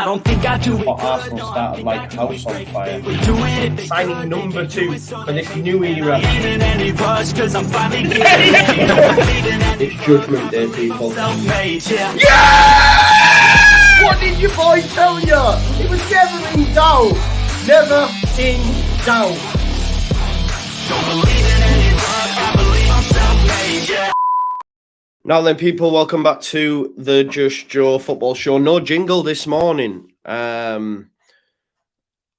I don't think I do it. But Arsenal started like a house on fire. Signing number 2 for this new era. It's Judgment Day, people. Yeah! What did your boy tell you? It was never in doubt. Never in doubt. Don't believe in any luck, I believe I'm self-made, yeah. Now then, people, welcome back to the Just Joe Football Show. No jingle this morning. I'm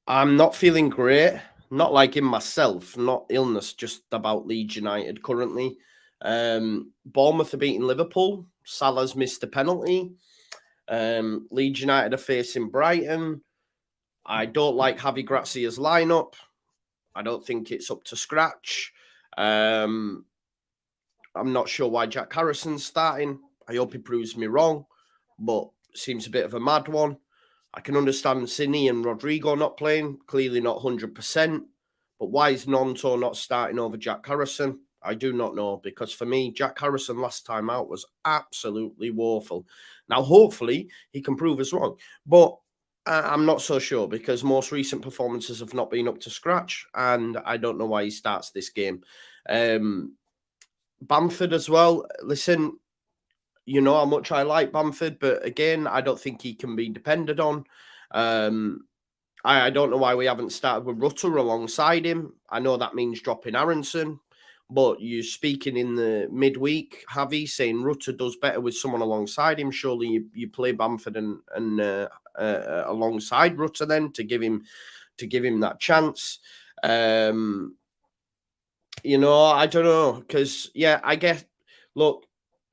not feeling great. Not like in myself, not illness, just about Leeds United currently. Bournemouth are beating Liverpool. Salah's missed a penalty. Leeds United are facing Brighton. I don't like Javi Gracia's lineup. I don't think it's up to scratch. I'm not sure why Jack Harrison's starting. I hope he proves me wrong, but seems a bit of a mad one. I can understand Cini and Rodrigo not playing, clearly not 100%. But why is Nonto not starting over Jack Harrison? I do not know, because for me, Jack Harrison last time out was absolutely woeful. Now, hopefully, he can prove us wrong. But I'm not so sure, because most recent performances have not been up to scratch, and I don't know why he starts this game. Bamford as well. Listen, you know how much I like Bamford, but again, I don't think he can be depended on. I don't know why we haven't started with Rutter alongside him. I know that means dropping Aronson, but you're speaking in the midweek, Javi, saying Rutter does better with someone alongside him. Surely you play Bamford and alongside Rutter then to give him that chance. You know, I don't know, because, yeah, I guess, look,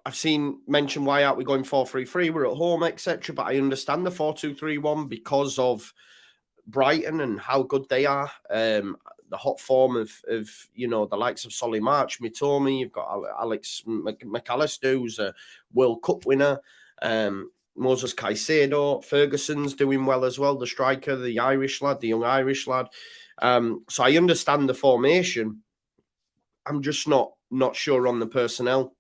I've seen mention why aren't we going 4-3-3, we're at home, etc. But I understand the 4-2-3-1 because of Brighton and how good they are. The hot form of you know, the likes of Solly March, Mitoma, you've got Alex McAllister, who's a World Cup winner. Moses Caicedo, Ferguson's doing well as well, the striker, the Irish lad, the young Irish lad. So I understand the formation. I'm just not sure on the personnel.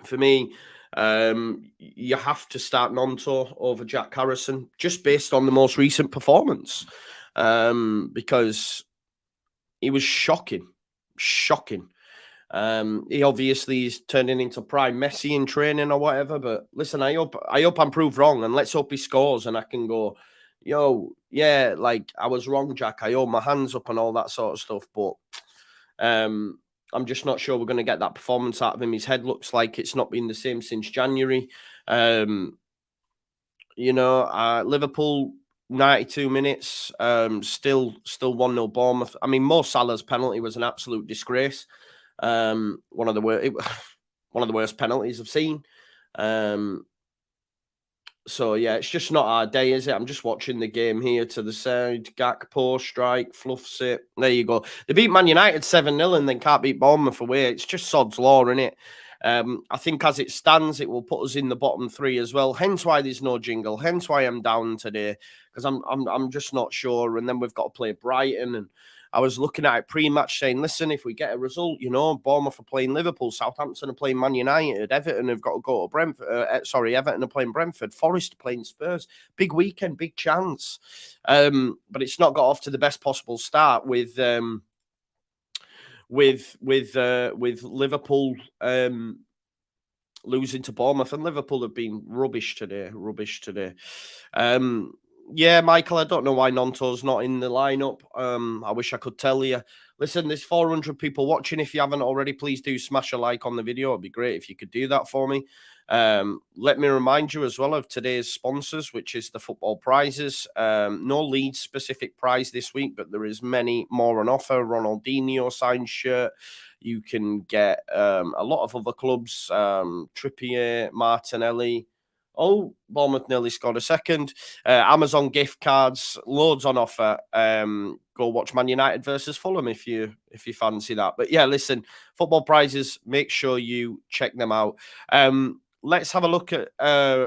For me, you have to start Nonto over Jack Harrison just based on the most recent performance, because he was shocking. He obviously is turning into prime Messi in training or whatever. But listen, I hope I'm proved wrong, and let's hope he scores and I can go, yo, yeah, like I was wrong, Jack. I hold my hands up and all that sort of stuff. But I'm just not sure we're going to get that performance out of him. His head looks like it's not been the same since January. You know, Liverpool, 92 minutes, still 1-0 Bournemouth. I mean, Mo Salah's penalty was an absolute disgrace. One of the worst penalties I've seen. So, yeah, it's just not our day, is it? I'm just watching the game here to the side. Gakpo, strike, fluffs it. There you go. They beat Man United 7-0 and then can't beat Bournemouth away. It's just sod's law, isn't it? I think as it stands, it will put us in the bottom 3 as well. Hence why there's no jingle. Hence why I'm down today, because I'm just not sure. And then we've got to play Brighton, and I was looking at it pre-match saying, listen, if we get a result, you know, Bournemouth are playing Liverpool, Southampton are playing Man United, Everton have got to go to Brentford. Everton are playing Brentford, Forest are playing Spurs. Big weekend, big chance. But it's not got off to the best possible start with Liverpool losing to Bournemouth, and Liverpool have been rubbish today. Yeah, Michael, I don't know why Nonto's not in the lineup. I wish I could tell you. Listen, there's 400 people watching. If you haven't already, please do smash a like on the video. It'd be great if you could do that for me. Let me remind you as well of today's sponsors, which is the football prizes. No Leeds specific prize this week, but there is many more on offer. Ronaldinho signed shirt. You can get a lot of other clubs, Trippier, Martinelli. Oh, Bournemouth nearly scored a second. Amazon gift cards, loads on offer. Go watch Man United versus Fulham if you fancy that. But yeah, listen, football prizes, make sure you check them out. let's have a look at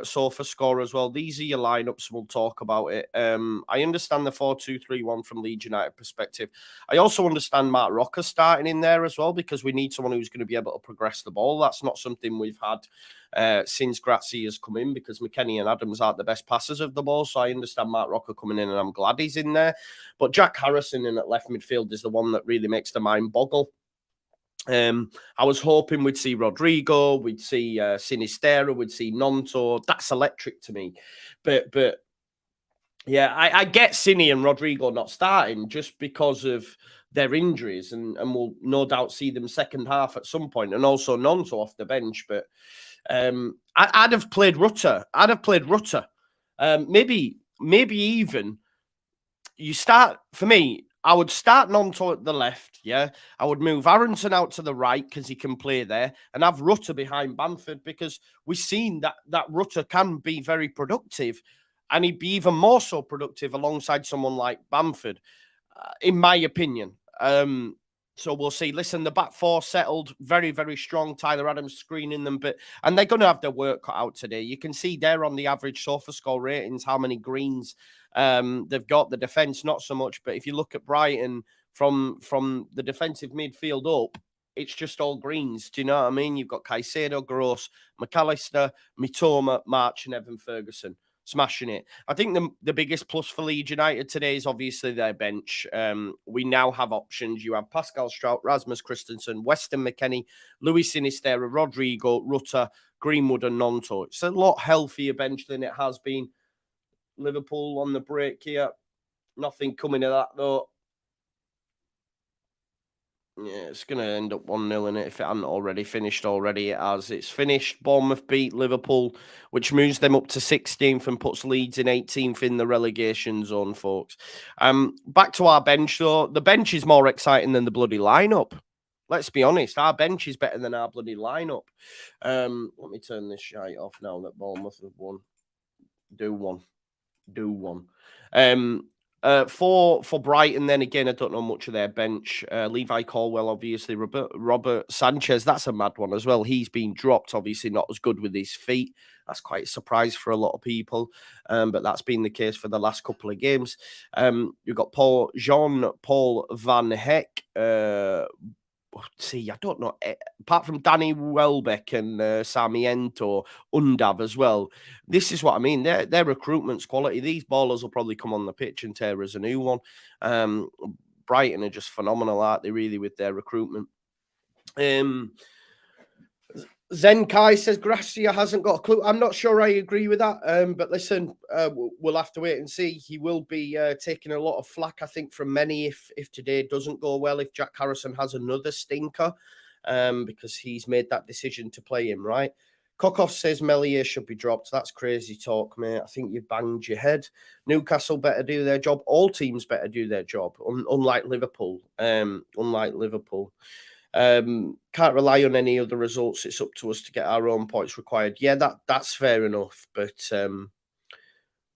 Sofa score as well. These are your lineups. We'll talk about it. I understand the 4-2-3-1 from Leeds United perspective. I also understand Mark Rocker starting in there as well, because we need someone who's going to be able to progress the ball. That's not something we've had since Grazzi has come in, because McKennie and Adams aren't the best passers of the ball. So I understand Mark Rocker coming in, and I'm glad he's in there. But Jack Harrison in at left midfield is the one that really makes the mind boggle. I was hoping we'd see Rodrigo, we'd see Sinistera, we'd see Nonto. That's electric to me. But yeah, I get Cini and Rodrigo not starting just because of their injuries, and we'll no doubt see them second half at some point, and also Nonto off the bench. But I'd have played Rutter. Maybe even you start, for me, I would start Nonto at the left, yeah. I would move Aronson out to the right because he can play there, and have Rutter behind Bamford, because we've seen that Rutter can be very productive, and he'd be even more so productive alongside someone like Bamford, in my opinion. So we'll see. Listen, the back four settled very, very strong. Tyler Adams screening them, and they're going to have their work cut out today. You can see there on the average Sofa score ratings how many greens they've got. The defence, not so much. But if you look at Brighton from the defensive midfield up, it's just all greens. Do you know what I mean? You've got Caicedo, Gross, McAllister, Mitoma, March, and Evan Ferguson. Smashing it. I think the biggest plus for Leeds United today is obviously their bench. We now have options. You have Pascal Strout, Rasmus Christensen, Weston McKennie, Luis Sinistera, Rodrigo, Rutter, Greenwood, and Nonto. It's a lot healthier bench than it has been. Liverpool on the break here. Nothing coming of that, though. Yeah, it's going to end up 1-0 in it. If it hadn't already finished already, it has. It's finished. Bournemouth beat Liverpool, which moves them up to 16th and puts Leeds in 18th in the relegation zone, folks. Back to our bench, though. The bench is more exciting than the bloody lineup. Let's be honest. Our bench is better than our bloody lineup. Let me turn this shite off now that Bournemouth have won. Do one. For Brighton, then again, I don't know much of their bench. Levi Colwell, obviously. Robert Sanchez, that's a mad one as well. He's been dropped, obviously not as good with his feet. That's quite a surprise for a lot of people, but that's been the case for the last couple of games. You've got Jean-Paul Van Heck. I don't know. Apart from Danny Welbeck and Sarmiento, Undav as well. This is what I mean. Their recruitment's quality. These ballers will probably come on the pitch and tear us a new one. Brighton are just phenomenal, aren't they, really, with their recruitment? Zenkai says Gracia hasn't got a clue. I'm not sure I agree with that. But listen, we'll have to wait and see. He will be taking a lot of flack, I think, from many if today doesn't go well, if Jack Harrison has another stinker, because he's made that decision to play him, right? Kickoff says Melier should be dropped. That's crazy talk, mate. I think you've banged your head. Newcastle better do their job. All teams better do their job, unlike Liverpool. Can't rely on any other results. It's up to us to get our own points required. Yeah, that's fair enough, but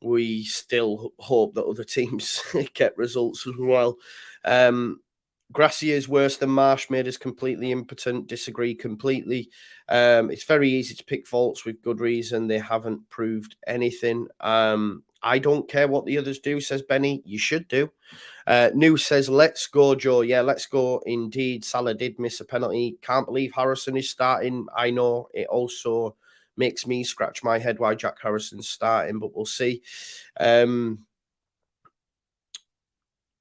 we still hope that other teams get results as well. Gracia is worse than Marsh, made us completely impotent. Disagree completely. It's very easy to pick faults with good reason. They haven't proved anything. I don't care what the others do, says Benny. You should do. New says, let's go, Joe. Yeah, let's go indeed. Salah did miss a penalty. Can't believe Harrison is starting. I know it also makes me scratch my head why Jack Harrison's starting, but we'll see.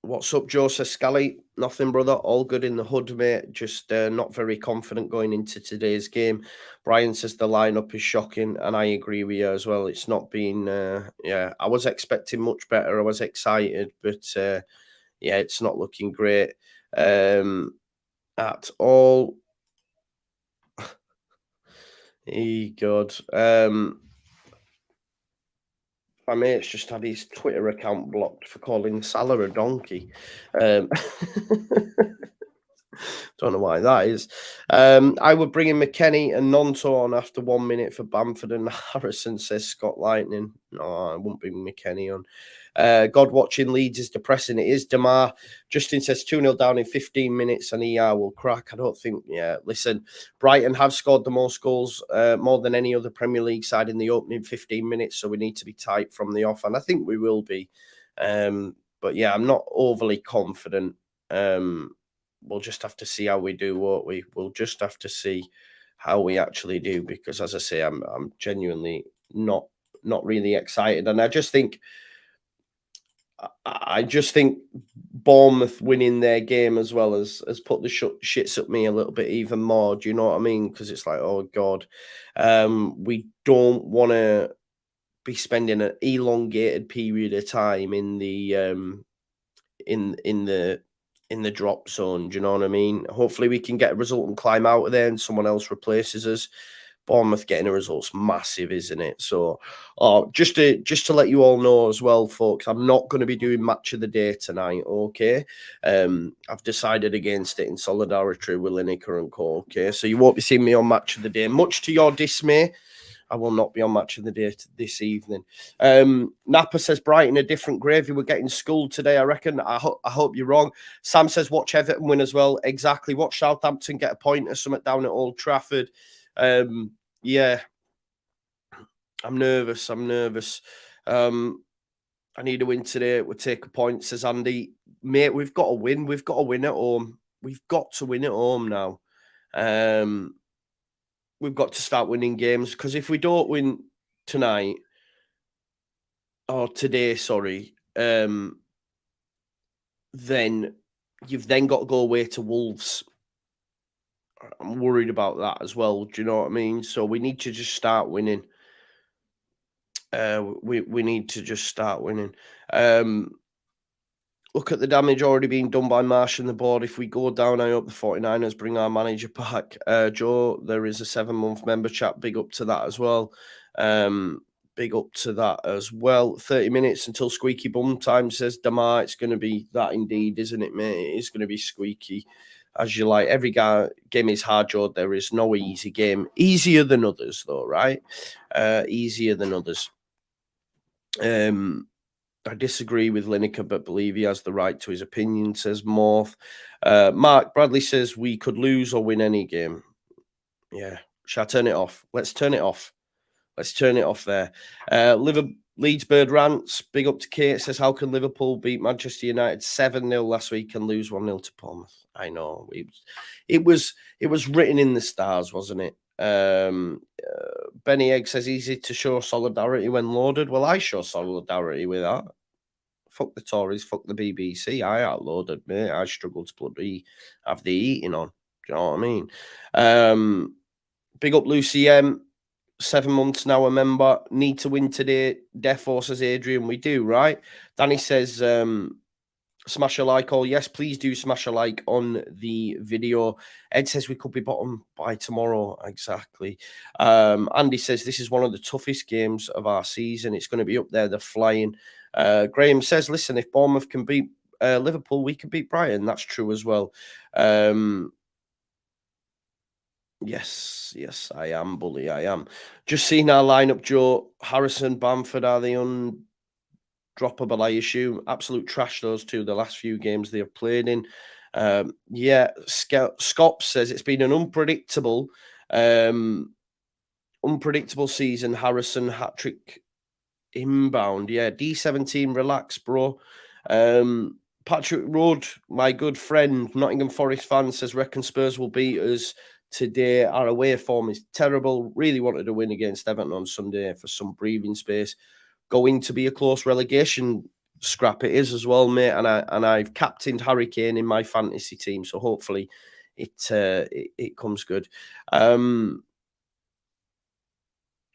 What's up, Joe? Says Scally. Nothing, brother. All good in the hood, mate. Just not very confident going into today's game. Brian says the lineup is shocking, and I agree with you as well. It's not been, I was expecting much better. I was excited, but yeah, it's not looking great at all. God. My mate's just had his Twitter account blocked for calling Salah a donkey. Don't know why that is. I would bring in McKennie and Nonto on after 1 minute for Bamford and Harrison, says Scott Lightning. No, I wouldn't bring McKennie on. God watching Leeds is depressing. It is. Damar. Justin says 2-0 down in 15 minutes and ER will crack. I don't think, listen, Brighton have scored the most goals, more than any other Premier League side in the opening 15 minutes, so we need to be tight from the off, and I think we will be. But yeah, I'm not overly confident. We'll just have to see how we do, won't we? We'll just have to see how we actually do, because as I say, I'm genuinely not really excited, and I just think Bournemouth winning their game as well as put the shits up me a little bit even more. Do you know what I mean? Because it's like, oh God, we don't want to be spending an elongated period of time in the in the drop zone. Do you know what I mean? Hopefully we can get a result and climb out of there and someone else replaces us. Bournemouth getting a result's massive, isn't it? So, just to let you all know as well, folks, I'm not going to be doing match of the day tonight, okay? I've decided against it in solidarity with Lineker and Co, okay? So you won't be seeing me on match of the day. Much to your dismay, I will not be on match of the day this evening. Napa says Brighton a different gravy. We're getting schooled today, I reckon. I hope you're wrong. Sam says watch Everton win as well. Exactly. Watch Southampton get a point or something down at Old Trafford. Yeah, I'm nervous. I need a win today. We'll take a point, says Andy. Mate, we've got to win. We've got to win at home. We've got to win at home now. We've got to start winning games, because if we don't win tonight, or today, sorry, then you've then got to go away to Wolves. I'm worried about that as well. Do you know what I mean? So we need to just start winning. We need to just start winning. Look at the damage already being done by Marsh and the board. If we go down, I hope the 49ers bring our manager back. Joe, there is a 7-month member chat. Big up to that as well. 30 minutes until squeaky bum time, says Damar. It's going to be that indeed, isn't it, mate? It is going to be squeaky. As you like, every game is hard, Joe. There is no easy game. Easier than others, though, right? Easier than others. I disagree with Lineker, but believe he has the right to his opinion, says Morth. Mark Bradley says we could lose or win any game. Yeah. Shall I turn it off? Let's turn it off. Let's turn it off there. Leeds Bird rants. Big up to Kate. Says, how can Liverpool beat Manchester United 7-0 last week and lose 1-0 to Bournemouth? I know. It was written in the stars, wasn't it? Benny Egg says, easy to show solidarity when loaded. Well, I show solidarity with that. Fuck the Tories, fuck the BBC. I outloaded, mate. I struggle to bloody have the eating on. Do you know what I mean? Big up Lucy M. 7 months now, a member. Need to win today. Defo, says Adrian. We do, right? Danny says, smash a like. Oh, yes, please do smash a like on the video. Ed says we could be bottom by tomorrow. Exactly. Andy says this is one of the toughest games of our season. It's going to be up there. They're flying. Graham says, listen, if Bournemouth can beat Liverpool, we can beat Brighton. That's true as well. Yes, I am, bully. I am. Just seeing our lineup, Joe. Harrison, Bamford, are they undroppable, I assume? Absolute trash, those two, the last few games they have played in. Yeah, Scott says it's been an unpredictable season. Harrison, hat-trick inbound. Yeah, D17, relax, bro. Patrick Road, my good friend, Nottingham Forest fan, says reckon Spurs will beat us today. Our away form is terrible. Really wanted to win against Everton on Sunday for some breathing space. Going to be a close relegation scrap. It is as well, mate. And I've captained Harry Kane in my fantasy team, so hopefully it comes good.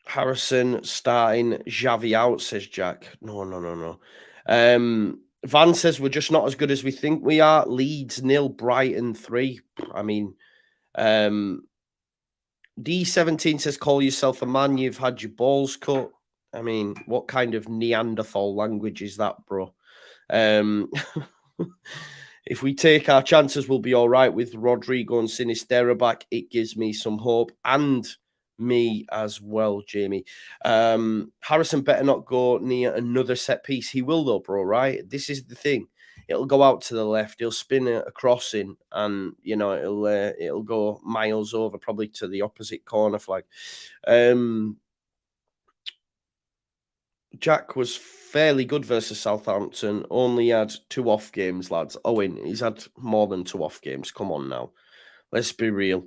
Harrison starting, Xavi out, says Jack. No. Van says we're just not as good as we think we are. Leeds 0, Brighton 3. I mean, D17 says call yourself a man, you've had your balls cut. I mean, what kind of Neanderthal language is that, bro? If we take our chances, we'll be all right with Rodrigo and Sinisterra back. It gives me some hope, and me as well, Jamie. Harrison better not go near another set piece. He will though, bro, right? This is the thing. It'll go out to the left. He'll spin a crossing, and you know it'll go miles over, probably to the opposite corner flag. Jack was fairly good versus Southampton. Only had 2 off games, lads. Owen, he's had more than 2 off games. Come on now, let's be real.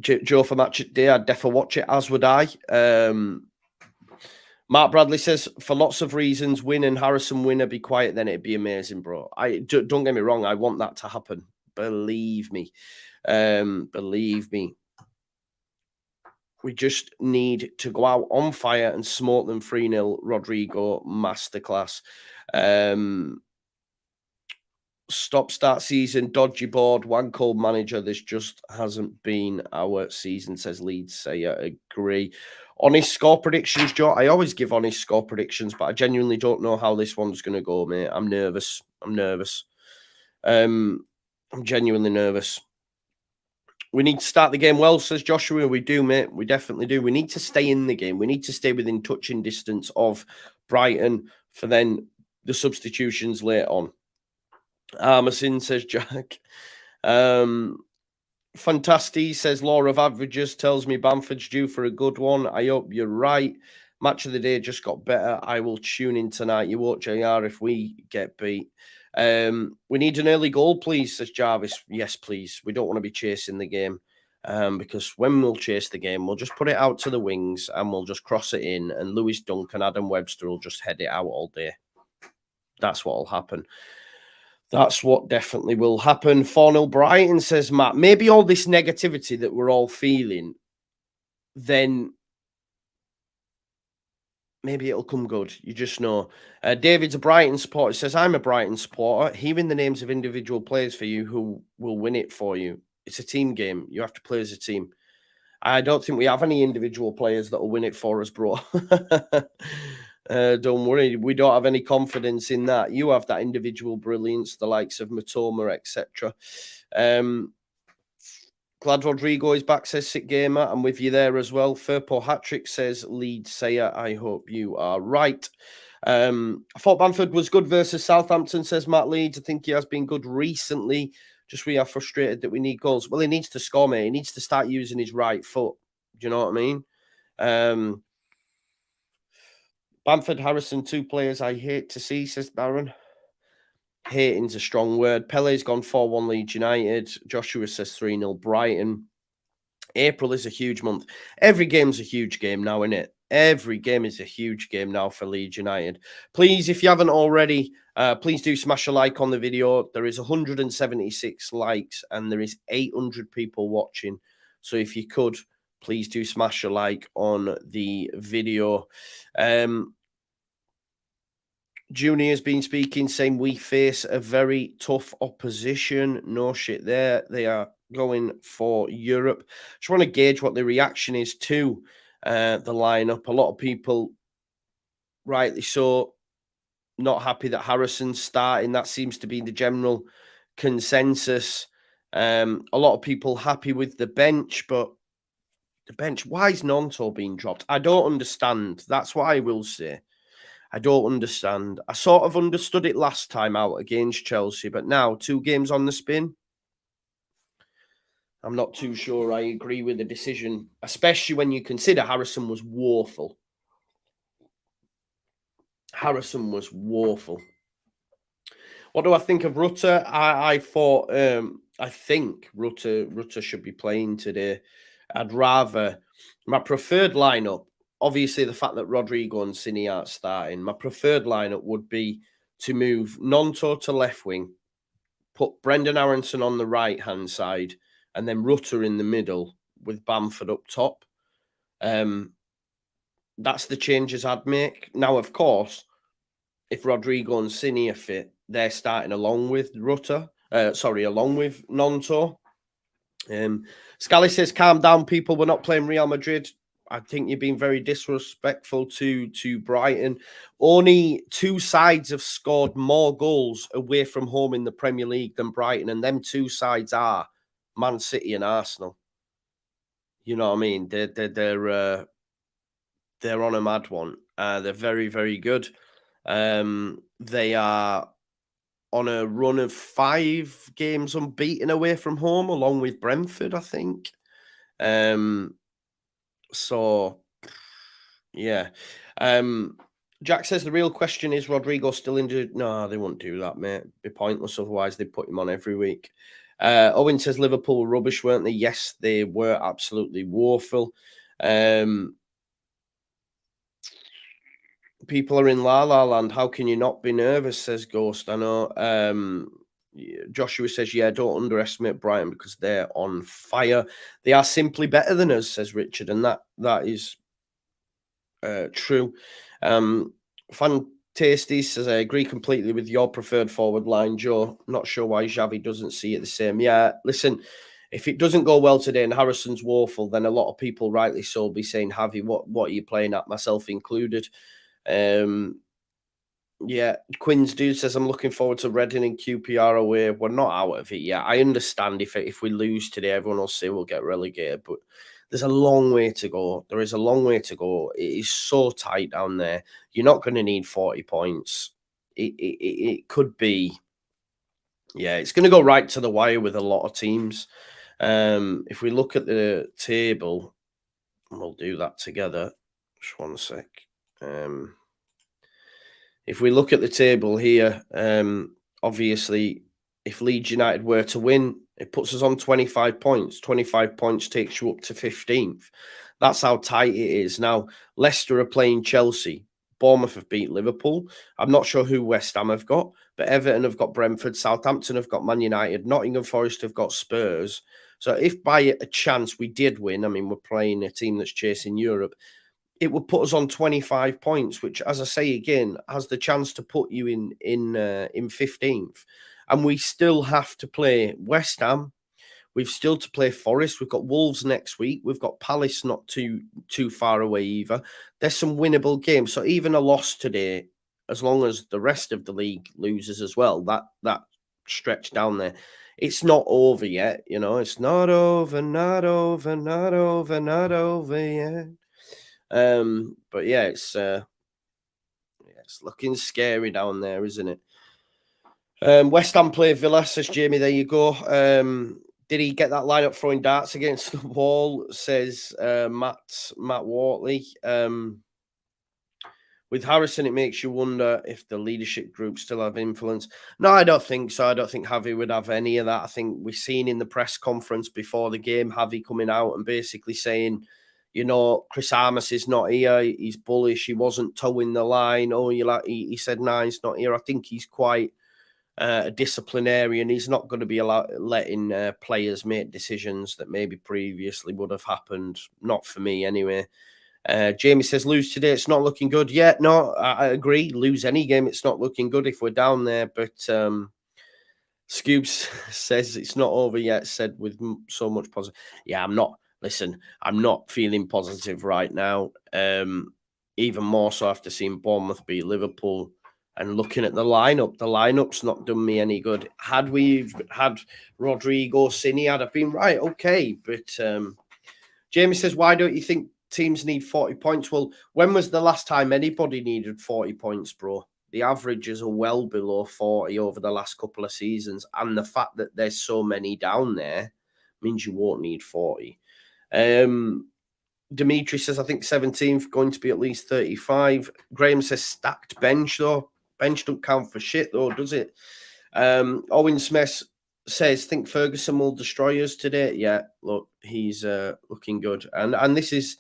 Joe for Matchday, I'd definitely watch it, as would I. Mark Bradley says, for lots of reasons, Win and Harrison Winner be quiet, then it'd be amazing, bro. Don't get me wrong, I want that to happen. Believe me. Believe me. We just need to go out on fire and smoke them 3-0. Rodrigo, masterclass. Stop start season, dodgy board, one cold manager. This just hasn't been our season, says Leeds. Say agree. Honest score predictions, Joe. I always give honest score predictions, but I genuinely don't know how this one's going to go, mate. I'm nervous. I'm genuinely nervous. We need to start the game well, says Joshua. We do, mate. We definitely do. We need to stay in the game. We need to stay within touching distance of Brighton for then the substitutions later on. Armasin, says Jack. Fantastic, says Law of Averages, tells me Bamford's due for a good one. I hope you're right. Match of the day just got better. I will tune in tonight. You won't, JR, if we get beat. We need an early goal, please, says Jarvis. Yes, please. We don't want to be chasing the game. Because when we'll chase the game, we'll just put it out to the wings and we'll just cross it in, and Lewis Dunk and Adam Webster will just head it out all day. That's what will happen. That's what definitely will happen. 4-0 Brighton, says Matt. Maybe all this negativity that we're all feeling, then maybe it'll come good. You just know. David's a Brighton supporter. He says, I'm a Brighton supporter. Hearing the names of individual players for you who will win it for you. It's a team game. You have to play as a team. I don't think we have any individual players that will win it for us, bro. Don't worry, we don't have any confidence in that. You have that individual brilliance, the likes of Matoma, etc. Glad Rodrigo is back, says Sick Gamer. I'm with you there as well. Furpo Hattrick says Leeds Sayer. I hope you are right. I thought Bamford was good versus Southampton, says Matt Leeds. I think he has been good recently. Just we are frustrated that we need goals. Well, he needs to score, mate. He needs to start using his right foot. Do you know what I mean? Bamford, Harrison, 2 players I hate to see, says Baron. Hating's a strong word. Pele's gone 4-1 Leeds United. Joshua says 3-0 Brighton. April is a huge month. Every game's a huge game now, isn't it? Every game is a huge game now for Leeds United. Please, if you haven't already, please do smash a like on the video. There is 176 likes and there is 800 people watching. So if you could, please do smash a like on the video. Junior's been speaking, saying we face a very tough opposition. No shit there. They are going for Europe. Just want to gauge what the reaction is to the lineup. A lot of people, rightly so, not happy that Harrison's starting. That seems to be the general consensus. A lot of people happy with the bench, but the bench, why is Nonto being dropped? I don't understand. That's what I will say. I don't understand. I sort of understood it last time out against Chelsea, but now 2 games on the spin, I'm not too sure I agree with the decision, especially when you consider Harrison was woeful. Harrison was woeful. What do I think of Rutter? I think Rutter should be playing today. I'd rather, my preferred lineup, obviously the fact that Rodrigo and Cine aren't starting, my preferred lineup would be to move Nonto to left wing, put Brendan Aronson on the right-hand side, and then Rutter in the middle with Bamford up top. That's the changes I'd make. Now, of course, if Rodrigo and Cine are fit, they're starting along with along with Nonto. Scally says, calm down, people. We're not playing Real Madrid. I think you've been very disrespectful to Brighton. Only 2 sides have scored more goals away from home in the Premier League than Brighton, and them 2 sides are Man City and Arsenal. You know what I mean? They're on a mad one. They're very, very good. They are on a run of 5 games unbeaten away from home, along with Brentford, I think. So, yeah. Jack says the real question is Rodrigo still injured? No, they won't do that, mate. It'd be pointless. Otherwise, they'd put him on every week. Owen says Liverpool were rubbish, weren't they? Yes, they were absolutely woeful. People are in La La Land. How can you not be nervous, says Ghost. I know. Joshua says, yeah, don't underestimate Brighton because they're on fire. They are simply better than us, says Richard, and that is true. Fantasty says, I agree completely with your preferred forward line, Joe. Not sure why Xavi doesn't see it the same. Yeah, listen, if it doesn't go well today and Harrison's woeful, then a lot of people, rightly so, will be saying, Javi, what are you playing at, myself included? Yeah, Quinn's dude says, I'm looking forward to Reading and QPR away. We're not out of it yet. I understand if we lose today, everyone will say we'll get relegated, but there's a long way to go. There is a long way to go. It is so tight down there. You're not going to need 40 points. It could be, yeah, it's going to go right to the wire with a lot of teams. If we look at the table, we'll do that together. Just one sec. If we look at the table here, obviously, if Leeds United were to win, it puts us on 25 points. 25 points takes you up to 15th. That's how tight it is. Now, Leicester are playing Chelsea. Bournemouth have beat Liverpool. I'm not sure who West Ham have got, but Everton have got Brentford. Southampton have got Man United. Nottingham Forest have got Spurs. So if by a chance we did win, I mean, we're playing a team that's chasing Europe, it would put us on 25 points, which, as I say again, has the chance to put you in 15th. And we still have to play West Ham. We've still to play Forest. We've got Wolves next week. We've got Palace not too far away either. There's some winnable games. So even a loss today, as long as the rest of the league loses as well, that stretch down there, it's not over yet. You know, it's not over, not over, not over, not over yet. But yeah, it's looking scary down there, isn't it? West Ham play Villa, says Jamie. There you go. Did he get that lineup throwing darts against the wall? Says Matt Wortley. With Harrison, it makes you wonder if the leadership group still have influence. No, I don't think so. I don't think Javi would have any of that. I think we've seen in the press conference before the game, Javi coming out and basically saying, you know, Chris Armas is not here. He's bullish. He wasn't towing the line. Oh, he said, no, he's not here. I think he's quite a disciplinarian. He's not going to be letting players make decisions that maybe previously would have happened. Not for me, anyway. Jamie says, lose today, it's not looking good. Yeah, no, I agree. Lose any game, it's not looking good if we're down there. But Scoobs says it's not over yet, said with so much positive. Yeah, I'm not feeling positive right now. Even more so after seeing Bournemouth beat Liverpool and looking at the lineup's not done me any good. Had we had Rodrigo, Cini, I'd have been right, okay. But Jamie says, why don't you think teams need 40 points? Well, when was the last time anybody needed 40 points, bro? The averages are well below 40 over the last couple of seasons. And the fact that there's so many down there means you won't need 40. Dimitri says, I think 17th, going to be at least 35. Graham says, stacked bench, though. Bench don't count for shit, though, does it? Owen Smith says, think Ferguson will destroy us today. Yeah, look, he's looking good. And this is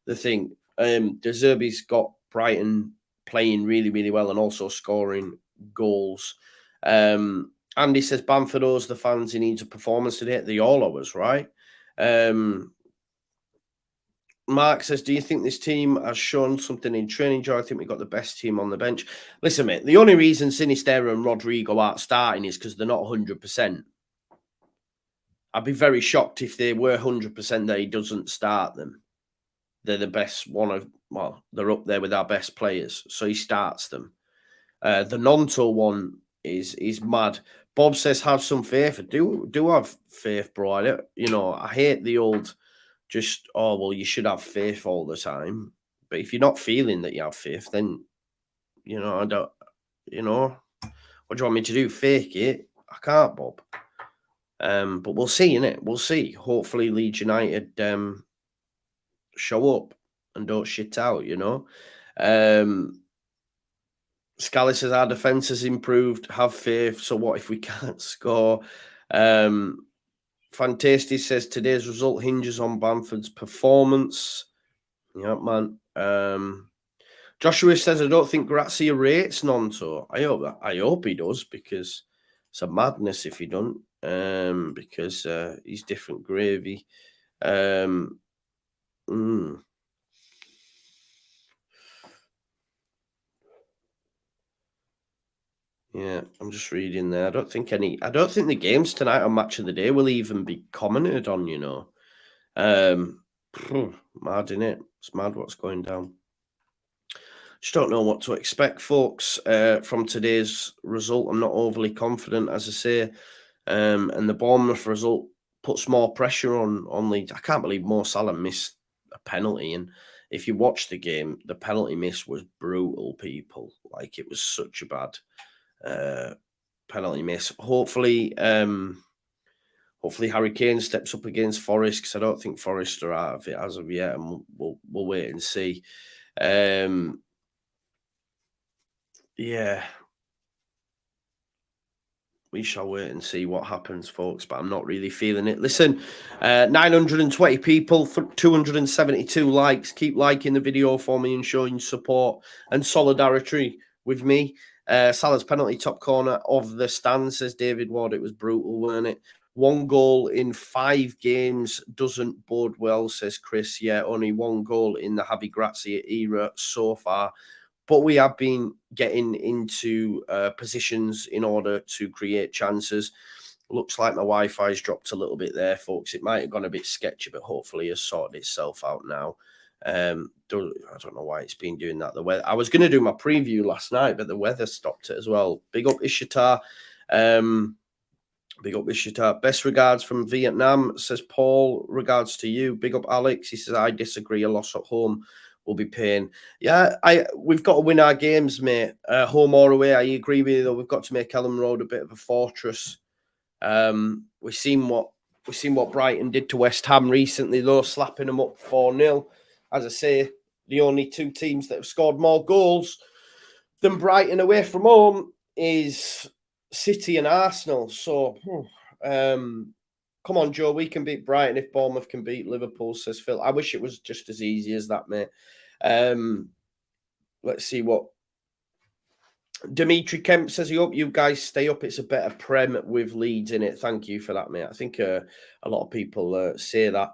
the thing. De Zerbi's got Brighton playing really, really well and also scoring goals. Andy says, Bamford owes the fans he needs a performance today. They all owe us, right? Mark says, do you think this team has shown something in training, Joe? I think we've got the best team on the bench. Listen, mate, the only reason Sinisterra and Rodrigo aren't starting is because they're not 100%. I'd be very shocked if they were 100% that he doesn't start them. they're the best they're up there with our best players, so he starts them. The Nonto one is mad. Bob says have some faith. Do have faith, bro. I hate the old you should have faith all the time. But if you're not feeling that you have faith, then I don't. What do you want me to do? Fake it? I can't, Bob. But we'll see, innit? We'll see. Hopefully, Leeds United show up and don't shit out. Scally says our defence has improved. Have faith. So what if we can't score? Fantastic says today's result hinges on Bamford's performance. Yeah, man. Joshua says I don't think Grazia rates Nonto. I hope he does, because it's a madness if he don't. Because he's different gravy. Yeah, I'm just reading there. I don't think the games tonight on Match of the Day will even be commented on, Mad, innit? It's mad what's going down. Just don't know what to expect, folks, from today's result. I'm not overly confident, as I say. And the Bournemouth result puts more pressure on Leeds. I can't believe Mo Salah missed a penalty. And if you watch the game, the penalty miss was brutal, people. Like, it was such a bad penalty miss. Hopefully Harry Kane steps up against Forest, because I don't think Forest are out of it as of yet, and we'll wait and see. Yeah, we shall wait and see what happens, folks, but I'm not really feeling it. Listen, 920 people, 272 likes. Keep liking the video for me and showing support and solidarity with me. Salah's penalty, top corner of the stand, says David Ward. It was brutal, weren't it? 1 goal in 5 games doesn't bode well, says Chris. Yeah, only 1 goal in the Javi Grazia era so far. But we have been getting into positions in order to create chances. Looks like my Wi-Fi's dropped a little bit there, folks. It might have gone a bit sketchy, but hopefully it's sorted itself out now. I don't know why it's been doing that. The weather. I was going to do my preview last night, but the weather stopped it as well. Big up Ishitar. Big up Ishitar. Best regards from Vietnam, says Paul. Regards to you. Big up Alex. He says, I disagree. A loss at home will be pain. Yeah, we've got to win our games, mate. Home or away. I agree with you, though. We've got to make Elland Road a bit of a fortress. We've seen what Brighton did to West Ham recently, though, slapping them up 4-0. As I say, the only 2 teams that have scored more goals than Brighton away from home is City and Arsenal. So, come on, Joe. We can beat Brighton if Bournemouth can beat Liverpool, says Phil. I wish it was just as easy as that, mate. Let's see what Dimitri Kemp says. He hope you guys stay up. It's a better Prem with Leeds in it. Thank you for that, mate. I think a lot of people say that.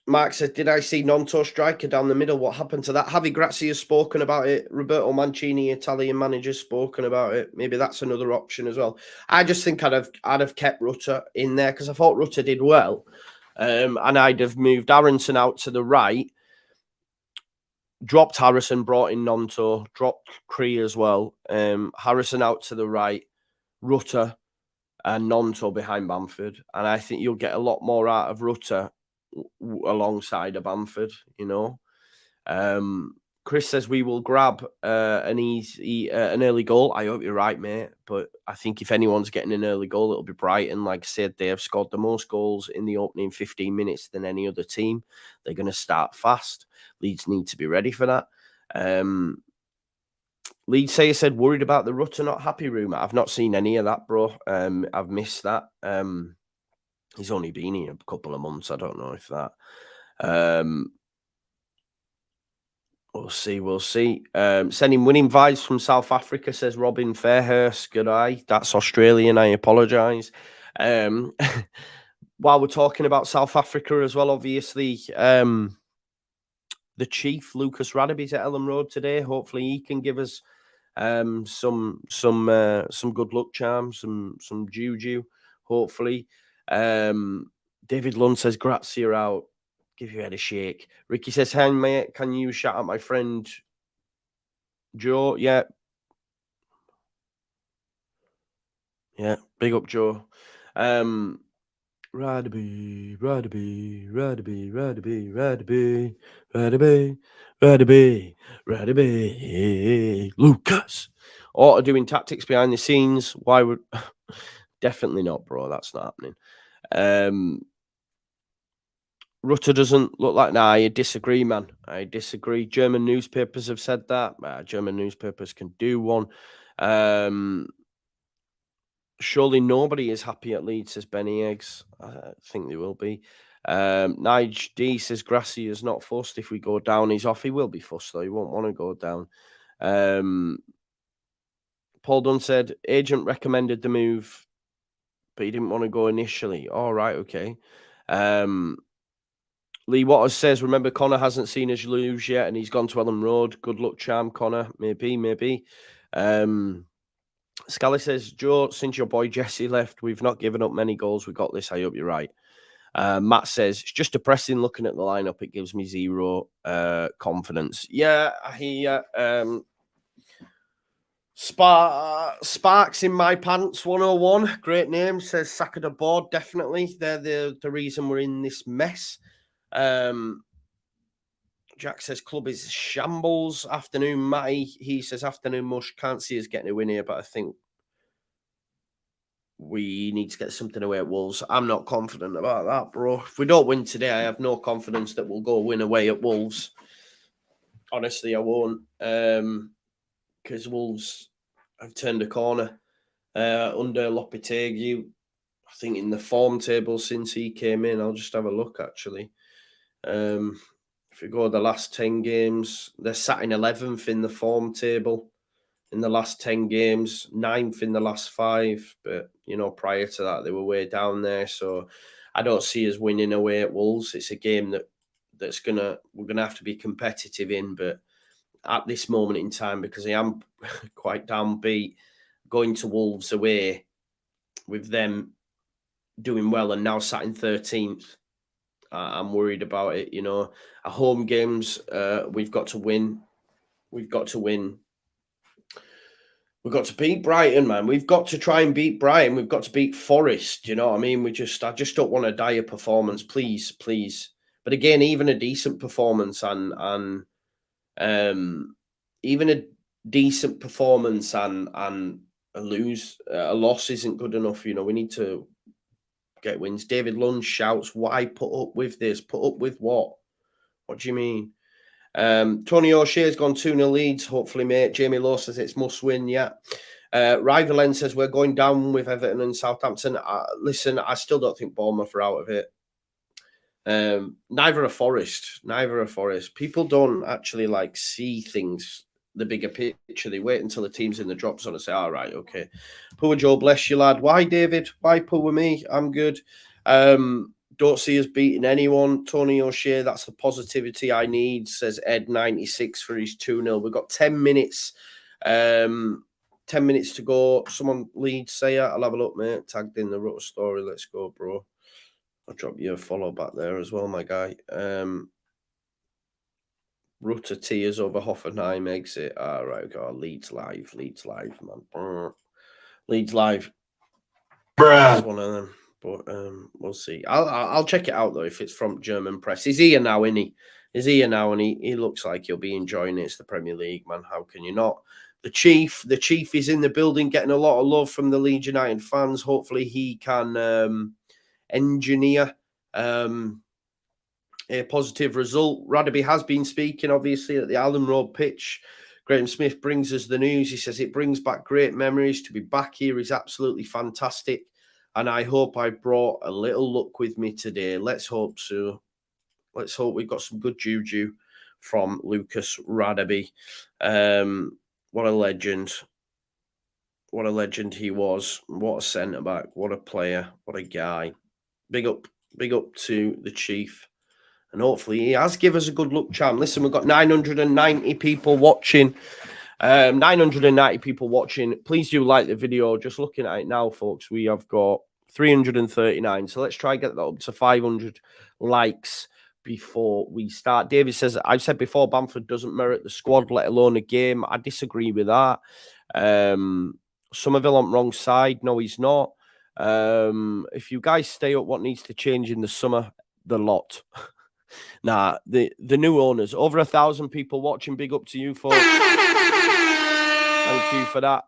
Mark said, did I see Nonto striker down the middle? What happened to that? Javi Grazia has spoken about it. Roberto Mancini, Italian manager, spoken about it. Maybe that's another option as well. I just think I'd have kept Rutter in there, because I thought Rutter did well. And I'd have moved Aronson out to the right, dropped Harrison, brought in Nonto, dropped Cree as well. Harrison out to the right, Rutter and Nonto behind Bamford. And I think you'll get a lot more out of Rutter alongside a Bamford, Chris says we will grab an early goal. I hope you're right, mate. But I think if anyone's getting an early goal, it'll be Brighton. Like I said, they have scored the most goals in the opening 15 minutes than any other team. They're going to start fast. Leeds need to be ready for that. Leeds said worried about the Rutter not happy rumour. I've not seen any of that, bro. I've missed that. He's only been here a couple of months. I don't know if that. We'll see. Sending winning vibes from South Africa, says Robin Fairhurst. Good eye. That's Australian. I apologise. While we're talking about South Africa as well, obviously, the chief, Lucas Radaby's at Elland Road today. Hopefully he can give us some good luck charms, some juju, hopefully. David Lund says, Grazia out. Give your head a shake. Ricky says, hey, mate, can you shout out my friend Joe? Yeah. Yeah, big up, Joe. Radaby, Lucas. Auto doing tactics behind the scenes. Why would... Definitely not, bro. That's not happening. Rutter doesn't look like... Nah, I disagree, man. I disagree. German newspapers have said that. German newspapers can do one. Surely nobody is happy at Leeds, says Benny Eggs. I think they will be. Nige D says Grassy is not fussed. If we go down, he's off. He will be fussed, though. He won't want to go down. Paul Dunn said agent recommended the move, but he didn't want to go initially. All right, okay. Lee Waters says, remember, Connor hasn't seen us lose yet, and he's gone to Ellen Road. Good luck, charm, Connor. Maybe. Scally says, Joe, since your boy Jesse left, we've not given up many goals. We got this. I hope you're right. Matt says, it's just depressing looking at the lineup. It gives me zero confidence. Yeah, I hear Sparks in my pants 101. Great name, says Sack of the board. Definitely. They're the reason we're in this mess. Jack says club is shambles. Afternoon, Matty. He says afternoon mush. Can't see us getting a win here, but I think we need to get something away at Wolves. I'm not confident about that, bro. If we don't win today, I have no confidence that we'll go win away at Wolves. Honestly, I won't. Because Wolves have turned a corner under Lopetegui. I think in the form table since he came in. I'll just have a look, actually. If we go the last 10 games, they're sat in 11th in the form table in the last 10 games, 9th in the last 5. But, you know, prior to that, they were way down there. So I don't see us winning away at Wolves. It's a game we're going to have to be competitive in. But at this moment in time, because I am quite downbeat, going to Wolves away with them doing well and now sat in 13th, I'm worried about it. You know, our home games, we've got to win. We've got to win. We've got to beat Brighton, man. We've got to try and beat Brighton. We've got to beat Forest. You know what I mean? I just don't want a dire performance, please. But again, even a decent performance and even a decent performance and a loss isn't good enough. You know, we need to get wins. David Lund shouts, why put up with this? Put up with what? What do you mean? Tony O'Shea's gone 2-0 Leeds, hopefully, mate. Jamie Lowe says it's must win, yeah. Rivalen says we're going down with Everton and Southampton. Listen, I still don't think Bournemouth are out of it. Neither are Forest. People don't actually like see things, the bigger picture. They wait until the team's in the drop zone and say, all right, okay. Poor Joe, bless you, lad. Why, David? Why poor me? I'm good. Don't see us beating anyone. Tony O'Shea, that's the positivity I need, says Ed96 for his 2-0. We've got 10 minutes. 10 minutes to go. Someone Leeds say it. I'll have a look, mate. Tagged in the Rutter story. Let's go, bro. I'll drop you a follow back there as well, my guy. Rutter tears over Hoffenheim exit. All right, go. Leeds live, man. Leeds live. Bruh. One of them. But we'll see. I'll check it out, though, if it's from German press. He's here now, isn't he? He's here now, and he looks like he'll be enjoying it. It's the Premier League, man. How can you not? The chief is in the building, getting a lot of love from the Leeds United fans. Hopefully he can engineer a positive result. Radaby has been speaking, obviously, at the Allen Road pitch. Graham Smith brings us the news. He says it brings back great memories. To be back here is absolutely fantastic. And I hope I brought a little luck with me today. Let's hope so. Let's hope we've got some good juju from Lucas Radaby. What a legend. What a legend he was. What a centre-back. What a player. What a guy. Big up to the Chief. And hopefully he has given us a good look, Cham. Listen, we've got 990 people watching. 990 people watching. Please do like the video. Just looking at it now, folks, we have got 339. So let's try and get that up to 500 likes before we start. David says, I've said before, Bamford doesn't merit the squad, let alone a game. I disagree with that. Somerville on wrong side. No, he's not. If you guys stay up, what needs to change in the summer? The lot. Nah, the new owners. Over 1,000 people watching. Big up to you, folks. Thank you for that.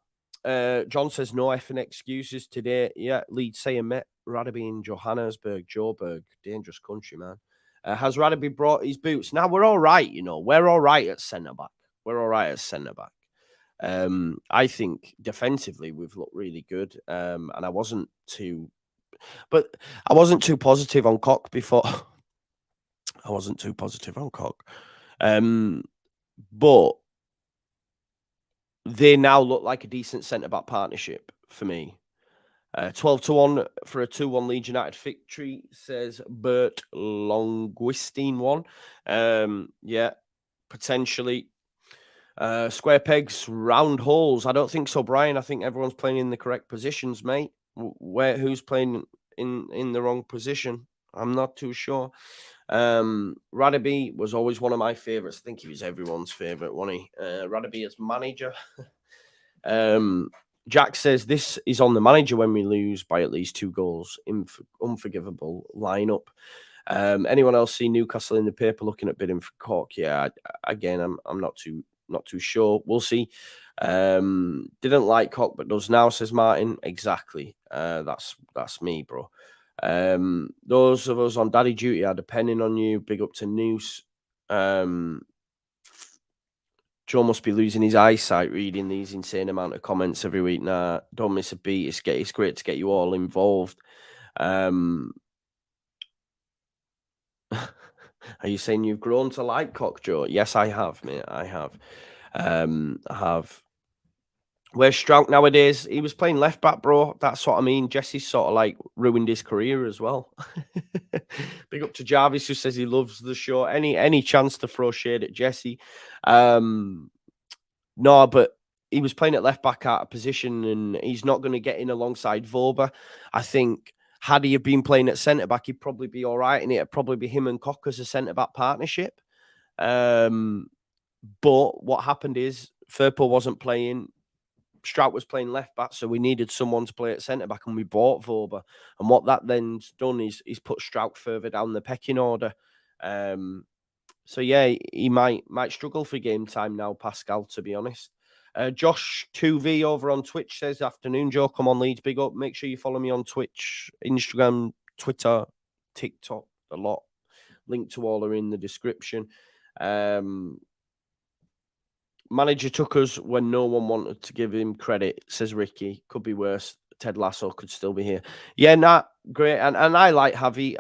John says no effing excuses today. Yeah, Leeds saying Met Radaby in Johannesburg, Joburg, dangerous country, man. Has Radaby brought his boots? Now we're all right, you know. We're all right at centre back. We're all right at centre back. I think defensively we've looked really good. And I wasn't too positive on Cock before. I wasn't too positive on Cock. But they now look like a decent centre-back partnership for me. 12-1 for a 2-1 Leeds United victory, says Bert Longuistine one. Yeah, potentially. Square pegs, round holes. I don't think so, Brian. I think everyone's playing in the correct positions, mate. Who's playing in the wrong position? I'm not too sure. Radaby was always one of my favourites. I think he was everyone's favourite, wasn't he? Radaby as manager. Jack says this is on the manager when we lose by at least 2 goals. Unforgivable lineup. Anyone else see Newcastle in the paper looking at bidding for Cork? Yeah, again, I'm not too sure. We'll see. Didn't like Cork, but does now, says Martin. Exactly. That's me, bro. Those of us on daddy duty are depending on you. Big up to Noose. Joe must be losing his eyesight reading these insane amount of comments every week. Nah, don't miss a beat. It's great to get you all involved. Are you saying you've grown to like Cock, Joe? Yes, I have, mate. I have. Where's Strout nowadays? He was playing left back, bro. That's what I mean. Jesse's sort of like ruined his career as well. Big up to Jarvis, who says he loves the show. Any chance to throw shade at Jesse? No, but he was playing at left back out of position, and he's not going to get in alongside Voba. I think had he been playing at centre back, he'd probably be all right, and it'd probably be him and Cock as a centre back partnership. But what happened is Firpo wasn't playing. Strout was playing left back, so we needed someone to play at centre back, and we bought Voba. And what that then's done is put Strout further down the pecking order. So yeah, he might struggle for game time now, Pascal, to be honest. Josh 2V over on Twitch says, afternoon, Joe. Come on, Leeds, big up. Make sure you follow me on Twitch, Instagram, Twitter, TikTok, a lot. Link to all are in the description. Manager took us when no one wanted to give him credit, says Ricky. Could be worse. Ted Lasso could still be here. Yeah, great. And I like Javi.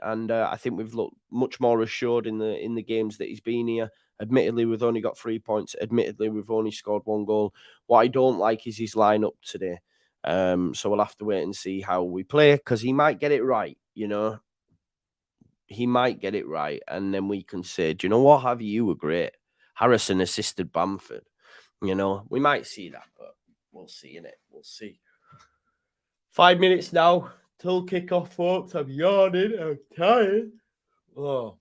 And I think we've looked much more assured in the games that he's been here. Admittedly, we've only got 3 points. Admittedly, we've only scored 1 goal. What I don't like is his lineup today. So we'll have to wait and see how we play, because he might get it right, you know. He might get it right. And then we can say, do you know what, Javi, you were great. Harrison assisted Bamford. You know, we might see that, but we'll see, innit? We'll see. 5 minutes now till kickoff, folks. I'm yawning. I'm tired. Oh,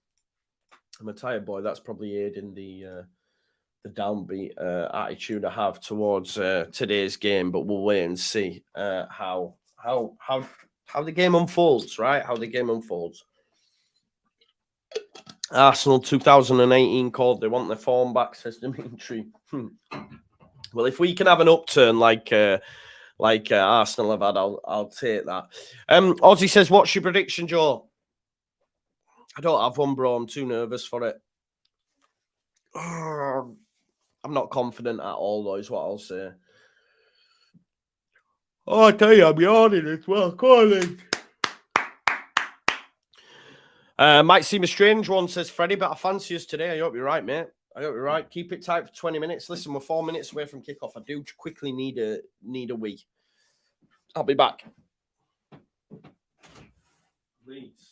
I'm a tired boy. That's probably aiding the downbeat attitude I have towards today's game. But we'll wait and see how the game unfolds. Right? How the game unfolds. Arsenal 2018 called. They want their form back, says Dimitri. Well, if we can have an upturn like Arsenal have had, I'll take that. Ozzy says, what's your prediction, Joe? I don't have one, bro. I'm too nervous for it. I'm not confident at all, though, is what I'll say. Oh, I tell you, I'm yawning as well. Come on, then. Might seem a strange one, says Freddie, but I fancy us today. I hope you're right, mate. I hope you're right. Keep it tight for 20 minutes. Listen, we're 4 minutes away from kickoff. I do quickly need a wee. I'll be back. Leeds.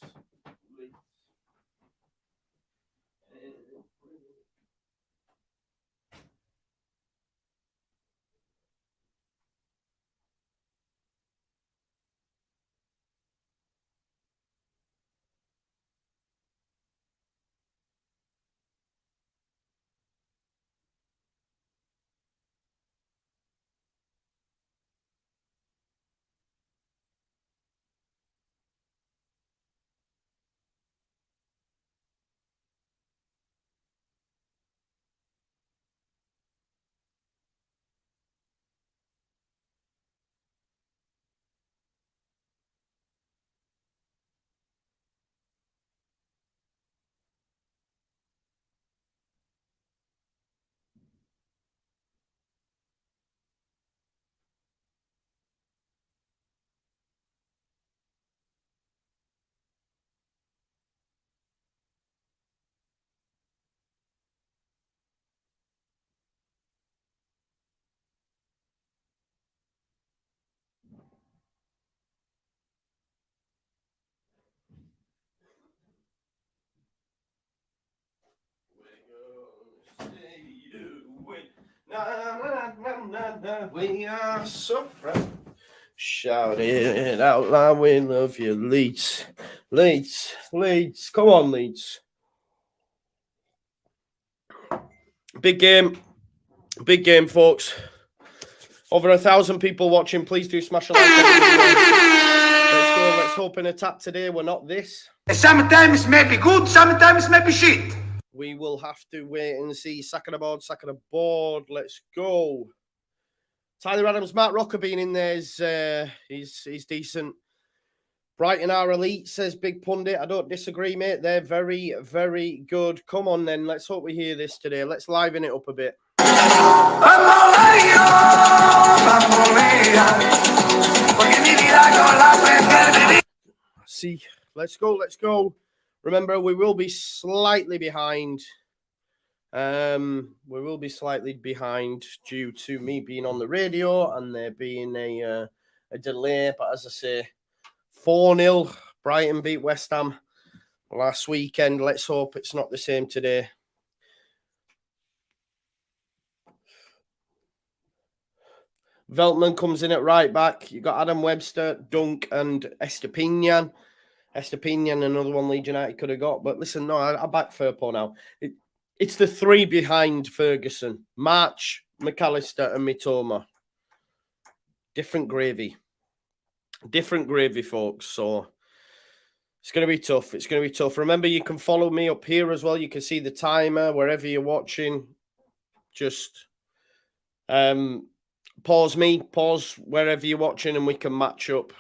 We are so proud. Shout it out loud, we love you, Leeds. Leeds, Leeds, come on, Leeds. Big game, folks. Over 1,000 people watching. Please do smash a like on the video. Let's go. Let's hope in attack today we're not this. Sometimes maybe good, sometimes maybe shit. We will have to wait and see. Second aboard. Let's go. Tyler Adams, Matt Rocker being in there he's decent. Brighton are elite, says Big Pundit. I don't disagree, mate. They're very, very good. Come on, then. Let's hope we hear this today. Let's liven it up a bit. See, let's go. Remember, we will be slightly behind. We will be slightly behind due to me being on the radio and there being a delay. But as I say, 4-0, Brighton beat West Ham last weekend. Let's hope it's not the same today. Veltman comes in at right back. You got Adam Webster, Dunk, and Estepinian. Another one Leeds United could have got. But listen, no, I back Firpo now. It's the three behind Ferguson. March, McAllister, and Mitoma. Different gravy, folks. So it's going to be tough. Remember, you can follow me up here as well. You can see the timer wherever you're watching. Just pause wherever you're watching, and we can match up.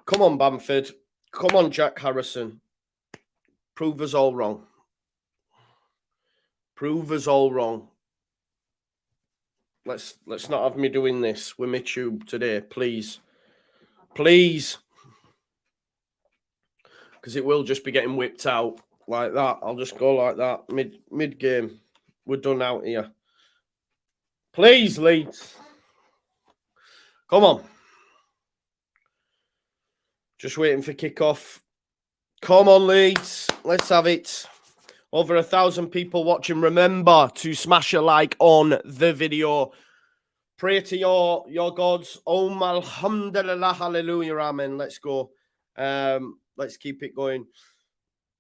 Come on, Bamford. Come on, Jack Harrison. Prove us all wrong. Let's not have me doing this with my tube today, please. Because it will just be getting whipped out like that. I'll just go like that mid game. We're done out here. Please, Leeds. Come on. Just waiting for kickoff. Come on, Leeds. Let's have it. Over 1,000 people watching. Remember to smash a like on the video. Pray to your gods. Alhamdulillah, hallelujah, amen. Let's go. Let's keep it going.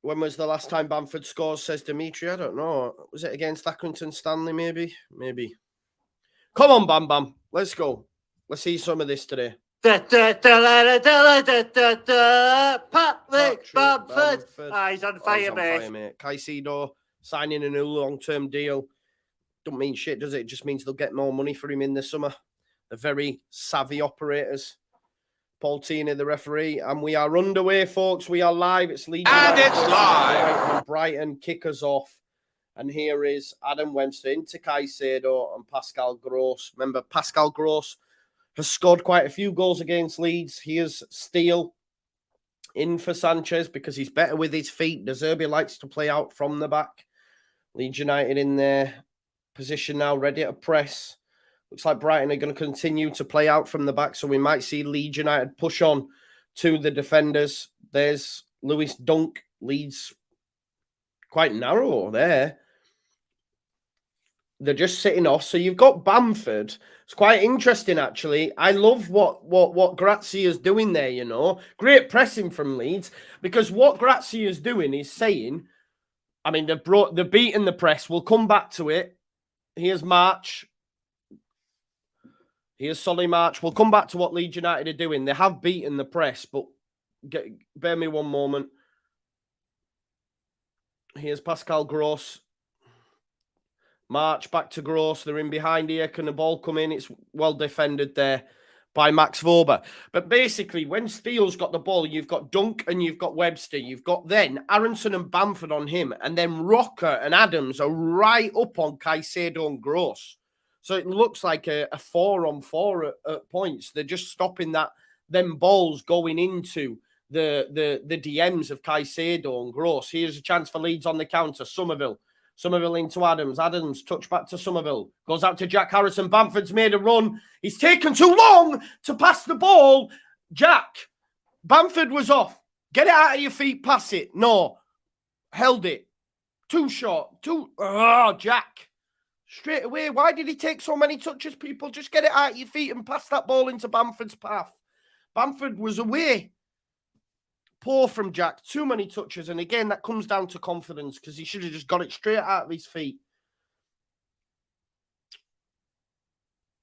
When was the last time Bamford scores, says Dimitri? I don't know. Was it against Accrington Stanley, maybe? Maybe. Come on, Bam Bam. Let's go. Let's see some of this today. Patrick Bamford. He's on fire, mate. Caicedo signing a new long-term deal. Don't mean shit, does it? It just means they'll get more money for him in the summer. They're very savvy operators. Paul Tierney, the referee, and we are underway, folks. We are live. It's Leeds. And it's live. Brighton kick us off. And here is Adam Webster into Caicedo and Pascal Gross. Remember, Pascal Gross has scored quite a few goals against Leeds. Here's Steele in for Sanchez because he's better with his feet. De Zerbi likes to play out from the back. Leeds United in their position now, ready to press. Looks like Brighton are going to continue to play out from the back, so we might see Leeds United push on to the defenders. There's Lewis Dunk. Leeds quite narrow there. They're just sitting off. So you've got Bamford. It's quite interesting, actually. I love what Grazia's doing there, you know. Great pressing from Leeds, because what Grazia's doing is saying, I mean, they're beating the press. We'll come back to it. Here's March. Here's Solly March. We'll come back to what Leeds United are doing. They have beaten the press, but bear me one moment. Here's Pascal Gross. March back to Gross. They're in behind here. Can the ball come in? It's well defended there by Max Vober. But basically, when Steele's got the ball, you've got Dunk and you've got Webster. You've got then Aronson and Bamford on him. And then Rocker and Adams are right up on Caicedo and Gross. So it looks like a 4-on-4 at points. They're just stopping them balls going into the DMs of Caicedo and Gross. Here's a chance for Leeds on the counter. Somerville into Adams. Adams touch back to Somerville. Goes out to Jack Harrison. Bamford's made a run. He's taken too long to pass the ball. Jack, Bamford was off. Get it out of your feet, pass it. No. Held it. Too short. Oh, Jack. Straight away. Why did he take so many touches, people? Just get it out your feet and pass that ball into Bamford's path. Bamford was away. Poor from Jack. Too many touches. And again, that comes down to confidence because he should have just got it straight out of his feet.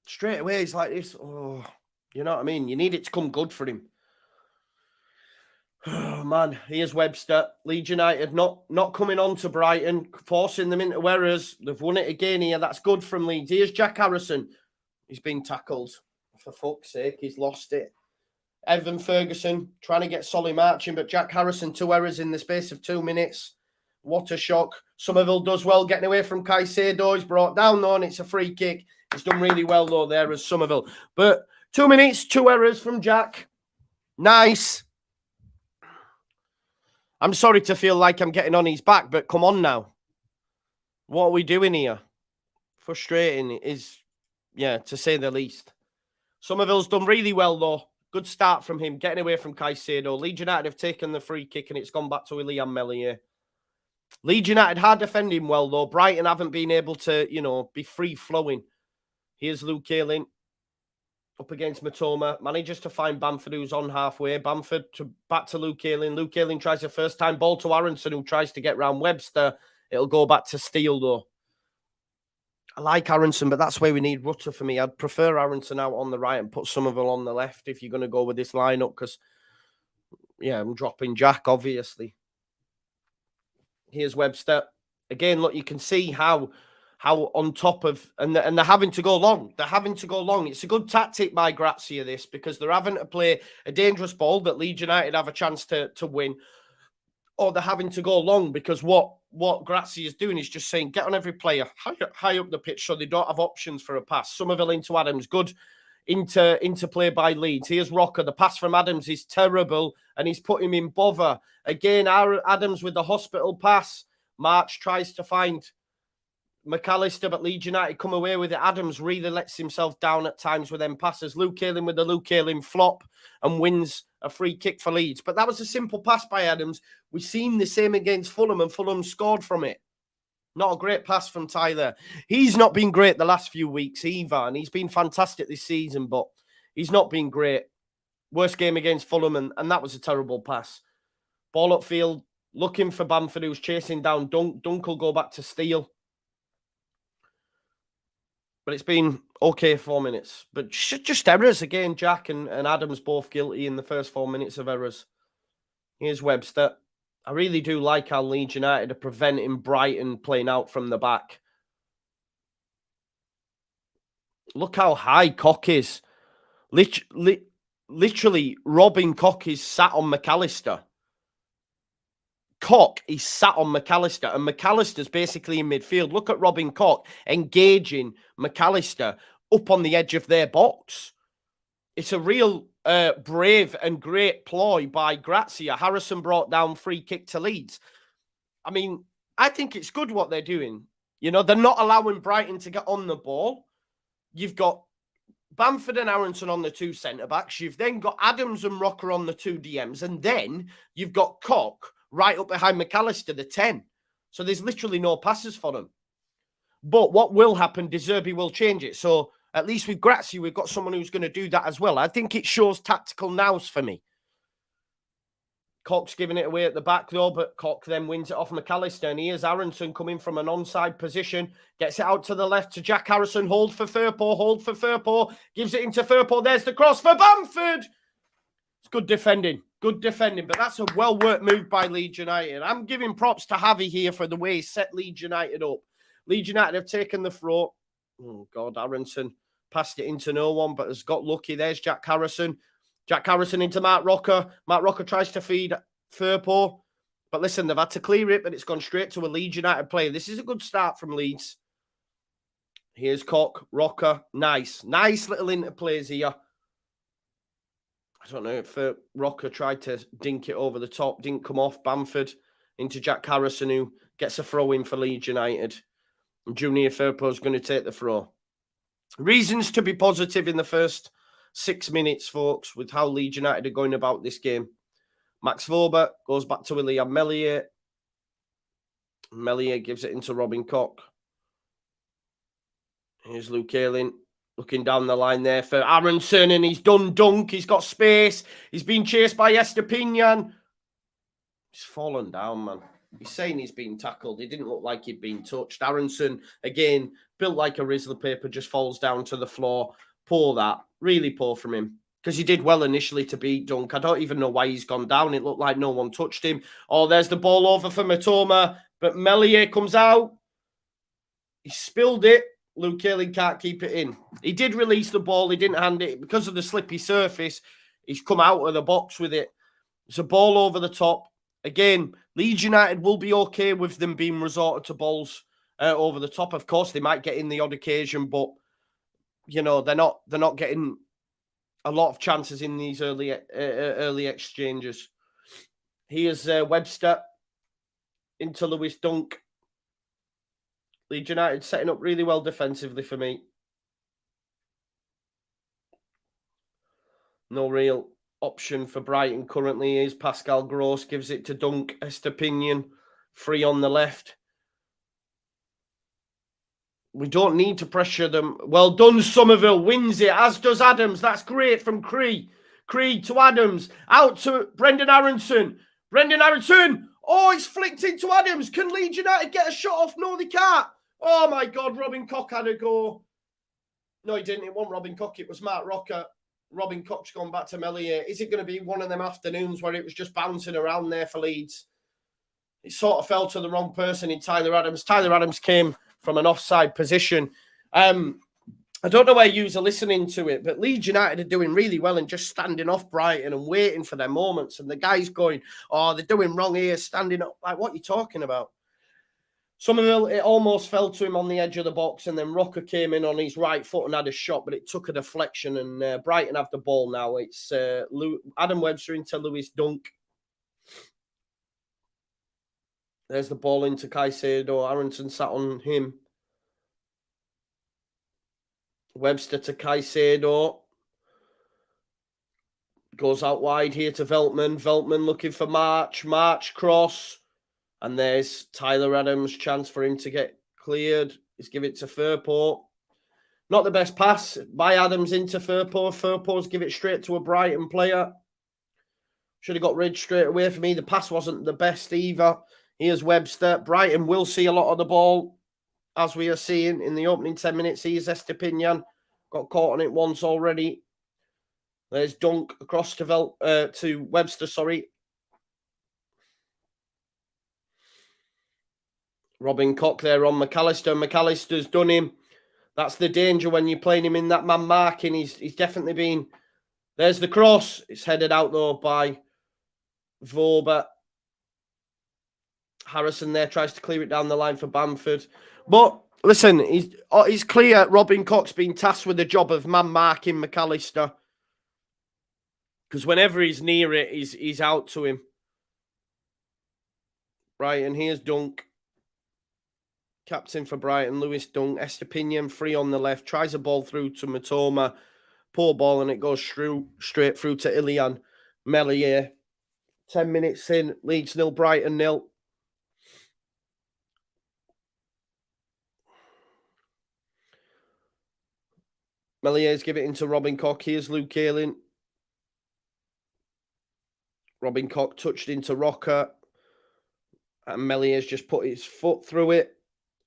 Straight away, he's like this. Oh, you know what I mean? You need it to come good for him. Oh, man. Here's Webster. Leeds United not coming on to Brighton, forcing them into errors. They've won it again here. That's good from Leeds. Here's Jack Harrison. He's been tackled. For fuck's sake, he's lost it. Evan Ferguson trying to get Solly marching, but Jack Harrison, 2 errors in the space of 2 minutes. What a shock. Somerville does well getting away from Caicedo. He's brought down, though, and it's a free kick. He's done really well, though, there as Somerville. But 2 minutes, 2 errors from Jack. Nice. I'm sorry to feel like I'm getting on his back, but come on now. What are we doing here? Frustrating is, yeah, to say the least. Somerville's done really well, though. Good start from him, getting away from Caicedo. Leeds United have taken the free kick, and it's gone back to Ilian Meslier. Leeds United are defending well, though. Brighton haven't been able to, be free-flowing. Here's Luke Ayling up against Matoma. Manages to find Bamford, who's on halfway. Bamford back to Luke Ayling. Luke Ayling tries a first-time ball to Aronson, who tries to get round Webster. It'll go back to Steele, though. I like Aronson, but that's where we need Rutter for me. I'd prefer Aronson out on the right and put Somerville on the left if you're going to go with this lineup, because, yeah, I'm dropping Jack, obviously. Here's Webster. Again, look, you can see how on top of... And they're having to go long. They're having to go long. It's a good tactic by Grazia, this, because they're having to play a dangerous ball that Leeds United have a chance to win. Or they're having to go long, because what Grazia is doing is just saying, get on every player high up the pitch so they don't have options for a pass. Somerville into Adams. Good into play by Leeds. Here's Rocker. The pass from Adams is terrible, and he's put him in bother. Again, Adams with the hospital pass. March tries to find McAllister, but Leeds United come away with it. Adams really lets himself down at times with them passes. Luke Ayling with the Luke Ayling flop and wins a free kick for Leeds. But that was a simple pass by Adams. We've seen the same against Fulham, and Fulham scored from it. Not a great pass from Tyler. He's not been great the last few weeks either, and he's been fantastic this season, but he's not been great. Worst game against Fulham, and that was a terrible pass. Ball upfield, looking for Bamford, who's chasing down Dunk. Dunk will go back to Steele. But it's been okay 4 minutes. But just errors again. Jack and Adams both guilty in the first 4 minutes of errors. Here's Webster. I really do like how Leeds United are preventing Brighton playing out from the back. Look how high Koch is. Literally, Robin Koch is sat on McAllister. Koch is sat on McAllister, and McAllister's basically in midfield. Look at Robin Koch engaging McAllister up on the edge of their box. It's a real brave and great ploy by Grazia. Harrison brought down free kick to Leeds. I mean, I think it's good what they're doing. They're not allowing Brighton to get on the ball. You've got Bamford and Aronson on the 2 centre-backs. You've then got Adams and Rocker on the 2 DMs. And then you've got Koch right up behind McAllister, the 10. So there's literally no passes for them. But what will happen, De Zerbi will change it. So at least with Grazia, we've got someone who's going to do that as well. I think it shows tactical nous for me. Koch's giving it away at the back, though, but Koch then wins it off McAllister. And here's Aronson coming from an onside position. Gets it out to the left to Jack Harrison. Hold for Firpo. Gives it into Firpo. There's the cross for Bamford. It's good defending. Good defending. But that's a well-worked move by Leeds United. I'm giving props to Javi here for the way he set Leeds United up. Leeds United have taken the throw. Oh, God, Aronson passed it into no one, but has got lucky. There's Jack Harrison. Jack Harrison into Mark Rocker. Mark Rocker tries to feed Firpo. But listen, they've had to clear it, but it's gone straight to a Leeds United player. This is a good start from Leeds. Here's Koch, Rocker. Nice little interplays here. I don't know if Rocker tried to dink it over the top. Didn't come off. Bamford into Jack Harrison, who gets a throw in for Leeds United. And Junior Firpo's going to take the throw. Reasons to be positive in the first 6 minutes, folks, with how Leeds United are going about this game. Max Vober goes back to Ilian Meslier. Meslier gives it into Robin Koch. Here's Luke Ayling looking down the line there for Aronson, and he's done dunk. He's got space. He's been chased by Estepinian. He's fallen down, man. He's saying he's been tackled. He didn't look like he'd been touched. Aronson, again, built like a Rizzler paper, just falls down to the floor. Poor that. Really poor from him. Because he did well initially to beat Dunk. I don't even know why he's gone down. It looked like no one touched him. Oh, there's the ball over for Matoma. But Meslier comes out. He spilled it. Luke Ayling can't keep it in. He did release the ball. He didn't hand it. Because of the slippy surface, he's come out of the box with it. It's a ball over the top. Again, Leeds United will be okay with them being resorted to balls over the top. Of course, they might get in the odd occasion, but, you know, they're not getting a lot of chances in these early exchanges. Here's Webster into Lewis Dunk. Leeds United setting up really well defensively for me. No real option for Brighton currently is Pascal Gross. Gives it to Dunk. Estepinian free on the left. We don't need to pressure them. Well done, Somerville wins it, as does Adams. That's great from Cree. Cree to Adams. Out to Brendan Aronson. Brendan Aronson. Oh, it's flicked into Adams. Can Leeds United get a shot off? No, they can't. Oh, my God. Robin Koch had a go. No, he didn't. It wasn't Robin Koch. It was Mark Rocker. Robin Koch's gone back to Meslier. Is it going to be one of them afternoons where it was just bouncing around there for Leeds? It sort of fell to the wrong person in Tyler Adams. Tyler Adams came from an offside position. I don't know where you are listening to it, but Leeds United are doing really well and just standing off Brighton and waiting for their moments. And the guy's going, oh, they're doing wrong here, standing up. Like, what are you talking about? Somerville, it almost fell to him on the edge of the box, and then Rocker came in on his right foot and had a shot, but it took a deflection, and Brighton have the ball now. It's Adam Webster into Lewis Dunk. There's the ball into Caicedo. Aronson sat on him. Webster to Caicedo. Goes out wide here to Veltman. Veltman looking for March. March cross. And there's Tyler Adams' chance for him to get cleared. He's give it to Firpo. Not the best pass by Adams into Firpo. Firpo's give it straight to a Brighton player. Should have got rid straight away for me. The pass wasn't the best either. Here's Webster. Brighton will see a lot of the ball, as we are seeing in the opening 10 minutes. Here's Estepinian. Got caught on it once already. There's Dunk across to Webster, sorry. Robin Koch there on McAllister. McAllister's done him. That's the danger when you're playing him in that man marking. He's definitely been... There's the cross. It's headed out, though, by Vorber. Harrison there tries to clear it down the line for Bamford. But, listen, he's clear. Robin Koch's been tasked with the job of man marking McAllister. Because whenever he's near it, he's out to him. Brighton, here's Dunk. Captain for Brighton, Lewis Dunk. Estepinian free on the left. Tries a ball through to Matoma. Poor ball, and it goes straight through to Ilian Meslier. 10 minutes in. Leeds 0, Brighton 0. Mellier's give it into Robin Koch. Here's Luke Ayling. Robin Koch touched into Rocker. And Mellier's just put his foot through it.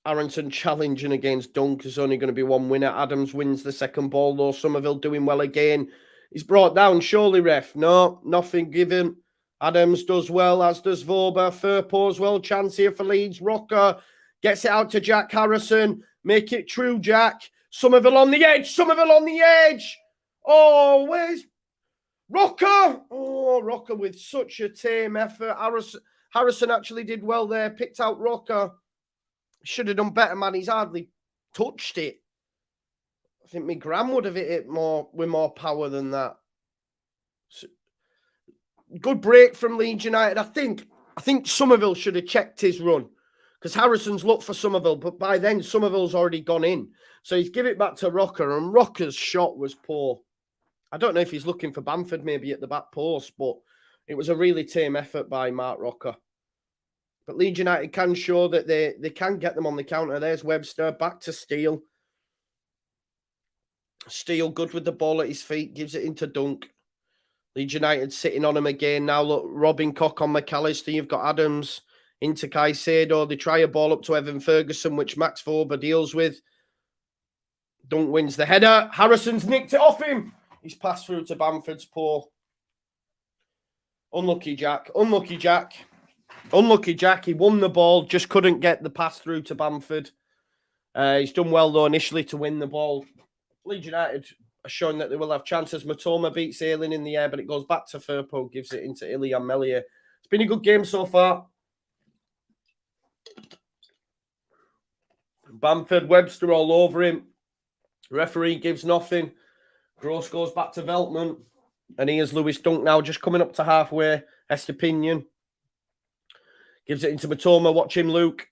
Aronson challenging against Dunk. There's only going to be one winner. Adams wins the second ball, though. Somerville doing well again. He's brought down, surely, ref. No, nothing given. Adams does well, as does Vorber. Firpo as well. Chance here for Leeds. Rocker gets it out to Jack Harrison. Make it true, Jack. Somerville on the edge. Somerville on the edge. Oh, where's Rocker? Oh, Rocker with such a tame effort. Harrison actually did well there. Picked out Rocker. Should have done better, man. He's hardly touched it. I think Graham would have hit it with more power than that. So, good break from Leeds United. I think Somerville should have checked his run because Harrison's looked for Somerville, but by then Somerville's already gone in. So he's give it back to Rocker, and Rocker's shot was poor. I don't know if he's looking for Bamford maybe at the back post, but it was a really tame effort by Mark Rocker. But Leeds United can show that they can get them on the counter. There's Webster, back to Steele. Steele good with the ball at his feet, gives it into Dunk. Leeds United sitting on him again. Now look, Robin Koch on McAllister. You've got Adams into Caicedo. They try a ball up to Evan Ferguson, which Max Forber deals with. Dunk wins the header. Harrison's nicked it off him. He's passed through to Bamford's paw. Unlucky Jack. Unlucky Jack. Unlucky Jack. He won the ball, just couldn't get the pass through to Bamford. He's done well, though, initially to win the ball. Leeds United are showing that they will have chances. Matoma beats Ayling in the air, but it goes back to Firpo, gives it into Ilian Melia. It's been a good game so far. Bamford, Webster all over him. Referee gives nothing. Gross goes back to Veltman. And here's Lewis Dunk now, just coming up to halfway. Estepinian gives it into Matoma. Watch him, Luke.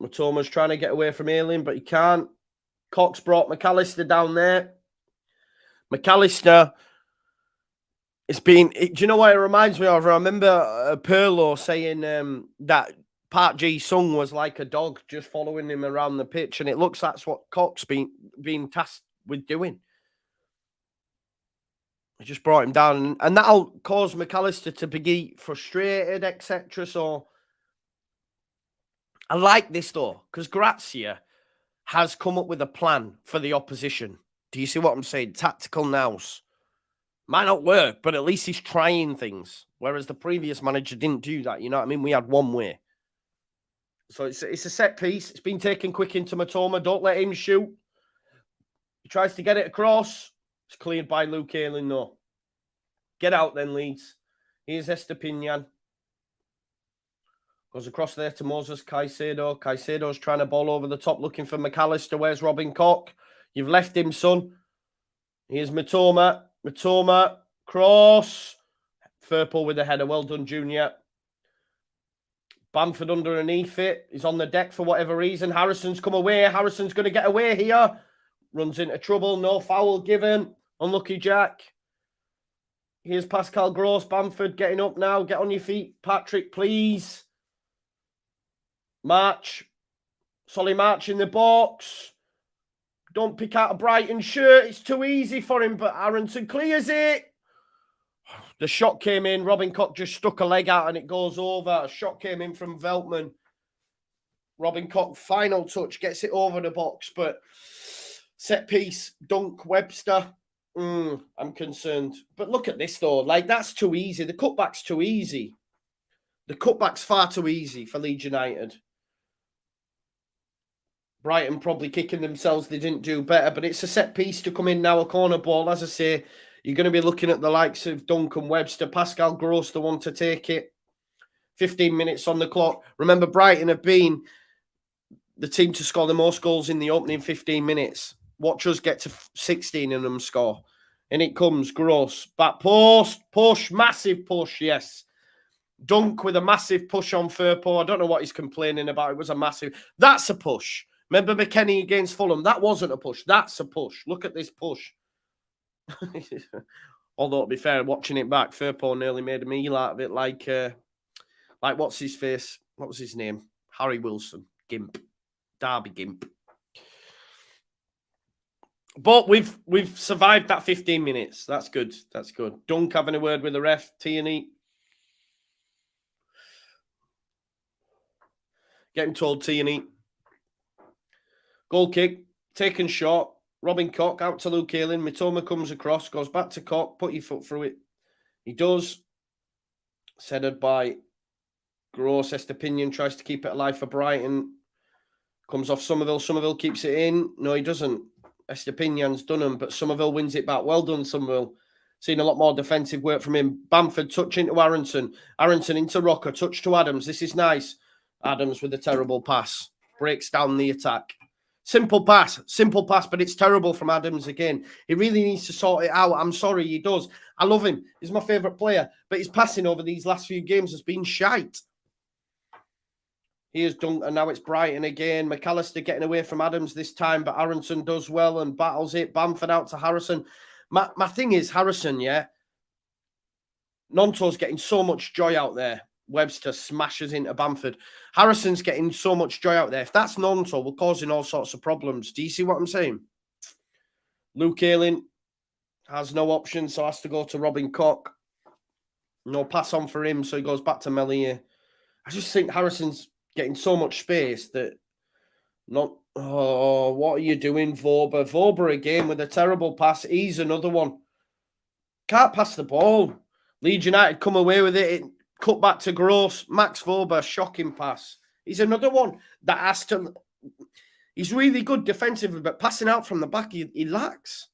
Matoma's trying to get away from Ayling, but he can't. Cox brought McAllister down there. McAllister, it's been... do you know what it reminds me of? I remember Perlo saying that Park Ji-sung was like a dog just following him around the pitch, and it looks that's what Cox been tasked with doing. He just brought him down, and that'll cause McAllister to be frustrated, etc. So I like this, though, because Grazia has come up with a plan for the opposition. Do you see what I'm saying? Tactical nous. Might not work, but at least he's trying things. Whereas the previous manager didn't do that. You know what I mean? We had one way. So it's a set piece. It's been taken quick into Matoma. Don't let him shoot. He tries to get it across. It's cleared by Luke Ayling, though. Get out then, Leeds. Here's Estepinian. Goes across there to Moses Caicedo. Caicedo's trying to ball over the top, looking for McAllister. Where's Robin Koch? You've left him, son. Here's Matoma. Matoma. Cross. Firpo with the header. Well done, Junior. Bamford underneath it. He's on the deck for whatever reason. Harrison's come away. Harrison's going to get away here. Runs into trouble. No foul given. Unlucky Jack. Here's Pascal Gross. Bamford getting up now. Get on your feet, Patrick, please. March. Solly March in the box. Don't pick out a Brighton shirt. It's too easy for him, but Aronson clears it. The shot came in. Robin Koch just stuck a leg out and it goes over. A shot came in from Veltman. Robin Koch, final touch, gets it over the box, but set piece, Dunk, Webster. I'm concerned. But look at this, though. Like, that's too easy. The cutback's too easy. The cutback's far too easy for Leeds United. Brighton probably kicking themselves. They didn't do better, but it's a set piece to come in now, a corner ball. As I say, you're going to be looking at the likes of Dunk and Webster. Pascal Gross, the one to take it. 15 minutes on the clock. Remember, Brighton have been the team to score the most goals in the opening 15 minutes. Watch us get to 16 and them score. And it comes, Gross. Back post, push, massive push, yes. Dunk with a massive push on Firpo. I don't know what he's complaining about. It was a massive... That's a push. Remember McKennie against Fulham? That wasn't a push. That's a push. Look at this push. Although, to be fair, watching it back, Firpo nearly made a meal out of it like what's his face? What was his name? Harry Wilson. Gimp. Derby Gimp. But we've survived that 15 minutes. That's good. That's good. Dunk having a word with the ref. Tierney. Getting told Tierney. Goal kick. Taken shot. Robin Koch out to Luke Ayling. Matoma comes across. Goes back to Koch. Put your foot through it. He does. Headed by Gross. Estepinian tries to keep it alive for Brighton. Comes off Somerville. Somerville keeps it in. No, he doesn't. Estepinian's done him, but Somerville wins it back. Well done, Somerville. Seen a lot more defensive work from him. Bamford touch into Aronson. Aronson into Rocker. Touch to Adams. This is nice. Adams with a terrible pass. Breaks down the attack. Simple pass, but it's terrible from Adams again. He really needs to sort it out. I'm sorry, he does. I love him. He's my favourite player, but his passing over these last few games has been shite. Here's Dunk, and now it's Brighton again. McAllister getting away from Adams this time, but Aronson does well and battles it. Bamford out to Harrison. My thing is, Harrison, yeah, Nonto's getting so much joy out there. Webster smashes into Bamford. Harrison's getting so much joy out there. If that's Nonto, we're causing all sorts of problems. Do you see what I'm saying? Luke Ayling has no option, so has to go to Robin Koch. No pass on for him, so he goes back to Melier. I just think Harrison's getting so much space that not... Oh, what are you doing, Vorber? Vorber again with a terrible pass. He's another one. Can't pass the ball. Leeds United come away with it. Cut back to Gross. Max Vorber, shocking pass. He's another one that has to... He's really good defensively, but passing out from the back, he lacks.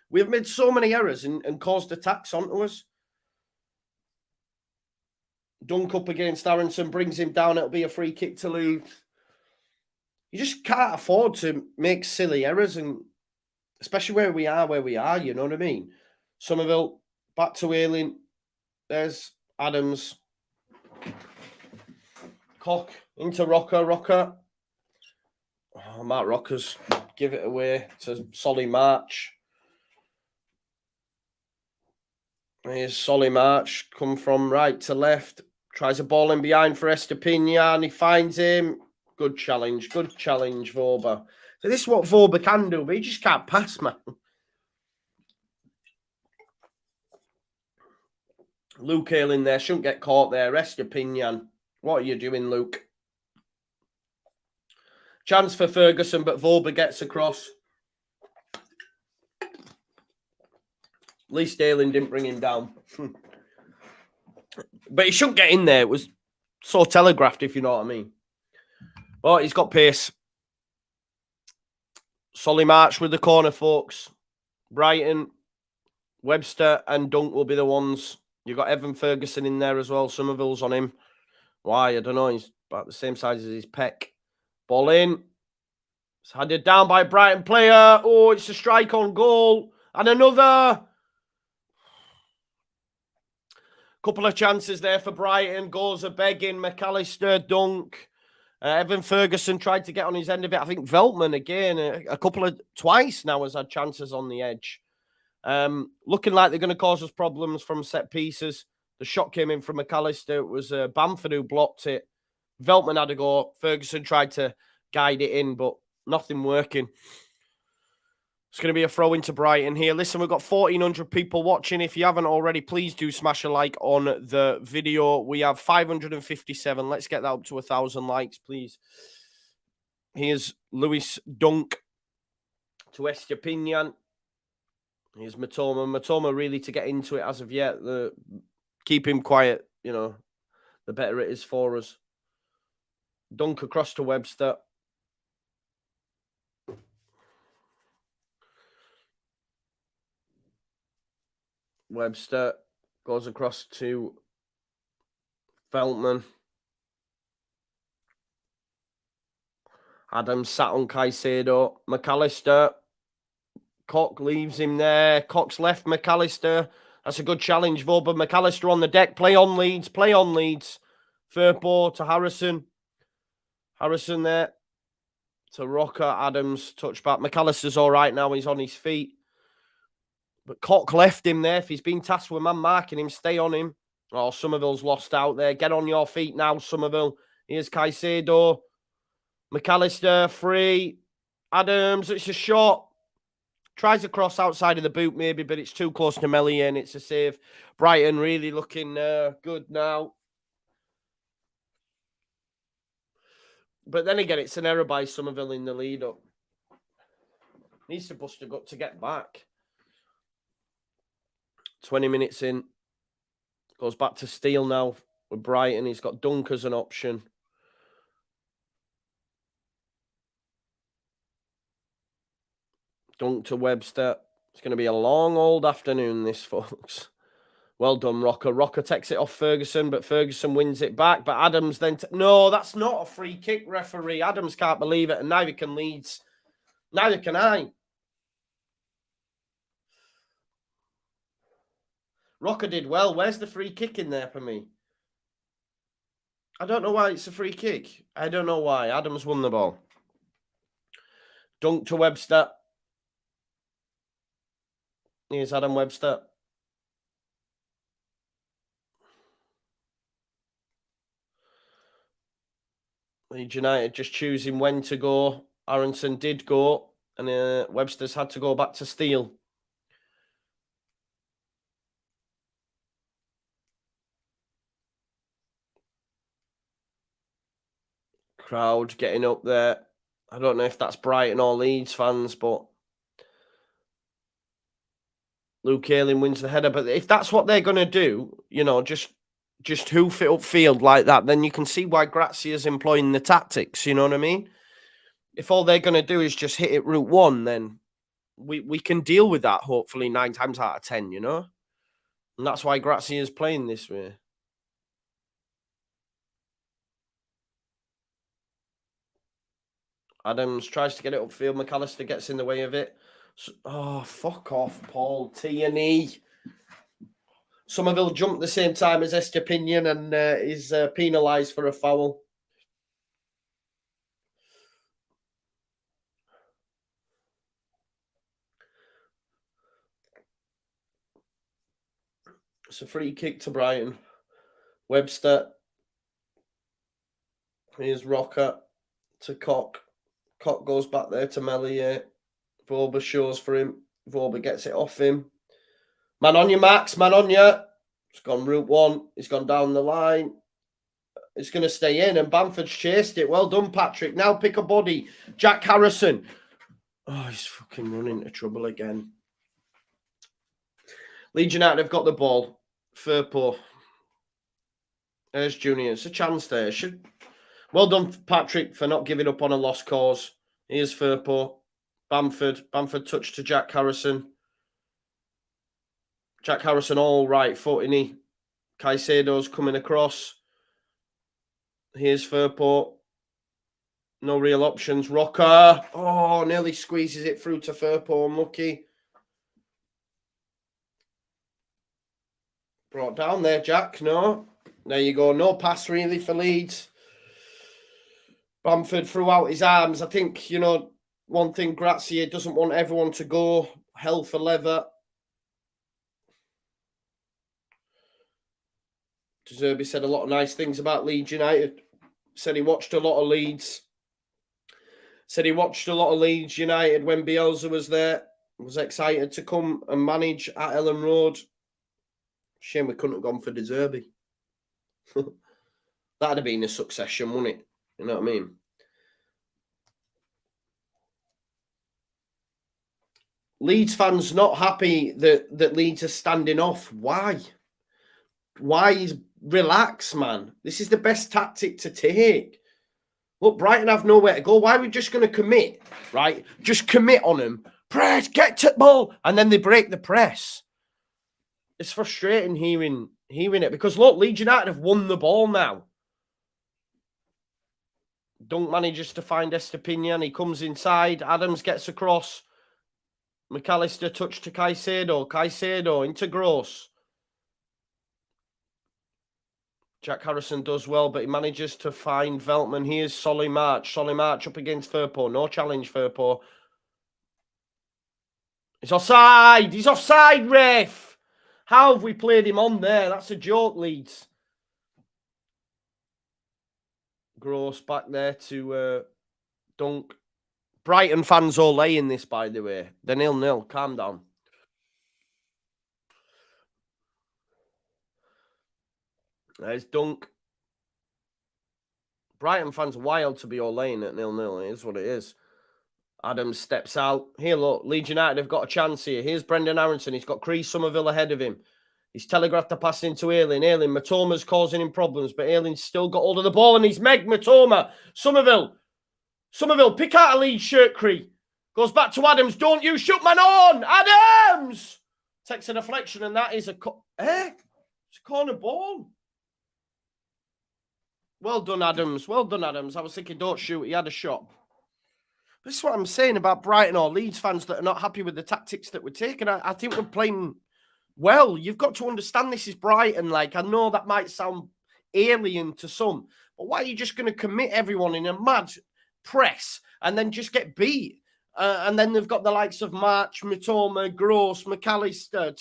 We've made so many errors and caused attacks onto us. Dunk up against Aronson, brings him down. It'll be a free kick to Leeds. You just can't afford to make silly errors, and especially where we are, you know what I mean? Somerville, back to Ayling. There's Adams. Koch into Rocker. Rocker. Oh, Matt Rockers give it away to Solly March. Here's Solly March, come from right to left. Tries a ball in behind for Estepinian. He finds him. Good challenge, Vorber. So this is what Vorber can do, but he just can't pass, man. Luke Ayling there, shouldn't get caught there. Estepinian. What are you doing, Luke? Chance for Ferguson, but Vorber gets across. At least Ayling didn't bring him down. But he shouldn't get in there. It was so telegraphed, if you know what I mean. Oh, he's got pace. Solly March with the corner, folks. Brighton, Webster and Dunk will be the ones. You've got Evan Ferguson in there as well. Somerville's on him. Why? I don't know. He's about the same size as his pec. Ball in. It's handed down by a Brighton player. Oh, it's a strike on goal. And another. Couple of chances there for Brighton. Goals are begging. McAllister, Dunk. Evan Ferguson tried to get on his end of it. I think Veltman again, twice now has had chances on the edge. Looking like they're going to cause us problems from set pieces. The shot came in from McAllister. It was Bamford who blocked it. Veltman had a go. Ferguson tried to guide it in, but nothing working. It's going to be a throw into Brighton here. Listen, we've got 1,400 people watching. If you haven't already, please do smash a like on the video. We have 557. Let's get that up to 1,000 likes, please. Here's Lewis Dunk to Estepinian. Here's Matoma. Matoma really to get into it as of yet. Keep him quiet, you know, the better it is for us. Dunk across to Webster. Webster goes across to Veltman. Adams sat on Caicedo. McAllister. Koch leaves him there. Koch's left McAllister. That's a good challenge, Vorber. McAllister on the deck. Play on Leeds. Play on Leeds. Furbo to Harrison. Harrison there. To Rocker. Adams. Touchback. McAllister's all right now. He's on his feet. But Koch left him there. If he's been tasked with man marking him, stay on him. Oh, Somerville's lost out there. Get on your feet now, Somerville. Here's Caicedo. McAllister, free. Adams, it's a shot. Tries to cross outside of the boot maybe, but it's too close to Melier and it's a save. Brighton really looking good now. But then again, it's an error by Somerville in the lead-up. Needs to bust a gut to get back. 20 minutes in. Goes back to Steele now with Brighton. He's got Dunk as an option. Dunk to Webster. It's going to be a long old afternoon, this, folks. Well done, Rocker. Rocker takes it off Ferguson, but Ferguson wins it back. But Adams then... No, that's not a free kick, referee. Adams can't believe it, and neither can Leeds. Neither can I. Rocker did well. Where's the free kick in there for me? I don't know why it's a free kick. I don't know why. Adams won the ball. Dunk to Webster. Here's Adam Webster. Leeds United just choosing when to go. Aronson did go, and Webster's had to go back to Steele. Crowd getting up there. I don't know if that's Brighton or Leeds fans, but Luke Ayling wins the header. But if that's what they're going to do, you know, just hoof it upfield like that, then you can see why Grazia's employing the tactics, you know what I mean? If all they're going to do is just hit it route one, then we can deal with that, hopefully, 9 times out of 10, you know? And that's why Grazia's playing this way. Adams tries to get it upfield. McAllister gets in the way of it. Oh, fuck off, Paul. T&E. Somerville jumped the same time as Estepinian and is penalised for a foul. It's a free kick to Brighton. Webster. Here's Rocker to Cock. Cock goes back there to Mellier. Vorber shows for him. Vorber gets it off him. Man on you, Max. Man on you. It's gone route one. It's gone down the line. It's going to stay in, and Bamford's chased it. Well done, Patrick. Now pick a body. Jack Harrison. Oh, he's fucking running into trouble again. Leeds United have got the ball. Firpo. There's Junior. It's a chance there. Well done, Patrick, for not giving up on a lost cause. Here's Firpo. Bamford. Bamford touch to Jack Harrison. Jack Harrison all right foot, isn't he? Caicedo's coming across. Here's Firpo. No real options. Rocker. Oh, nearly squeezes it through to Firpo. Unlucky. Brought down there, Jack. No. There you go. No pass really for Leeds. Bamford threw out his arms. I think, you know, one thing Grazia doesn't want everyone to go hell for leather. De Zerbi said a lot of nice things about Leeds United. Said he watched a lot of Leeds. Said he watched a lot of Leeds United when Bielsa was there. Was excited to come and manage at Ellen Road. Shame we couldn't have gone for De Zerbi. That'd have been a succession, wouldn't it? You know what I mean? Leeds fans not happy that Leeds are standing off. Why? Why? Relax, man. This is the best tactic to take. Look, Brighton have nowhere to go. Why are we just going to commit, right? Just commit on them. Press, get to the ball. And then they break the press. It's frustrating hearing it. Because, look, Leeds United have won the ball now. Dunk manages to find Estepinian. He comes inside. Adams gets across. McAllister touch to Caicedo. Caicedo into Gross. Jack Harrison does well, but he manages to find Veltman. Here's Solly March. Solly March up against Firpo. No challenge, Firpo. He's offside. He's offside, ref. How have we played him on there? That's a joke, Leeds. Gross back there to Dunk. Brighton fans all laying this, by the way. They're 0-0. Calm down. There's Dunk. Brighton fans wild to be all laying at 0-0. It is what it is. Adams steps out. Here, look. Leeds United have got a chance here. Here's Brendan Aronson. He's got Chris Somerville ahead of him. He's telegraphed the pass into Ayling. Ayling, Matoma's causing him problems, but Ayling's still got hold of the ball, and he's Meg Matoma. Somerville, pick out a Leeds shirt, Cree. Goes back to Adams. Don't you shoot, man on! Adams! Takes a deflection, and that is a... It's a corner ball. Well done, Adams. Well done, Adams. I was thinking, don't shoot. He had a shot. This is what I'm saying about Brighton or Leeds fans that are not happy with the tactics that we're taking. I think we're playing well. You've got to understand this is Brighton. Like, I know that might sound alien to some, but why are you just going to commit everyone in a mad press and then just get beat? And then they've got the likes of March, Matoma, Gross, McAllister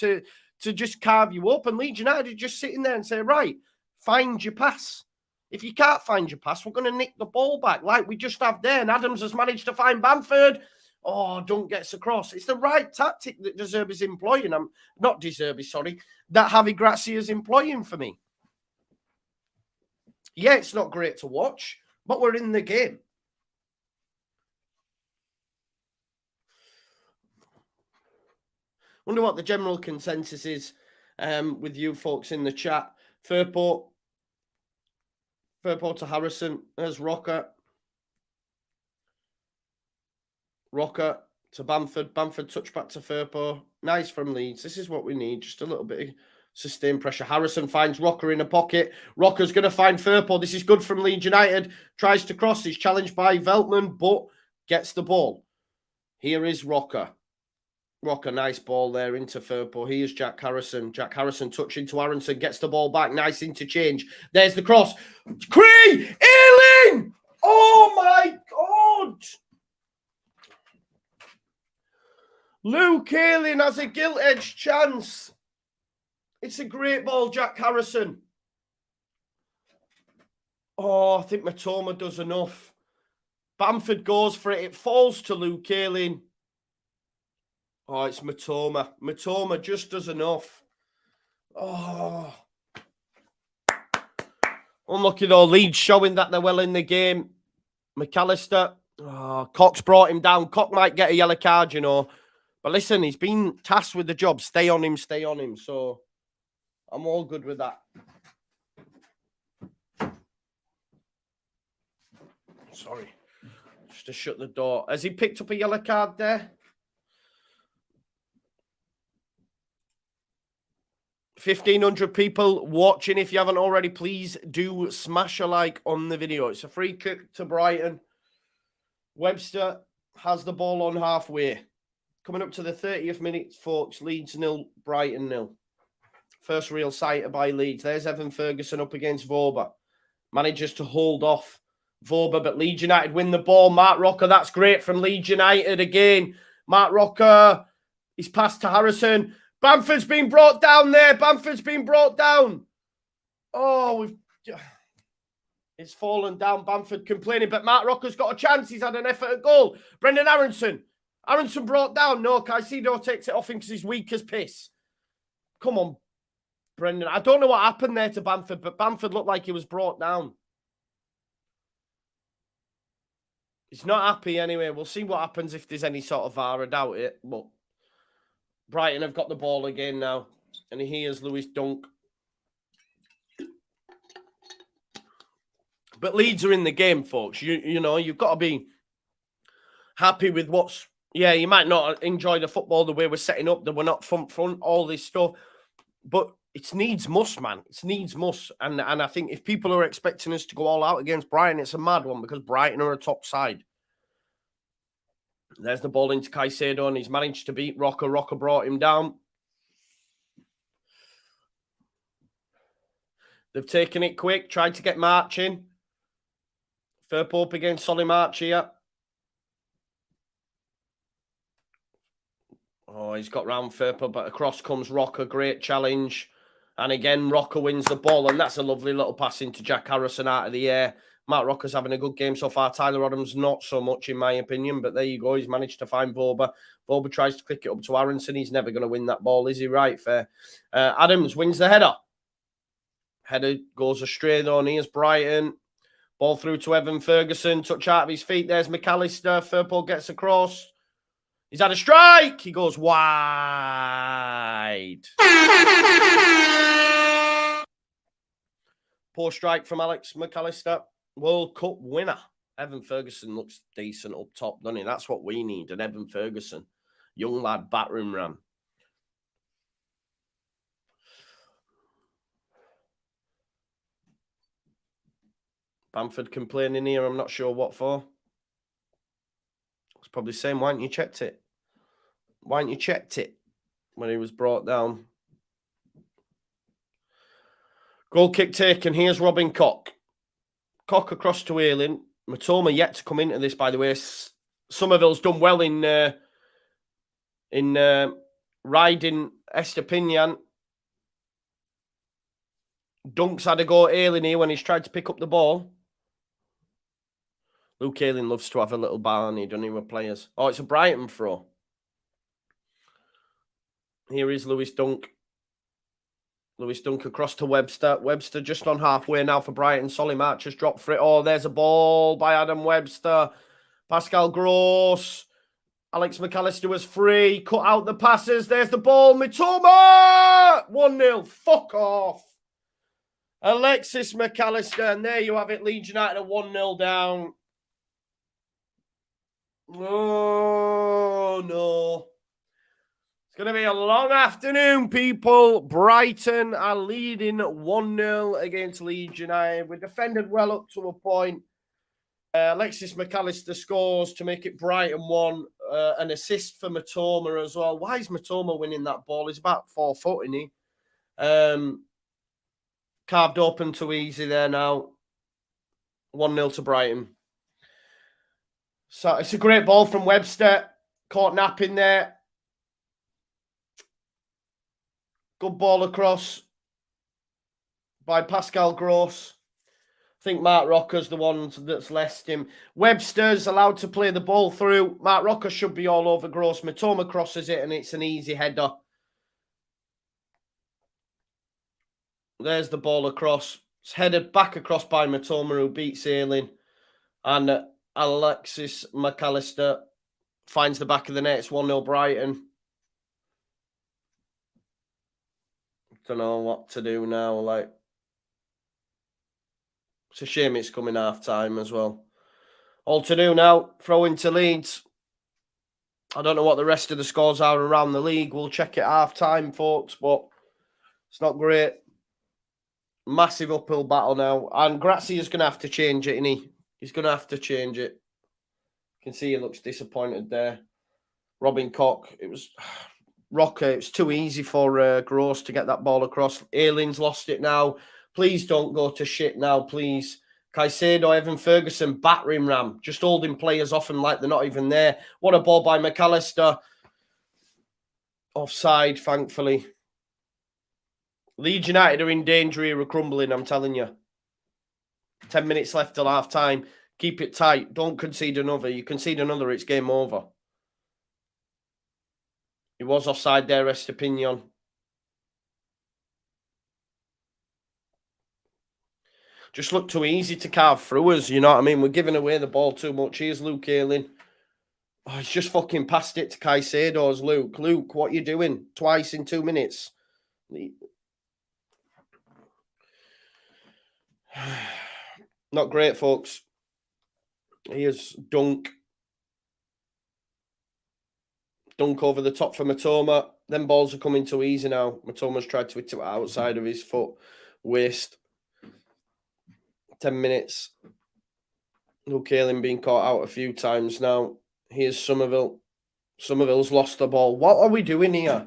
to just carve you up. And Leeds United are just sitting there and say, right, find your pass. If you can't find your pass, we're going to nick the ball back like we just have there. And Adams has managed to find Bamford. Oh, Dunk gets across. It's the right tactic that De Zerbi's employing. I'm not De Zerbi, sorry. That Javi Gracia is employing for me. Yeah, it's not great to watch, but we're in the game. Wonder what the general consensus is with you folks in the chat. Firpo to Harrison. There's Rocker. Rocker to Bamford. Bamford touch back to Firpo. Nice from Leeds. This is what we need. Just a little bit of sustained pressure. Harrison finds Rocker in a pocket. Rocker's going to find Firpo. This is good from Leeds United. Tries to cross. He's challenged by Veltman, but gets the ball. Here is Rocker. Rocker, nice ball there into Firpo. Here's Jack Harrison. Jack Harrison touching to Aronson. Gets the ball back. Nice interchange. There's the cross. Cree! Ealing! Oh, my God! Luke Ayling has a gilt-edged chance. It's a great ball, Jack Harrison. Oh, I think Matoma does enough. Bamford goes for it. It falls to Luke Ayling. Oh, it's Matoma. Matoma just does enough. Oh. Unlucky though. Leeds showing that they're well in the game. McAllister. Oh, Cox brought him down. Cox might get a yellow card, you know. But listen, he's been tasked with the job. Stay on him, stay on him. So I'm all good with that. Sorry. Just to shut the door. Has he picked up a yellow card there? 1,500 people watching. If you haven't already, please do smash a like on the video. It's a free kick to Brighton. Webster has the ball on halfway. Coming up to the 30th minute, folks. Leeds 0, Brighton 0. First real sighter by Leeds. There's Evan Ferguson up against Vorber. Manages to hold off Vorber, but Leeds United win the ball. Mark Rocker, that's great from Leeds United again. Mark Rocker, he's passed to Harrison. Bamford's been brought down there. Bamford's been brought down. Oh, it's fallen down. Bamford complaining, but Mark Rocker's got a chance. He's had an effort at goal. Brendan Aronson. Aronson brought down. No, Caicedo takes it off him because he's weak as piss. Come on, Brendan. I don't know what happened there to Bamford, but Bamford looked like he was brought down. He's not happy anyway. We'll see what happens if there's any sort of VAR. I doubt it, but Brighton have got the ball again now. And here's Lewis Dunk. But Leeds are in the game, folks. You know, you've got to be happy with what's... Yeah, you might not enjoy the football the way we're setting up, that we're not front, all this stuff. But it's needs must, man. It's needs must. And I think if people are expecting us to go all out against Brighton, it's a mad one because Brighton are a top side. There's the ball into Caicedo, and he's managed to beat Rocker. Rocker brought him down. They've taken it quick, tried to get marching. Firpo up against Solly March here. Oh, he's got round Firpo, but across comes Rocker. Great challenge. And again, Rocker wins the ball, and that's a lovely little pass into Jack Harrison out of the air. Matt Rocker's having a good game so far. Tyler Adams, not so much, in my opinion. But there you go. He's managed to find Vorber. Vorber tries to click it up to Aronson. He's never going to win that ball, is he? Right, fair. Adams wins the header. Header goes astray, though. And here's Brighton. Ball through to Evan Ferguson. Touch out of his feet. There's McAllister. Firpo gets across. He's had a strike. He goes wide. Poor strike from Alex McAllister. World Cup winner. Evan Ferguson looks decent up top, doesn't he? That's what we need, an Evan Ferguson. Young lad, backroom ram. Bamford complaining here. I'm not sure what for. It's probably saying, why haven't you checked it? Why haven't you checked it when he was brought down? Goal kick taken. Here's Robin Koch. Koch across to Ayling. Matoma yet to come into this, by the way. Somerville's done well in riding Estepinian. Dunk's had a go at Ayling here when he's tried to pick up the ball. Luke Ayling loves to have a little barney, doesn't he, with players? Oh, it's a Brighton throw. Here is Lewis Dunk. Lewis Dunk across to Webster. Webster just on halfway now for Brighton. Solly March has dropped for it. Oh, there's a ball by Adam Webster. Pascal Gross. Alex McAllister was free. Cut out the passes. There's the ball. Mitoma! 1-0. Fuck off. Alexis McAllister. And there you have it. Leeds United are 1-0 down. Oh, no. It's going to be a long afternoon, people. Brighton are leading 1-0 against Leeds United. We defended well up to a point. Alexis McAllister scores to make it Brighton 1. An assist for Mitoma as well. Why is Mitoma winning that ball? He's about 4 foot, isn't he? Carved open too easy there now. 1-0 to Brighton. So it's a great ball from Webster. Caught napping there. Good ball across by Pascal Gross. I think Mark Rocker's the one that's left him. Webster's allowed to play the ball through. Mark Rocker should be all over Gross. Mitoma crosses it and it's an easy header. There's the ball across. It's headed back across by Mitoma, who beats Ayling. And Alexis McAllister finds the back of the net. It's 1-0 Brighton. Don't know what to do now. Like, it's a shame it's coming half time as well. All to do now. Throw into Leeds. I don't know what the rest of the scores are around the league. We'll check it half time, folks, but it's not great. Massive uphill battle now. And Grazia's going to have to change it, isn't he? He's going to have to change it. You can see he looks disappointed there. Robin Koch. It was Rocker. It's too easy for Gross to get that ball across. Ayling's lost it now. Please don't go to shit now, please. Caicedo, Evan Ferguson, battering ram. Just holding players off and like they're not even there. What a ball by McAllister. Offside, thankfully. Leeds United are in danger here of crumbling, I'm telling you. 10 minutes left till half time. Keep it tight. Don't concede another. You concede another, it's game over. He was offside there, Estepinian. Just looked too easy to carve through us, you know what I mean? We're giving away the ball too much. Here's Luke Ayling. Oh, he's just fucking passed it to Caicedo's Luke. Luke, what you doing? Twice in 2 minutes. Not great, folks. Here's Dunk. Dunk over the top for Mitoma. Them balls are coming too easy now. Mitoma's tried to hit it outside of his foot. Waste. 10 minutes. Luke Ayling being caught out a few times now. Here's Somerville. Somerville's lost the ball. What are we doing here?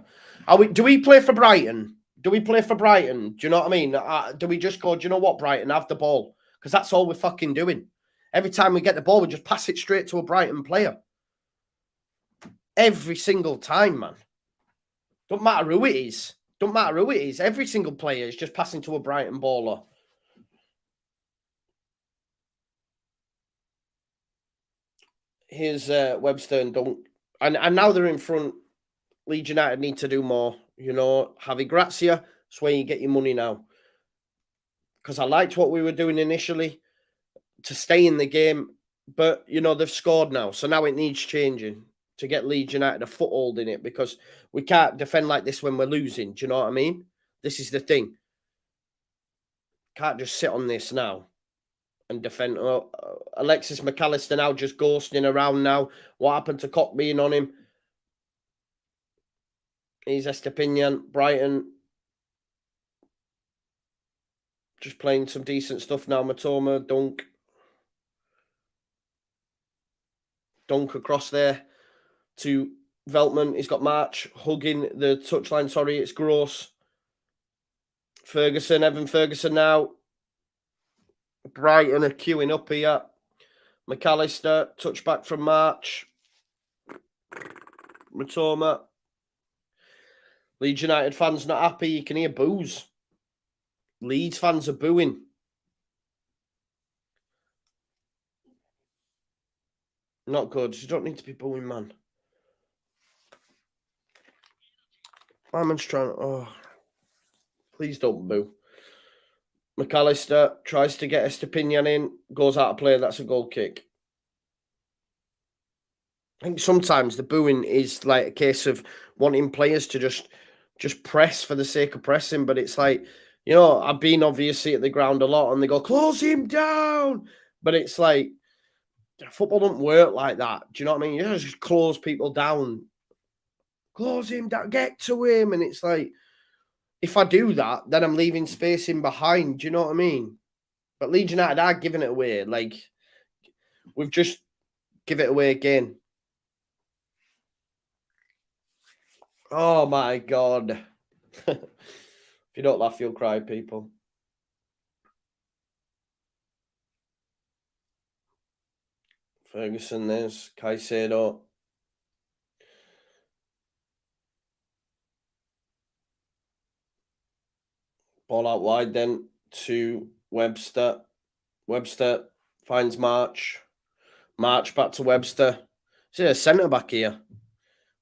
Do we play for Brighton? Do we play for Brighton? Do you know what I mean? Do we just go, do you know what, Brighton, have the ball? Because that's all we're fucking doing. Every time we get the ball, we just pass it straight to a Brighton player. Every single time, man. Don't matter who it is. Don't matter who it is. Every single player is just passing to a Brighton baller. Here's Webster and Dunk. And now they're in front. Leeds United need to do more. You know, Javi Gracia, that's where you get your money now. Because I liked what we were doing initially to stay in the game. But, you know, they've scored now. So now it needs changing to get Leeds United a foothold in it. Because we can't defend like this when we're losing. Do you know what I mean? This is the thing. Can't just sit on this now and defend. Alexis McAllister now just ghosting around now. What happened to Koch being on him? He's Estepinian. Brighton just playing some decent stuff now. Mitoma, Dunk. Dunk across there to Veltman. He's got March hugging the touchline. Sorry, it's Gross. Ferguson, Evan Ferguson now. Brighton are queuing up here. McAllister, touchback from March. Mitoma. Leeds United fans not happy. You can hear boos. Leeds fans are booing. Not good. You don't need to be booing, man. My man's trying to... Oh, please don't boo. McAllister tries to get Estepinian in, goes out of play. That's a goal kick. I think sometimes the booing is like a case of wanting players to just press for the sake of pressing. But it's like, you know, I've been obviously at the ground a lot and they go, close him down. But it's like, football don't work like that. Do you know what I mean? You just close people down. Close him down, get to him. And it's like, if I do that, then I'm leaving space in behind. Do you know what I mean? But Leeds United are giving it away. Like, we've just give it away again. Oh, my God. If you don't laugh, you'll cry, people. Ferguson, there's Caicedo. Ball out wide then to Webster. Webster finds March. March back to Webster. See a centre back here.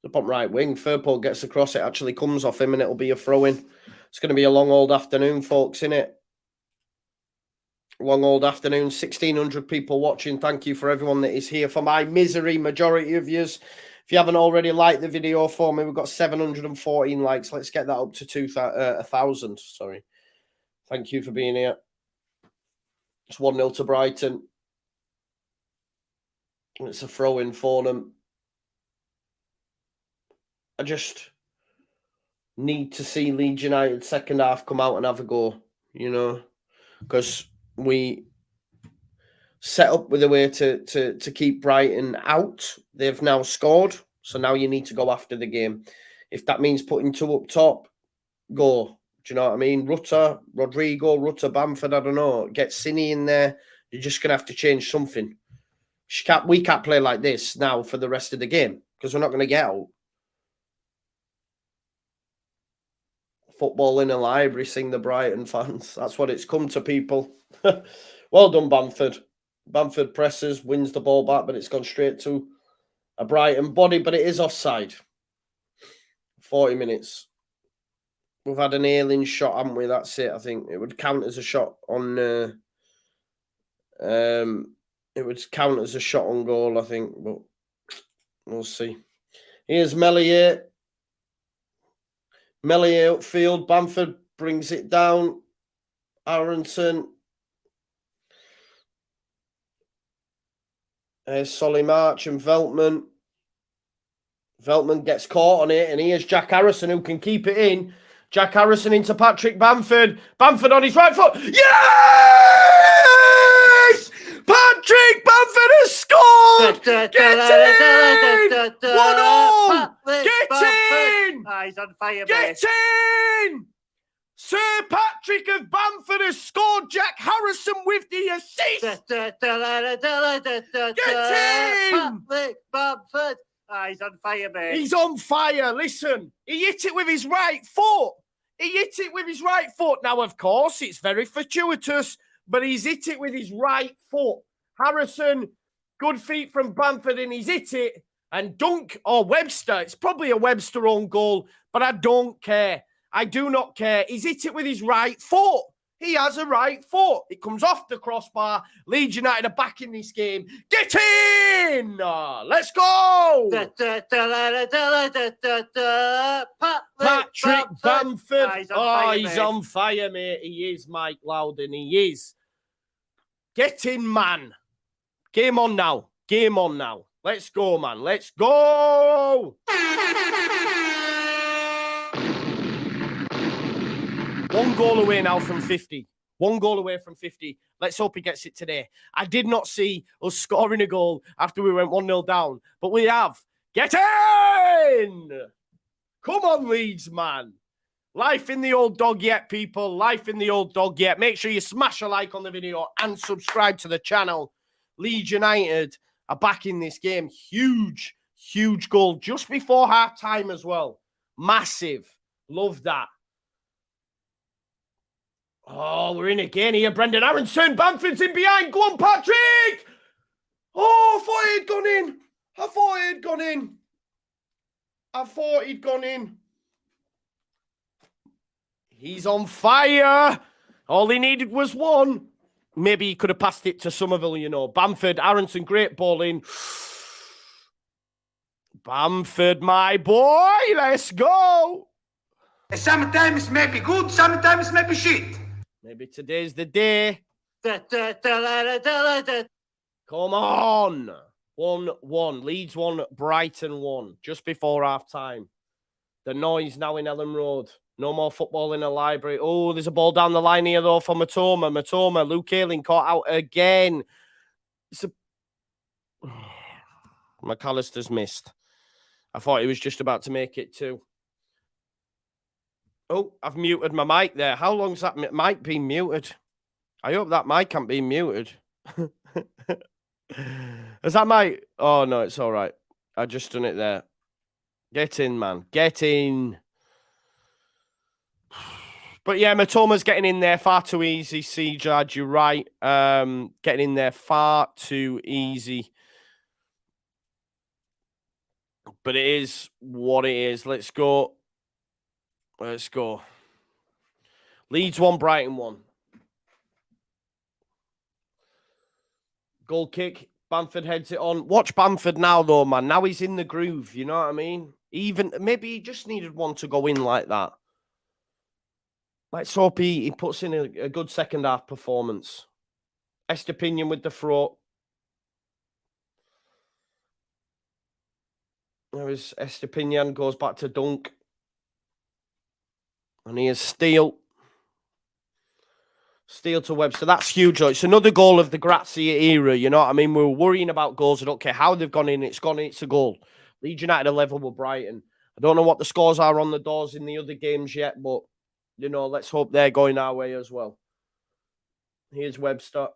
The bottom right wing. Firpo gets across. It actually comes off him and it'll be a throw-in. It's going to be a long old afternoon, folks, innit? Long old afternoon. 1,600 people watching. Thank you for everyone that is here for my misery. Majority of yous. If you haven't already liked the video for me, we've got 714 likes. Let's get that up to 1,000. Sorry. Thank you for being here. It's 1-0 to Brighton. It's a throw-in for them. I just need to see Leeds United second half come out and have a go, you know, because we set up with a way to keep Brighton out. They've now scored, so now you need to go after the game. If that means putting two up top, go. Do you know what I mean? Rodrigo, Bamford, I don't know. Get Cine in there. You're just going to have to change something. We can't play like this now for the rest of the game because we're not going to get out. Football in a library, sing the Brighton fans. That's what it's come to, people. Well done, Bamford. Bamford presses, wins the ball back, but it's gone straight to a Brighton body, but it is offside. 40 minutes. We've had an alien shot, haven't we? That's it, I think. It would count as a shot on... it would count as a shot on goal, I think, but we'll see. Here's Meslier. Meslier upfield. Bamford brings it down. Aronson. There's Solly March and Veltman. Veltman gets caught on it, and here's Jack Harrison who can keep it in. Jack Harrison into Patrick Bamford. Bamford on his right foot. Yes! Patrick Bamford has scored! Get in! 1-0! Get in! He's on fire, Get in! Sir Patrick of Bamford has scored. Jack Harrison with the assist. Get in! Patrick Bamford. He's on fire, mate. He's on fire. Listen, he hit it with his right foot. He hit it with his right foot. Now, of course, it's very fortuitous, but he's hit it with his right foot. Harrison, good feet from Bamford, and he's hit it. And Dunk or Webster, it's probably a Webster own goal, but I don't care. I do not care. He's hit it with his right foot. He has a right foot. It comes off the crossbar. Leeds United are back in this game. Get in! Let's go! Patrick Bamford. He's on fire, mate. He is, Mike Loudon. He is. Get in, man. Game on now. Game on now. Let's go, man. Let's go! One goal away now from 50. One goal away from 50. Let's hope he gets it today. I did not see us scoring a goal after we went 1-0 down, but we have. Get in! Come on, Leeds, man. Life in the old dog yet, people. Life in the old dog yet. Make sure you smash a like on the video and subscribe to the channel. Leeds United are back in this game. Huge, huge goal just before half-time as well. Massive. Love that. Oh, we're in again here. Brendan Aronson. Bamford's in behind. Go on, Patrick. Oh, I thought he'd gone in. I thought he'd gone in. He's on fire. All he needed was one. Maybe he could have passed it to Somerville, you know. Bamford, Aronson, great ball in. Bamford, my boy. Let's go. Sometimes it may be good, sometimes it may be shit. Maybe today's the day. Come on. 1-1. Leeds 1, Brighton 1. Just before half-time. The noise now in Ellen Road. No more football in the library. Oh, there's a ball down the line here, though, for Matoma. Luke Ayling caught out again. McAllister's missed. I thought he was just about to make it too. Oh, I've muted my mic there. How long's that mic been muted? I hope that mic can't be muted. Is that mic? Oh, no, it's all right. I just done it there. Get in, man. Get in. But yeah, Matoma's getting in there far too easy, C-Judge. You're right. Getting in there far too easy. But it is what it is. Let's go. Leeds 1, Brighton 1. Goal kick. Bamford heads it on. Watch Bamford now, though, man. Now he's in the groove. You know what I mean? Maybe he just needed one to go in like that. Let's hope he puts in a good second half performance. Estepinian with the throat. There is Estepinian, goes back to Dunk. And here's Steele. Steele to Webster. That's huge. It's another goal of the Grazia era. You know what I mean? We were worrying about goals. I don't care how they've gone in. It's gone in. It's a goal. Leeds United are level with Brighton. I don't know what the scores are on the doors in the other games yet, but, you know, let's hope they're going our way as well. Here's Webster.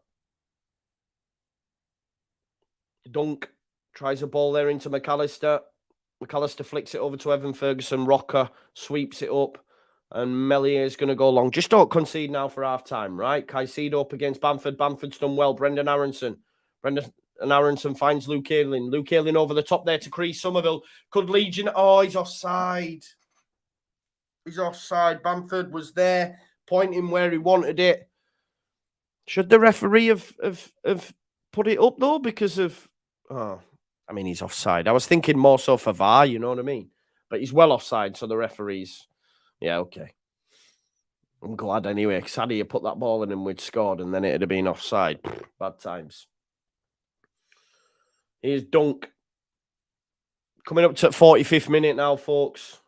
Dunk tries a ball there into McAllister. McAllister flicks it over to Evan Ferguson. Rocker sweeps it up. And Melier is going to go long. Just don't concede now for half-time, right? Caicedo up against Bamford. Bamford's done well. Brendan Aronson finds Luke Ayling. Luke Ayling over the top there to crease Somerville. Could Legion... Oh, he's offside. He's offside. Bamford was there, pointing where he wanted it. Should the referee have put it up, though, because of... Oh, I mean, he's offside. I was thinking more so for VAR, you know what I mean? But he's well offside, so the referee's... Yeah, okay. I'm glad anyway, because had he put that ball in and we'd scored and then it'd have been offside. Bad times. Here's Dunk. Coming up to 45th minute now, folks.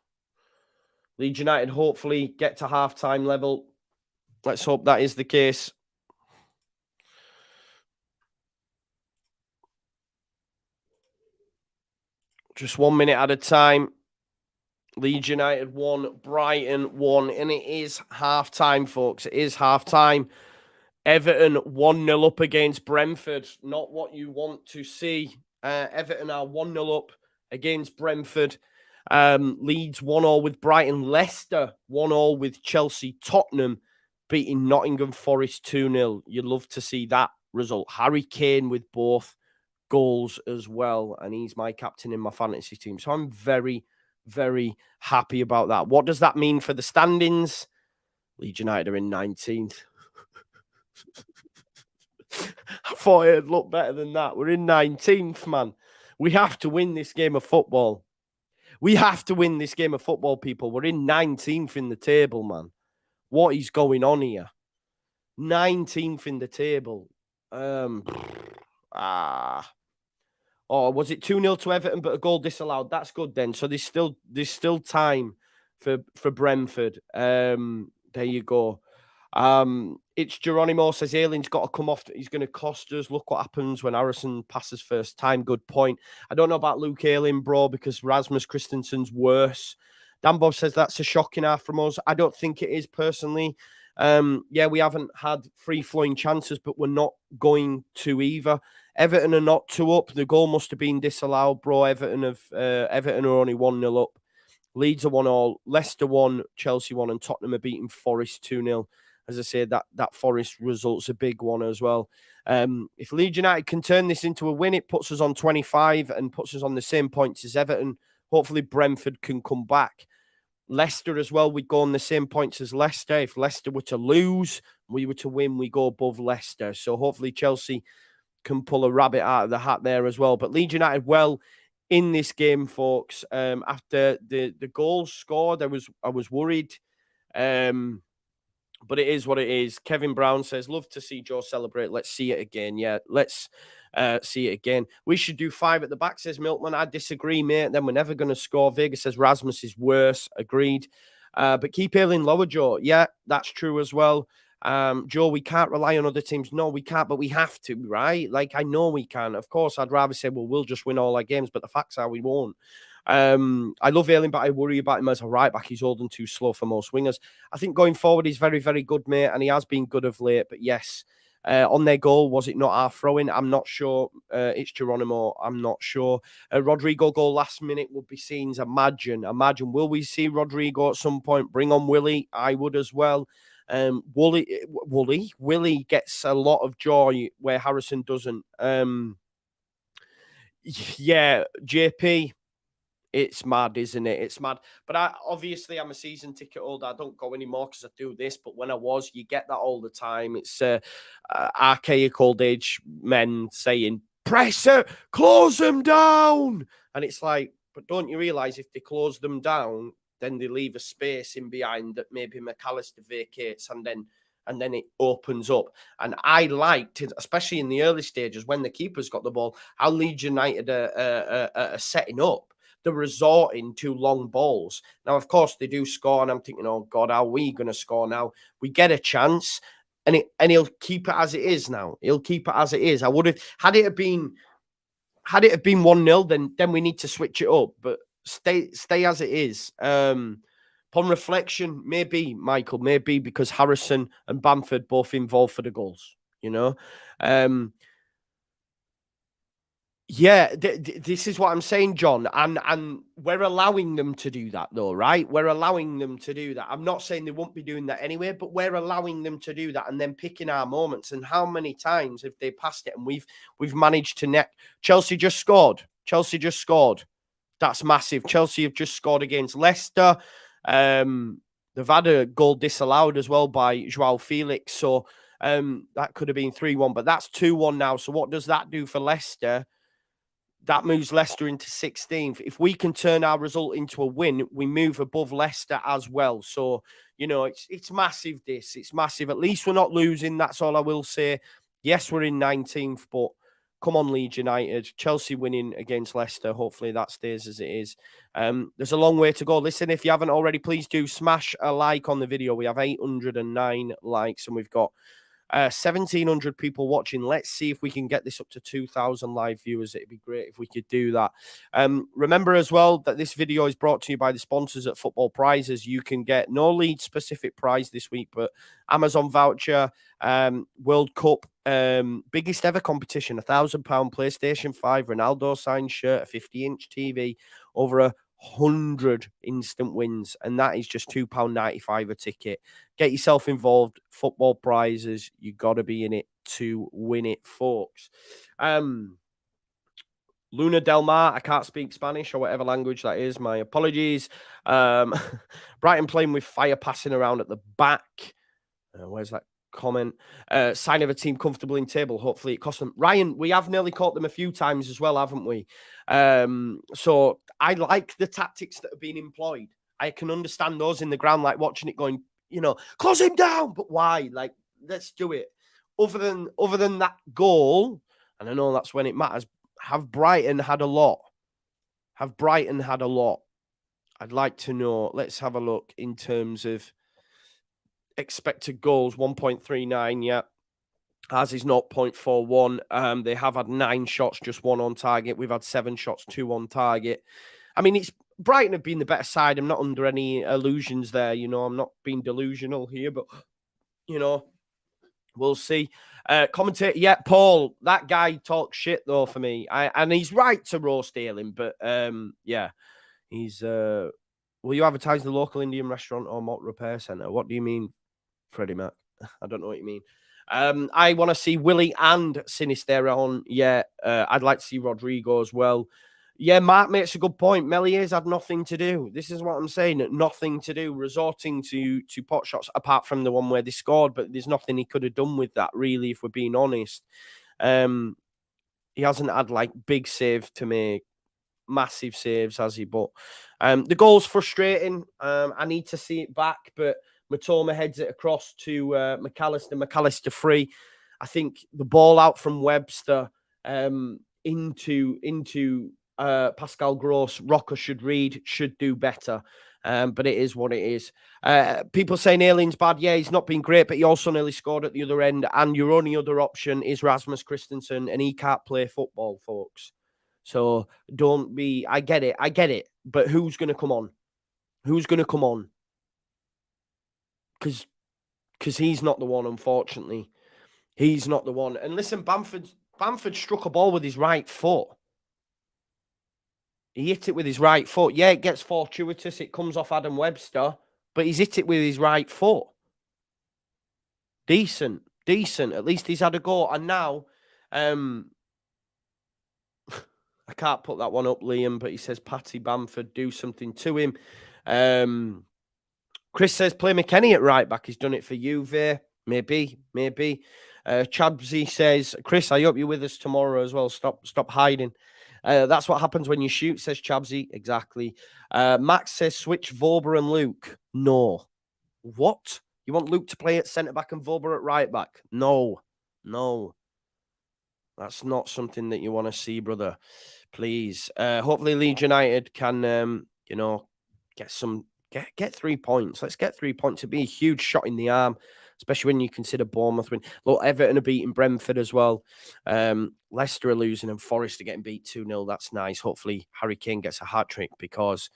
Leeds United hopefully get to half-time level. Let's hope that is the case. Just 1 minute at a time. Leeds United 1, Brighton 1, and it is half-time, folks. It is half-time. Everton 1-0 up against Brentford. Not what you want to see. Everton are 1-0 up against Brentford. Leeds 1-0 with Brighton. Leicester 1-0 with Chelsea. Tottenham beating Nottingham Forest 2-0. You'd love to see that result. Harry Kane with both goals as well, and he's my captain in my fantasy team. So I'm very, very happy about that. What does that mean for the standings? Leeds United are in 19th. I thought it'd look better than that. We're in 19th, man. We have to win this game of football. We have to win this game of football, people. We're in 19th in the table, man. What is going on here? 19th in the table. Oh, was it 2-0 to Everton, but a goal disallowed? That's good then. So there's still time for Brentford. There you go. It's Geronimo says Ayling's got to come off. He's going to cost us. Look what happens when Harrison passes first time. Good point. I don't know about Luke Ayling, bro, because Rasmus Christensen's worse. Dan Bob says that's a shocking half from us. I don't think it is personally. Yeah, we haven't had free-flowing chances, but we're not going to either. Everton are not 2 up. The goal must have been disallowed, bro. Everton are only 1-0 up. Leeds are 1-1, Leicester 1, Chelsea 1, and Tottenham are beating Forest 2-0. as I say, that Forest result's a big one as well. If Leeds United can turn this into a win, it puts us on 25 and puts us on the same points as Everton. Hopefully Brentford can come back. Leicester as well, we go on the same points as Leicester. If Leicester were to lose, we were to win, we go above Leicester. So hopefully Chelsea can pull a rabbit out of the hat there as well. But Leeds United well in this game, folks. After the goals scored, I was worried. But it is what it is. Kevin Brown says, love to see Joe celebrate. Let's see it again. Yeah, let's see it again. We should do 5 at the back, says Milkman. I disagree, mate. Then we're never going to score. Vega says Rasmus is worse. Agreed. But keep ailing lower, Joe. Yeah, that's true as well. Joe, we can't rely on other teams. No, we can't, but we have to, right? Like, I know we can. Of course, I'd rather say, well, we'll just win all our games, but the facts are we won't. I love Ailing, but I worry about him as a right back. He's old and too slow for most wingers. I think going forward, he's very, very good, mate, and he has been good of late. But yes, on their goal, was it not our throw-in? I'm not sure. It's Geronimo. I'm not sure. Rodrigo goal last minute would be seen as imagine. Will we see Rodrigo at some point? Bring on Willie. I would as well. Willie gets a lot of joy where Harrison doesn't. Yeah, JP. It's mad, isn't it? It's mad. But obviously, I'm a season ticket holder. I don't go anymore because I do this. But when I was, you get that all the time. It's archaic old age men saying, "Presser, close them down." And it's like, but don't you realise if they close them down, then they leave a space in behind that maybe McAllister vacates and then it opens up. And I liked, especially in the early stages when the keepers got the ball, how Leeds United are setting up. They're resorting to long balls. Now, of course, they do score, and I'm thinking, oh, God, how are we going to score now? We get a chance, and he'll keep it as it is now. He'll keep it as it is. I would have, had it have been 1-0, then we need to switch it up, but stay as it is. Upon reflection, maybe, Michael, maybe because Harrison and Bamford both involved for the goals, you know? Yeah, this is what I'm saying, John, and we're allowing them to do that, though, right? We're allowing them to do that. I'm not saying they won't be doing that anyway, but we're allowing them to do that and then picking our moments. And how many times have they passed it and we've managed to net? Chelsea just scored. That's massive. Chelsea have just scored against Leicester. They've had a goal disallowed as well by Joao Felix, so that could have been 3-1, but that's 2-1 now. So what does that do for Leicester? That moves Leicester into 16th. If we can turn our result into a win, we move above Leicester as well. So, you know, it's massive, this. It's massive. At least we're not losing. That's all I will say. Yes, we're in 19th, but come on, Leeds United. Chelsea winning against Leicester. Hopefully that stays as it is. There's a long way to go. Listen, if you haven't already, please do smash a like on the video. We have 809 likes and we've got 1,700 people watching. Let's see if we can get this up to 2,000 live viewers. It'd be great if we could do that. Remember as well that this video is brought to you by the sponsors at Football Prizes. You can get no Leeds specific prize this week, but Amazon voucher, World Cup, biggest ever competition, £1,000 PlayStation 5, Ronaldo signed shirt, a 50-inch TV, over 100 instant wins, and that is just £2.95 a ticket. Get yourself involved. Football Prizes, you got to be in it to win it, folks. Luna Del Mar, I can't speak Spanish or whatever language that is. My apologies. Brighton playing with fire passing around at the back. Where's that comment? Sign of a team comfortable in table. Hopefully it cost them. Ryan, we have nearly caught them a few times as well, haven't we? So I like the tactics that have been employed. I can understand those in the ground, like watching it going, you know, close him down. But why? Like, let's do it. Other than that goal, and I know that's when it matters, have Brighton had a lot? I'd like to know. Let's have a look in terms of expected goals, 1.39, yeah. Ours is 0.41. They have had 9 shots, just 1 on target. We've had 7 shots, 2 on target. I mean, Brighton have been the better side. I'm not under any illusions there. You know, I'm not being delusional here, but, you know, we'll see. Commentator, yeah, Paul, that guy talks shit, though, for me. And he's right to roast Ailing, but, yeah, he's... will you advertise the local Indian restaurant or mock repair centre? What do you mean, Freddie Mac? I don't know what you mean. I want to see Willie and Sinister on. Yeah, I'd like to see Rodrigo as well. Yeah, Mark makes a good point. Melier's had nothing to do. This is what I'm saying. Nothing to do. Resorting to pot shots, apart from the one where they scored, but there's nothing he could have done with that, really, if we're being honest. He hasn't had, like, big save to make. Massive saves, has he? But the goal's frustrating. I need to see it back, but Matoma heads it across to McAllister. McAllister free. I think the ball out from Webster into Pascal Gross. Rocker should do better. But it is what it is. People saying Aileen's bad. Yeah, he's not been great, but he also nearly scored at the other end. And your only other option is Rasmus Christensen, and he can't play football, folks. So don't be, I get it. But who's going to come on? Who's going to come on? Because he's not the one, unfortunately. He's not the one. And listen, Bamford struck a ball with his right foot. He hit it with his right foot. Yeah, it gets fortuitous. It comes off Adam Webster, but he's hit it with his right foot. Decent. At least he's had a go. And now, I can't put that one up, Liam, but he says, Patty Bamford, do something to him. Chris says, play McKennie at right back. He's done it for Juve. Maybe. Chabsy says, Chris, I hope you're with us tomorrow as well. Stop hiding. That's what happens when you shoot, says Chabsy. Exactly. Max says, switch Vober and Luke. No. What? You want Luke to play at centre-back and Vober at right-back? No. That's not something that you want to see, brother. Please. Hopefully Leeds United can, get 3 points. Let's get 3 points. It'd be a huge shot in the arm, especially when you consider Bournemouth win. Look, Everton are beating Brentford as well. Leicester are losing and Forest are getting beat 2-0. That's nice. Hopefully Harry Kane gets a hat-trick because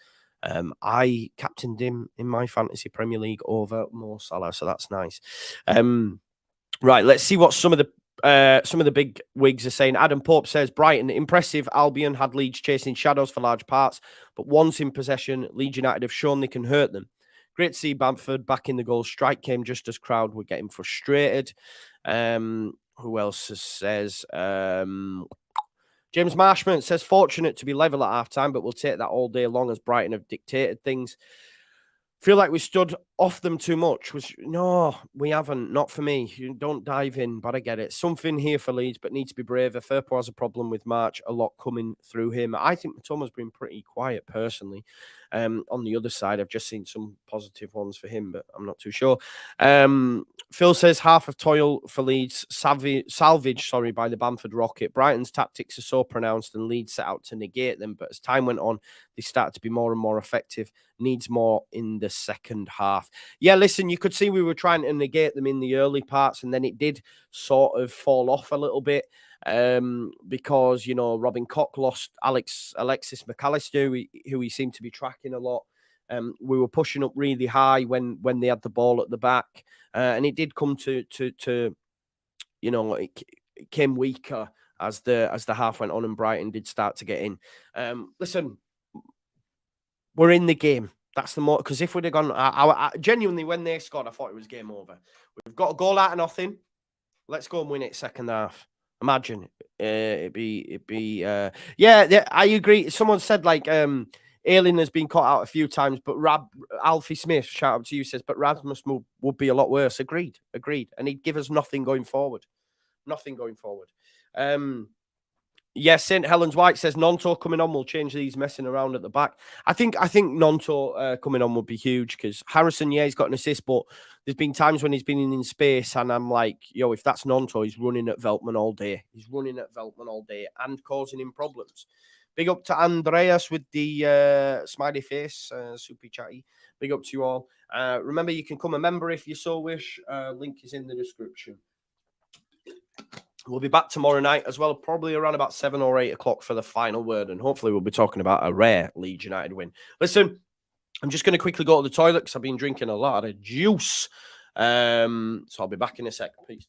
I captained him in my fantasy Premier League over Mo Salah, so that's nice. Right, let's see what some of the big wigs are saying. Adam Pope says, Brighton, impressive. Albion had Leeds chasing shadows for large parts, but once in possession, Leeds United have shown they can hurt them. Great to see Bamford back in the goal. Strike came just as crowd were getting frustrated. Who else says? James Marshman says, fortunate to be level at half-time, but we'll take that all day long as Brighton have dictated things. Feel like we stood off them too much. No, we haven't. Not for me. You don't dive in, but I get it. Something here for Leeds, but need to be braver. Firpo has a problem with March. A lot coming through him. I think Matoma's been pretty quiet, personally. On the other side, I've just seen some positive ones for him, but I'm not too sure. Phil says, half of toil for Leeds. Salvage, by the Bamford Rocket. Brighton's tactics are so pronounced and Leeds set out to negate them, but as time went on, they started to be more and more effective. Needs more in the second half. Yeah, listen, you could see we were trying to negate them in the early parts, and then it did sort of fall off a little bit because, Robin Koch lost Alexis McAllister, who he seemed to be tracking a lot. We were pushing up really high when they had the ball at the back, and it did come to it came weaker as the half went on and Brighton did start to get in. Listen, we're in the game. That's the more, because if we'd have gone, I genuinely, when they scored, I thought it was game over. We've got a goal out of nothing. Let's go and win it second half. Imagine it'd be. Yeah, I agree. Someone said Ailing has been caught out a few times, but Alfie Smith, shout out to you, says, but Rasmus would be a lot worse. Agreed, and he'd give us nothing going forward. Yes, St. Helens White says Nonto coming on will change these messing around at the back. I think Nonto coming on would be huge because Harrison, he's got an assist, but there's been times when he's been in space and I'm like, if that's Nonto, he's running at Veltman all day. And causing him problems. Big up to Andreas with the smiley face, super chatty. Big up to you all. Remember, you can become a member if you so wish. Link is in the description. We'll be back tomorrow night as well, probably around about 7 or 8 o'clock for the final word. And hopefully we'll be talking about a rare Leeds United win. Listen, I'm just going to quickly go to the toilet because I've been drinking a lot of juice. So I'll be back in a sec. Peace.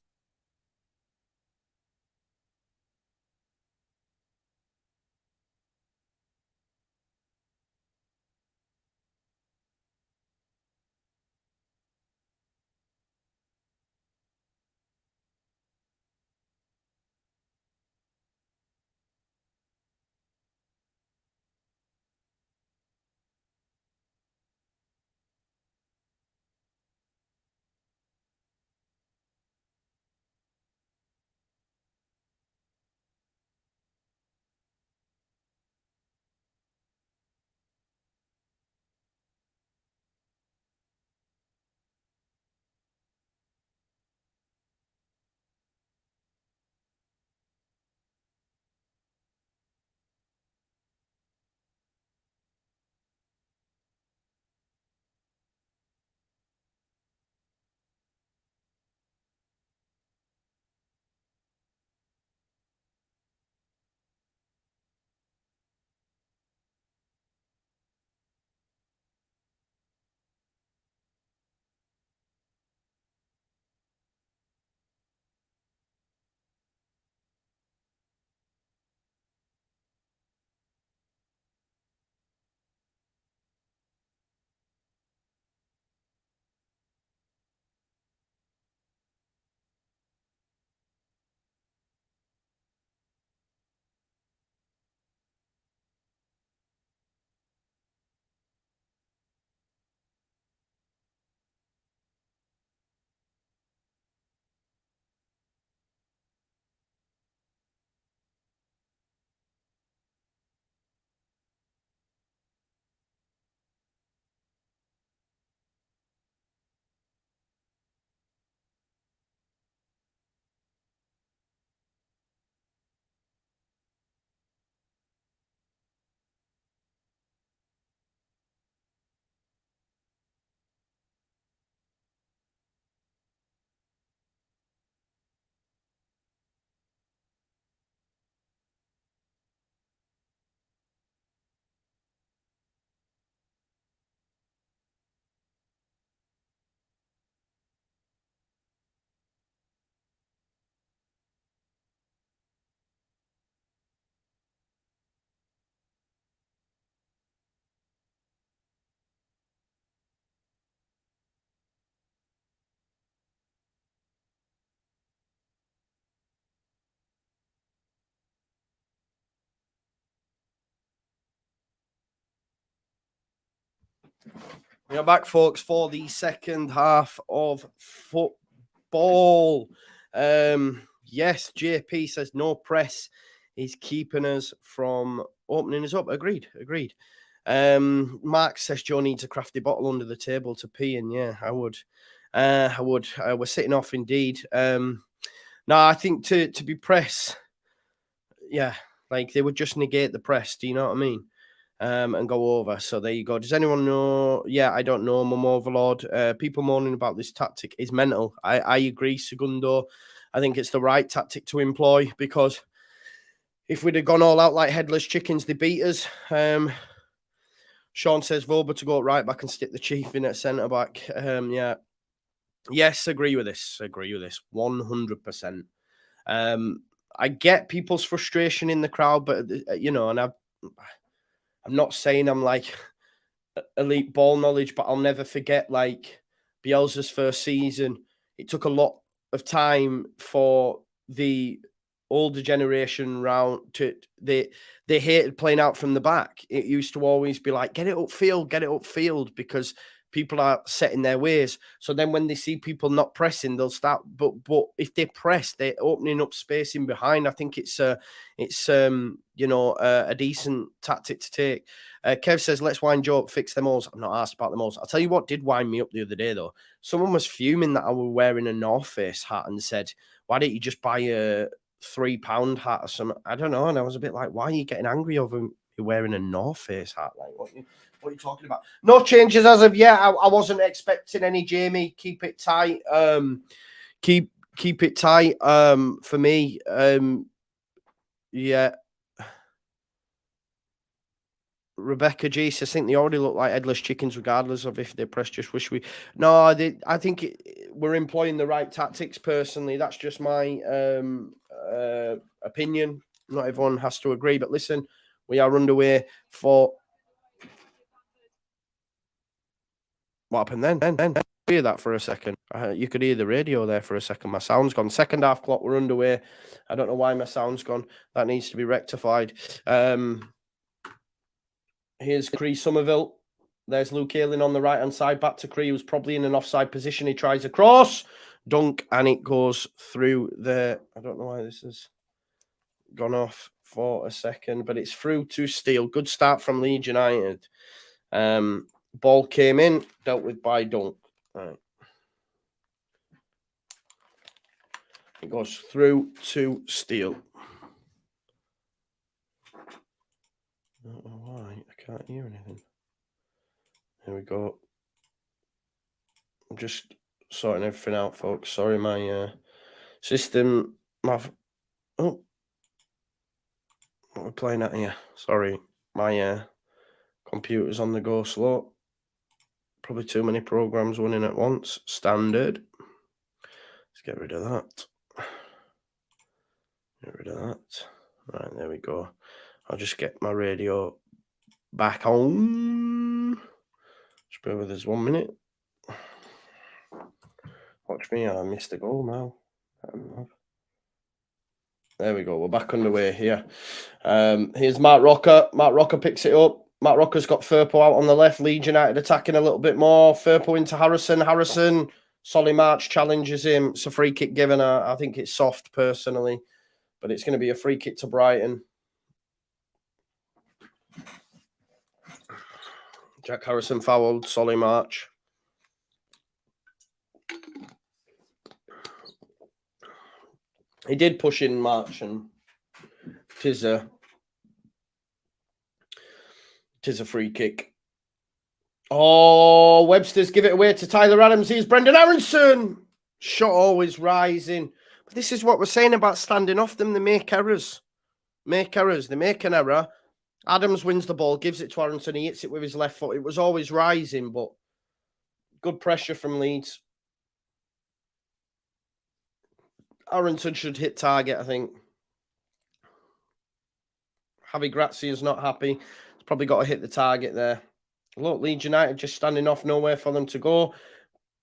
We are back, folks, for the second half of football. Yes, JP says no press is keeping us from opening us up. Agreed. Mark says Joe needs a crafty bottle under the table to pee in. Yeah, I would. We're sitting off indeed. No, I think to be press, yeah, like they would just negate the press. Do you know what I mean? And go over. So there you go. Does anyone know? Yeah, I don't know. Mum Overlord. People moaning about this tactic is mental. I agree, Segundo. I think it's the right tactic to employ because if we'd have gone all out like headless chickens, they beat us. Sean says Voba to go right back and stick the Chief in at centre back. Yeah. Yes, agree with this. 100%. I get people's frustration in the crowd, but and I'm not saying I'm like elite ball knowledge, but I'll never forget like Bielsa's first season. It took a lot of time for the older generation round to they hated playing out from the back. It used to always be like, get it upfield because people are set in their ways. So then when they see people not pressing, they'll start. But if they press, they're opening up space in behind. I think it's a decent tactic to take. Kev says, let's wind Joe up, fix them all. I'm not asked about them all. I'll tell you what did wind me up the other day, though. Someone was fuming that I was wearing a North Face hat and said, why don't you just buy a £3 hat or something? I don't know. And I was a bit like, why are you getting angry over me wearing a North Face hat? Like, what are you talking about? No changes as of yet. I wasn't expecting any, Jamie. Keep it tight. Keep it tight. For me. Yeah. Rebecca G says, I think they already look like headless chickens, regardless of if they press. Just wish we. No, I think we're employing the right tactics. Personally, that's just my opinion. Not everyone has to agree, but listen, we are underway for. What happened then? Hear that for a second. You could hear the radio there for a second. My sound's gone. Second half clock. We're underway. I don't know why my sound's gone. That needs to be rectified. Here's Cree Somerville. There's Luke Ayling on the right-hand side. Back to Cree, who's probably in an offside position. He tries a cross. Dunk, and it goes through there. I don't know why this has gone off for a second, but it's through to Steele. Good start from Leeds United. Ball came in, dealt with by Dunk. Right. It goes through to Steele. I don't know why. I can't hear anything. There we go. I'm just sorting everything out, folks. Sorry, my system. What we're playing at here. Sorry, my computer's on the go slow. Probably too many programs running at once. Standard. Let's get rid of that. Get rid of that. Right, there we go. I'll just get my radio back on. Just bear with us 1 minute. Watch me, I missed a goal now. There we go. We're back underway here. Here's Mark Rocker. Mark Rocker picks it up. Mark Rocker's got Firpo out on the left. Leeds United attacking a little bit more. Firpo into Harrison. Harrison, Solly March challenges him. It's a free kick given. I think it's soft personally, but it's going to be a free kick to Brighton. Jack Harrison fouled Solly March. He did push in March, and it is a free kick. Oh, Webster's give it away to Tyler Adams. Here's Brendan Aronson. Shot always rising. But this is what we're saying about standing off them. They make errors. They make an error. Adams wins the ball, gives it to Aronson. He hits it with his left foot. It was always rising, but good pressure from Leeds. Aronson should hit target, I think. Javi Grazia's not happy. He's probably got to hit the target there. Look, Leeds United just standing off, nowhere for them to go.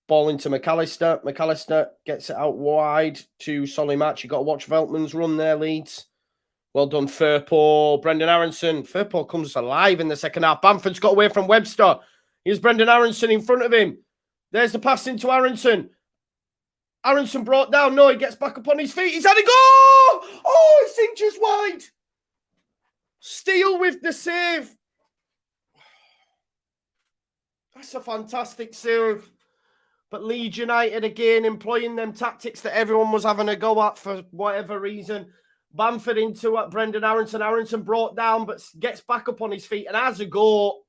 Ball into McAllister. McAllister gets it out wide to Solly March. You've got to watch Veltman's run there, Leeds. Well done, Firpo. Brendan Aronson. Firpo comes alive in the second half. Bamford's got away from Webster. Here's Brendan Aronson in front of him. There's the pass into Aronson. Aronson brought down. No, he gets back up on his feet. He's had a go! Oh, it's inches wide. Steele with the save. That's a fantastic save. But Leeds United, again, employing them tactics that everyone was having a go at for whatever reason. Bamford into Brendan Aronson. Aronson brought down, but gets back up on his feet and has a go.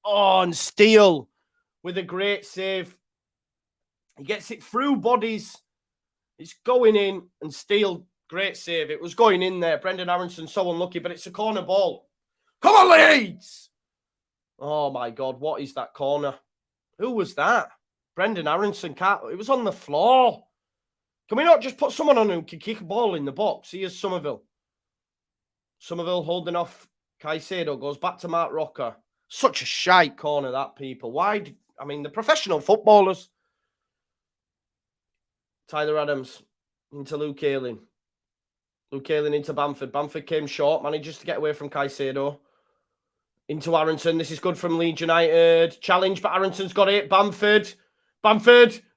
Oh, and Steele with a great save. He gets it through bodies. It's going in, and Steele, great save. It was going in there. Brendan Aronson, so unlucky, but it's a corner ball. Come on, Leeds! Oh, my God, what is that corner? Who was that? Brendan Aronson can't. It was on the floor. Can we not just put someone on who can kick a ball in the box? Here's Somerville. Somerville holding off Caicedo, goes back to Mark Rocker. Such a shite corner, that, people. Why? I mean, the professional footballers. Tyler Adams into Luke Ayling. Luke Ayling into Bamford. Bamford came short, manages to get away from Caicedo. Into Aronson. This is good from Leeds United. Challenge, but Aronson's got it. Bamford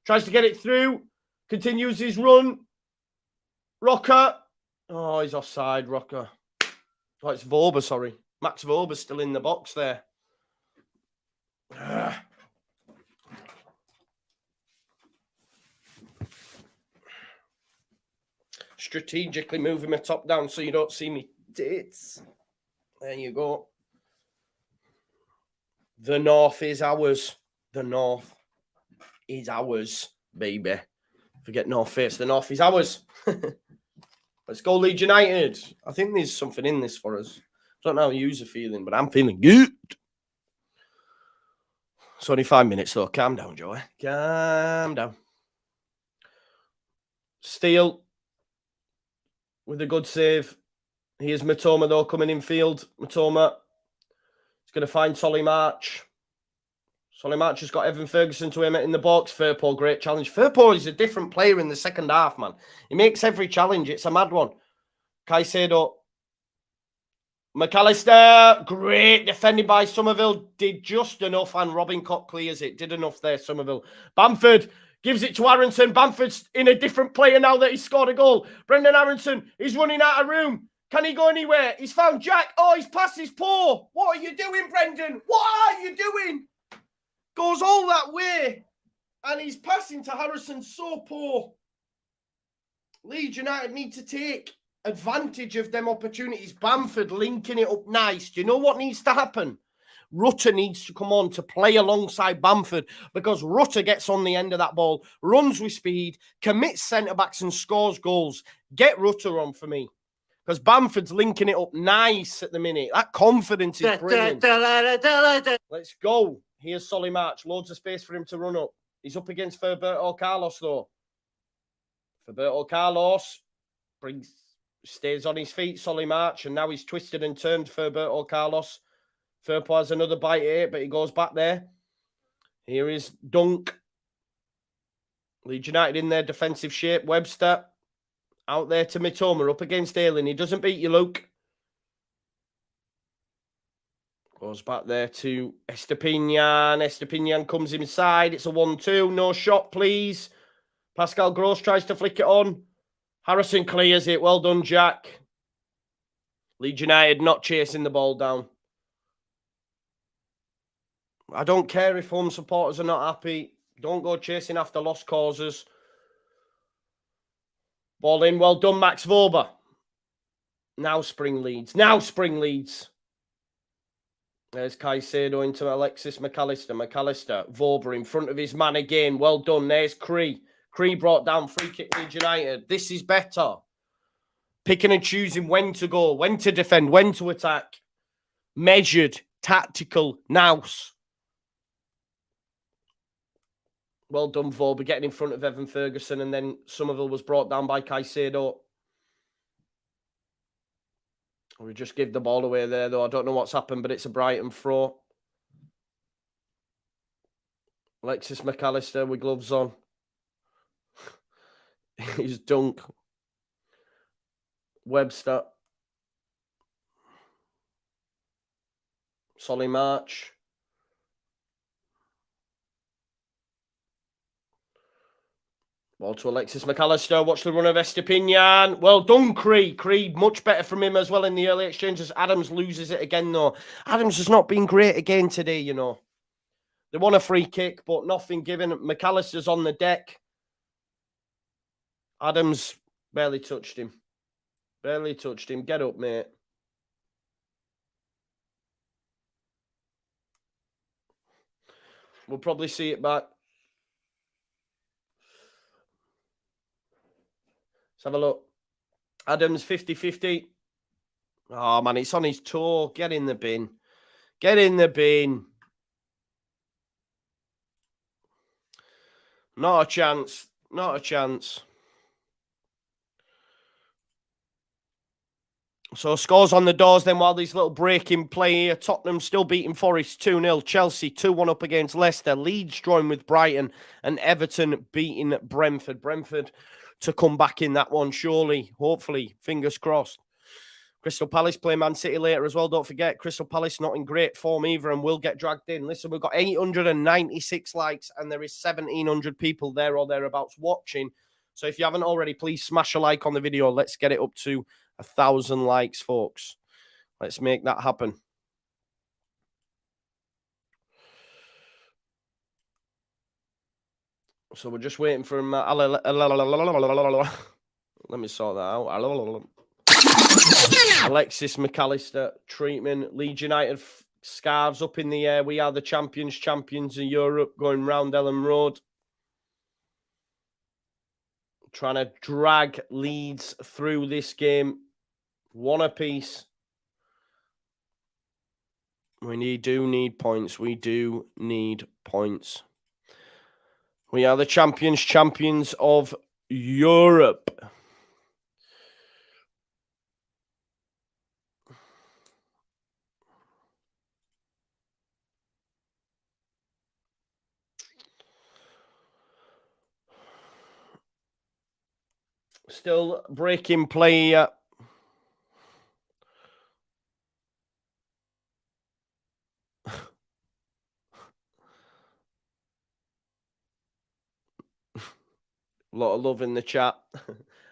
tries to get it through. Continues his run. Rocker. Oh, he's offside, Rocker. Oh, it's Vorber, sorry. Max Vorber's still in the box there. Strategically moving my top down so you don't see me tits. There you go. The North is ours. The North is ours, baby. Forget North Face. The North is ours. Let's go, Leeds United. I think there's something in this for us. I don't know how you are feeling, but I'm feeling good. It's only 5 minutes, though. Calm down, Joey. Calm down. Steele with a good save. Here's Matoma, though, coming in field. Matoma is going to find Solly March. Solly March has got Evan Ferguson to him in the box. Firpo, great challenge. Firpo is a different player in the second half, man. He makes every challenge. It's a mad one. Caicedo. McAllister. Great defending by Somerville. Did just enough, and Robin Cock clears it. Did enough there, Somerville. Bamford gives it to Aronson. Bamford's in a different player now that he's scored a goal. Brendan Aronson is running out of room. Can he go anywhere? He's found Jack. Oh, his pass is poor. What are you doing, Brendan? What are you doing? Goes all that way, and he's passing to Harrison so poor. Leeds United need to take advantage of them opportunities. Bamford linking it up nice. Do you know what needs to happen? Rutter needs to come on to play alongside Bamford, because Rutter gets on the end of that ball, runs with speed, commits centre-backs and scores goals. Get Rutter on for me, because Bamford's linking it up nice at the minute. That confidence is brilliant. Let's go. Here's Solly March. Loads of space for him to run up. He's up against Furberto Carlos, though. Furberto Carlos stays on his feet, Solly March, and now he's twisted and turned Furberto Carlos. Furpo has another bite here, but he goes back there. Here is Dunk. Leeds United in their defensive shape. Webster out there to Mitoma, up against Ayling. He doesn't beat you, Luke. Goes back there to Estepinian. Estepinian comes inside. It's a 1-2. No shot, please. Pascal Gross tries to flick it on. Harrison clears it. Well done, Jack. Leeds United not chasing the ball down. I don't care if home supporters are not happy. Don't go chasing after lost causes. Ball in. Well done, Max Vorber. Now Spring Leeds. Now Spring Leeds. There's Caicedo into Alexis McAllister. McAllister, Vorber in front of his man again. Well done. There's Cree. Cree brought down free kick Leeds United. This is better. Picking and choosing when to go, when to defend, when to attack. Measured, tactical, nous. Well done, Vorber, getting in front of Evan Ferguson, and then Somerville was brought down by Caicedo. We just give the ball away there, though. I don't know what's happened, but it's a Brighton throw. Alexis McAllister with gloves on. He's Dunk. Webster. Solly March. Ball to Alexis McAllister. Watch the run of Estepinian. Well done, Creed. Creed, much better from him as well in the early exchanges. Adams loses it again, though. Adams has not been great again today, you know. They won a free kick, but nothing given. McAllister's on the deck. Adams barely touched him. Barely touched him. Get up, mate. We'll probably see it back. Let's have a look. Adams 50-50. Oh, man, it's on his toe. Get in the bin. Get in the bin. Not a chance. Not a chance. So scores on the doors then while these little breaking play here. Tottenham still beating Forest 2-0. Chelsea 2-1 up against Leicester. Leeds drawing with Brighton. And Everton beating Brentford. Brentford to come back in that one, surely. Hopefully. Fingers crossed. Crystal Palace play Man City later as well. Don't forget, Crystal Palace not in great form either and will get dragged in. Listen, we've got 896 likes and there is 1,700 people there or thereabouts watching. So if you haven't already, please smash a like on the video. Let's get it up to 1,000 likes, folks. Let's make that happen. So we're just waiting for him. Let me sort that out. Alexis McAllister treatment. Leeds United scarves up in the air. We are the champions of Europe, going round Ellen Road. Trying to drag Leeds through this game. One apiece. We do need points. We do need points. We are the champions of Europe. Still breaking play. A lot of love in the chat.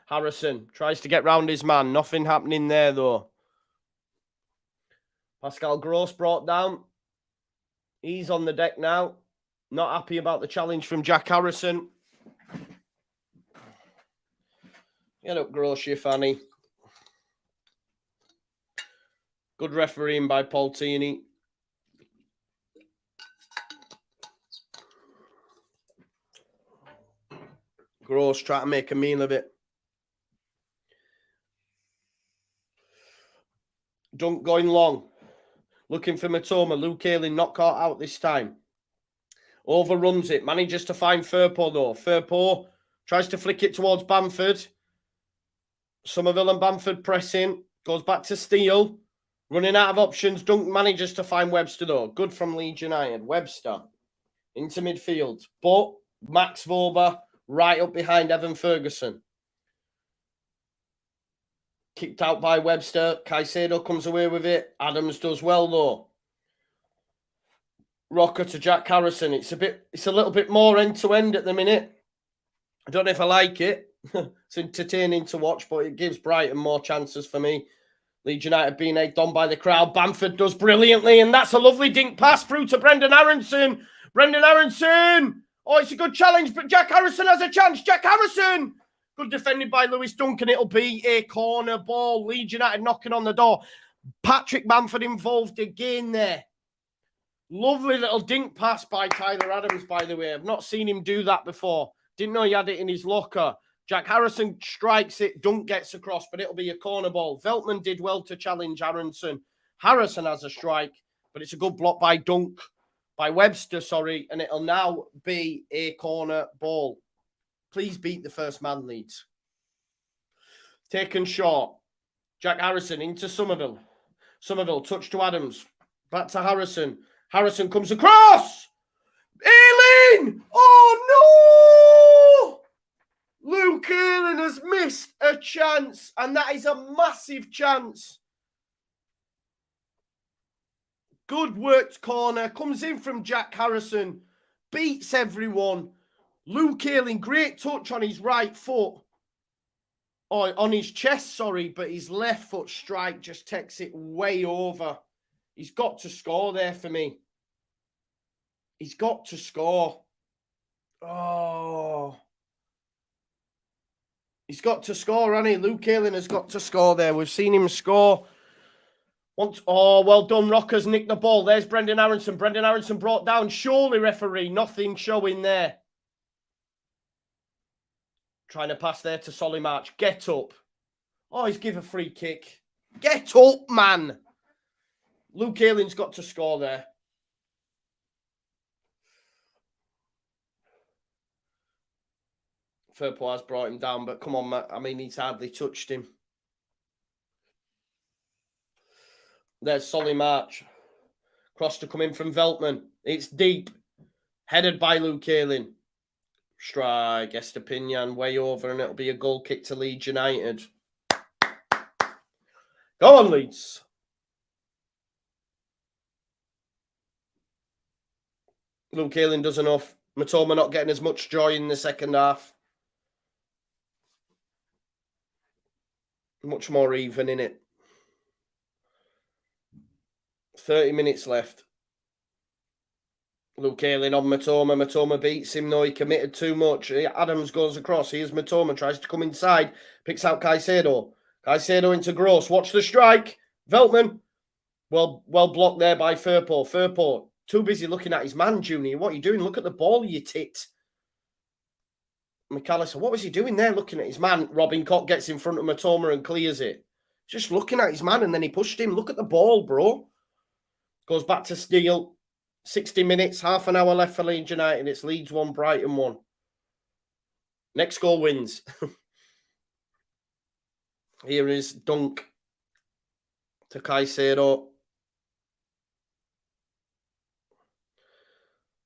Harrison tries to get round his man. Nothing happening there, though. Pascal Gross brought down. He's on the deck now. Not happy about the challenge from Jack Harrison. Get up, Gross, you fanny. Good refereeing by Paul Tierney. Gross trying to make a meal of it. Dunk going long. Looking for Matoma. Luke Ayling not caught out this time. Overruns it. Manages to find Firpo though. Firpo tries to flick it towards Bamford. Somerville and Bamford pressing. Goes back to Steele. Running out of options. Dunk manages to find Webster though. Good from Leeds United. Webster into midfield. But Max Vober right up behind Evan Ferguson. Kicked out by Webster. Caicedo comes away with it. Adams does well though. Rocker to Jack Harrison. It's a little bit more end-to-end at the minute. I don't know if I like it. It's entertaining to watch, but it gives Brighton more chances for me. Leeds United being egged on by the crowd. Bamford does brilliantly, and that's a lovely dink pass through to Brendan Aronson. Brendan Aronson! Oh, it's a good challenge, but Jack Harrison has a chance. Jack Harrison! Good defended by Lewis Duncan. It'll be a corner ball. Leeds United knocking on the door. Patrick Bamford involved again there. Lovely little dink pass by Tyler Adams, by the way. I've not seen him do that before. Didn't know he had it in his locker. Jack Harrison strikes it. Dunk gets across, but it'll be a corner ball. Veltman did well to challenge Aronson. Harrison has a strike, but it's a good block by Webster, and it'll now be a corner ball. Please beat the first man, Leeds. Taken short. Jack Harrison into Somerville. Somerville touch to Adams. Back to Harrison. Harrison comes across. Ayling! Oh, no! Luke Ayling has missed a chance, and that is a massive chance. Good worked corner. Comes in from Jack Harrison. Beats everyone. Luke Ayling, great touch on his right foot. Or on his chest, sorry, but his left foot strike just takes it way over. He's got to score there for me. He's got to score. Oh. He's got to score, hasn't he? Luke Ayling has got to score there. We've seen him score. Once, oh, well done. Rockers nicked the ball. There's Brendan Aronson. Brendan Aronson brought down. Surely, referee. Nothing showing there. Trying to pass there to Solly March. Get up. Oh, he's give a free kick. Get up, man. Luke Ayling's got to score there. Firpo has brought him down, but come on, Matt. I mean, he's hardly touched him. There's Solly March. Cross to come in from Veltman. It's deep. Headed by Luke Ayling. Strike, Estepinian way over, and it'll be a goal kick to Leeds United. Go on, Leeds. Luke Ayling does enough. Matoma not getting as much joy in the second half. Much more even in it. 30 minutes left. Luke Ayling on Matoma. Matoma beats him. No, he committed too much. Adams goes across. Here's Matoma. Tries to come inside. Picks out Caicedo. Caicedo into Gross. Watch the strike. Veltman. Well blocked there by Firpo. Firpo. Too busy looking at his man, Junior. What are you doing? Look at the ball, you tit. McAllister. What was he doing there looking at his man? Robin Koch gets in front of Matoma and clears it. Just looking at his man and then he pushed him. Look at the ball, bro. Goes back to Steele. 60 minutes, half an hour left for Leeds United. It's Leeds 1, Brighton 1. Next goal wins. Here is Dunk to Caicedo.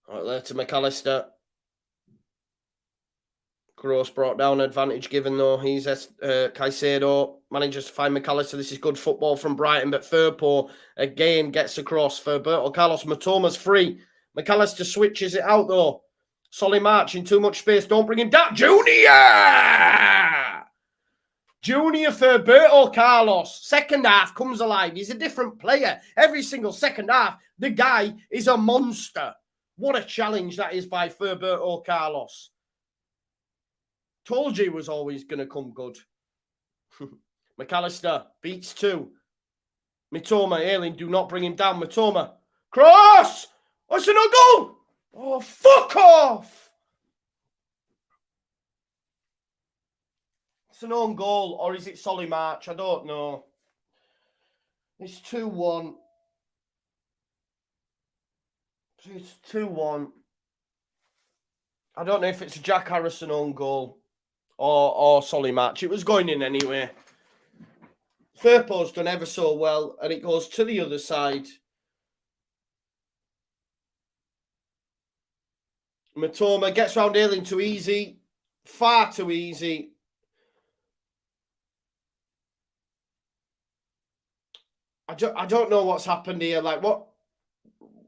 Right there to McAllister. Gross brought down, advantage given though. He's Caicedo. Manages to find McAllister. This is good football from Brighton, but Firpo again gets across for Berto Carlos. Matoma's free. McAllister switches it out though. Solly March in too much space. Don't bring him down. Junior for Berto Carlos. Second half comes alive. He's a different player. Every single second half, the guy is a monster. What a challenge that is by Furberto Carlos. Told you he was always going to come good. McAllister beats 2. Mitoma, Ayling, do not bring him down. Mitoma, cross! Oh, it's an goal! Oh, fuck off! It's an own goal, or is it Solly March? I don't know. It's 2-1. It's 2-1. I don't know if it's a Jack Harrison own goal or Solly March. It was going in anyway. Firpo's done ever so well, and it goes to the other side. Matoma gets round Ayling too easy. Far too easy. I don't know what's happened here. Like, what?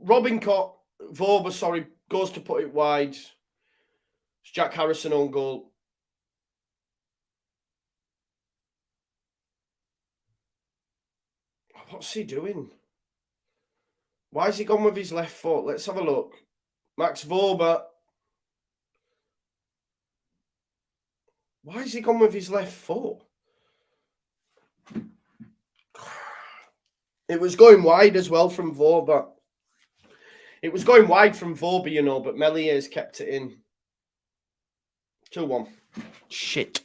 Robin Koch, Vorber, sorry, goes to put it wide. It's Jack Harrison on goal. What's he doing? Why has he gone with his left foot? Let's have a look. Max Vorber. Why has he gone with his left foot? It was going wide as well from Vorber. It was going wide from Vorber, you know, but Meliers kept it in. 2-1. Shit.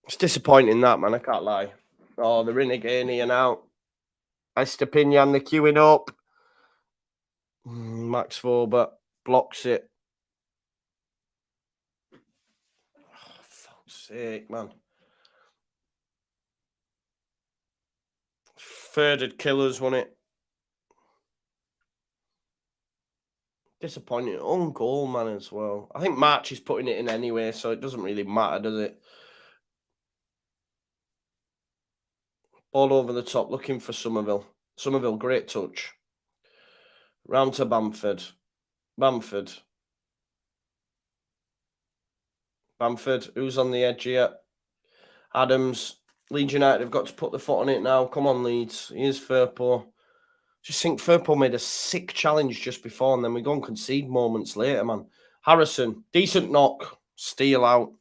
It's disappointing that, man. I can't lie. Oh, they're in again here now. Estepinian, they're queuing up. Max Vorber blocks it. Oh, fuck's sake, man. Thirded killers, won it. Disappointing. Own goal, man, as well. I think March is putting it in anyway, so it doesn't really matter, does it? All over the top, looking for Somerville. Somerville, great touch. Round to Bamford. Bamford. Bamford, who's on the edge here? Adams. Leeds United have got to put the foot on it now. Come on, Leeds. Here's Firpo. Just think Firpo made a sick challenge just before, and then we go and concede moments later, man. Harrison, decent knock. Steal out.